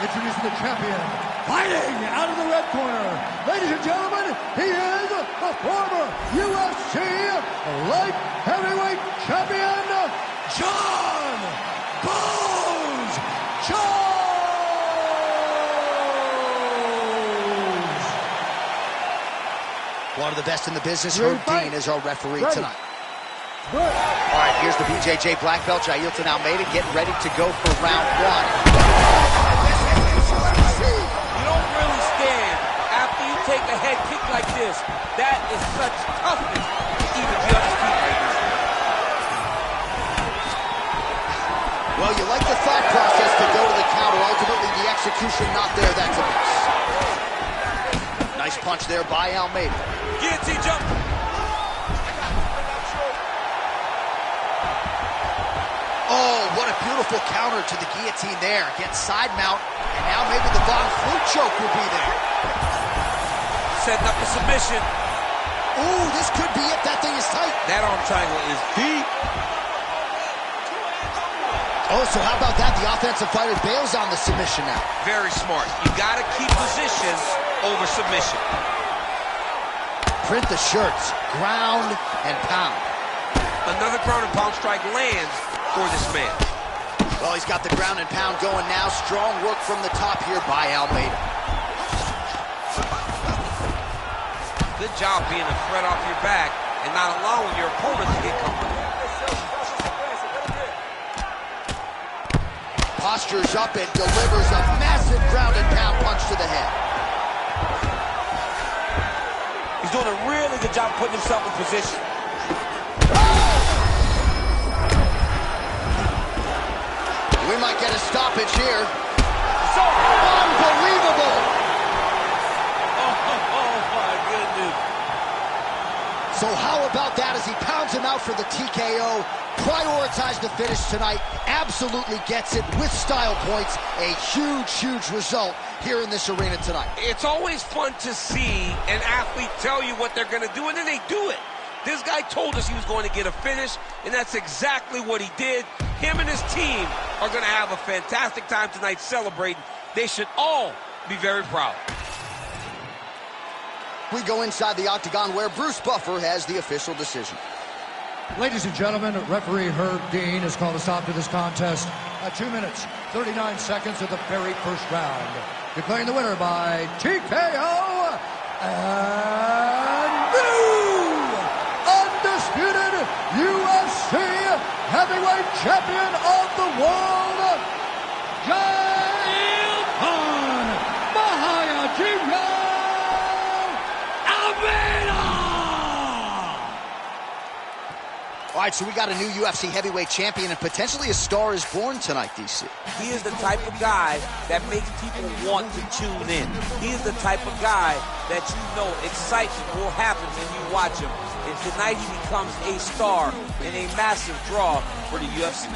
introducing the champion, fighting out of the red corner. Ladies and gentlemen, he is the former UFC light heavyweight champion, Jon Bones Jones! One of the best in the business, Herb Dean is our referee tonight. All right, here's the BJJ black belt, Jailton Almeida, getting ready to go for round 1. You don't really stand after you take a head kick like this. That is such toughness to even be on his feet right now. Well, you like the thought process to go to the counter. Ultimately, the execution not there. That's a miss. Nice punch there by Almeida. Guillotine jump. Oh, what a beautiful counter to the guillotine there. Against side mount, and now maybe the Von Flue choke will be there. Setting up the submission. Ooh, this could be it. That thing is tight. That arm triangle is deep. Oh, so how about that? The offensive fighter bails on the submission now. Very smart. You got to keep position over submission. Print the shirts. Ground and pound. Another ground and pound strike lands for this man. Well, he's got the ground and pound going now. Strong work from the top here by Almeida. Good job being a threat off your back and not allowing your opponent to get comfortable. Postures up and delivers a massive ground and pound punch to the head. He's doing a really good job putting himself in position. We might get a stoppage here. So unbelievable! Oh my goodness. So how about that as he pounds him out for the TKO? Prioritized the finish tonight. Absolutely gets it with style points. A huge, huge result here in this arena tonight. It's always fun to see an athlete tell you what they're going to do, and then they do it. This guy told us he was going to get a finish, and that's exactly what he did. Him and his team are going to have a fantastic time tonight celebrating. They should all be very proud. We go inside the octagon where Bruce Buffer has the official decision. Ladies and gentlemen, referee Herb Dean has called a stop to this contest at 2 minutes, 39 seconds of the very first round. Declaring the winner by TKO and new undisputed UFC heavyweight champion of the world, Jailton Mahayajiro Almeida! All right, so we got a new UFC heavyweight champion and potentially a star is born tonight, DC. He is the type of guy that makes people want to tune in. He is the type of guy that you know excitement will happen when you watch him. And tonight he becomes a star and a massive draw for the UFC.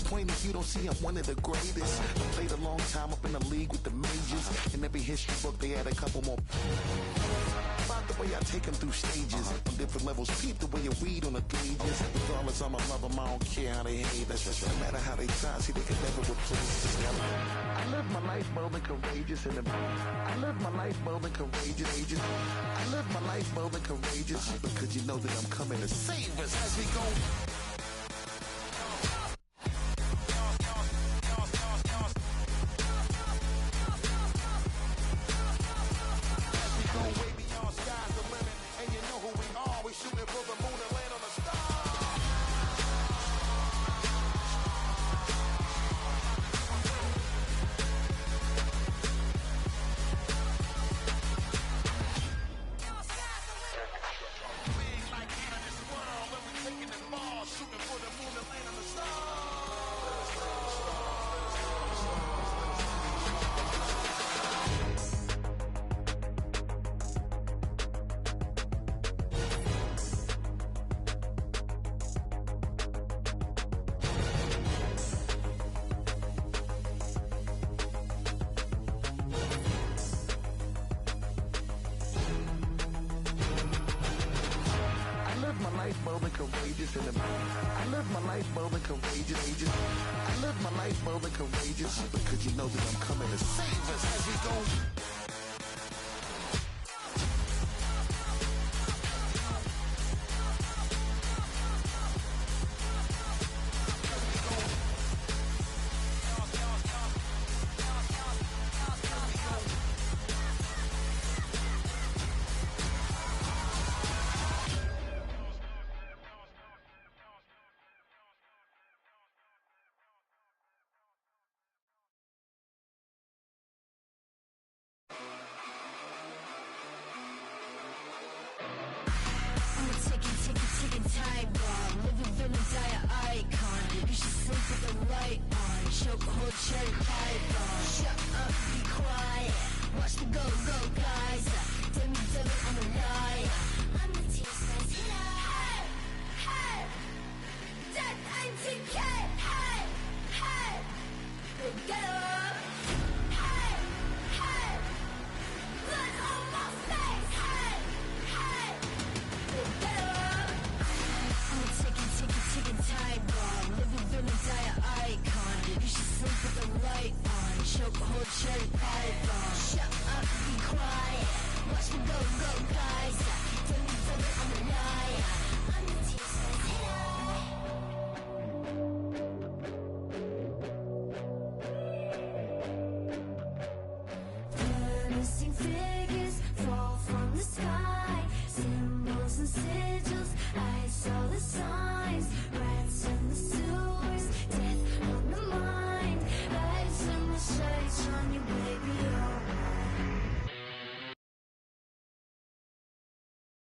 Point if you don't see I'm one of the greatest. I played a long time up in the league with the majors. In every history book they had a couple more. About the way I take them through stages on different levels. Peep the way you read on the pages. Regardless, I'ma love them. I don't care how they hate. That's just no matter how they try. See, they can never replace this. I live my life bold and courageous. I live my life bold and courageous. I live my life bold and courageous because you know that I'm coming to save us as we go. bold and courageous. I live my life bold and courageous. I live my life bold and courageous because you know that I'm coming to save us as we go. Time bomb, living villain, dire icon. You should sleep with the light on. Chokehold, cherry pie bomb. Shut up, be quiet. Watch the go guys. Demi devil, I'm a liar. I'm the team's best hitter. Hey, that MTK. Hey, go get up. Hey, blood on my face. Hey, go get up. Ticking time bomb, living villain, dire icon. You should sleep with the light on. Chokehold, cherry pie bomb. Shut up, be quiet. Watch me go guys. Tell me, I'm a liar. I'm the team's best hitter. Menacing figures fall from the sky. Symbols and sigils, I saw the sun.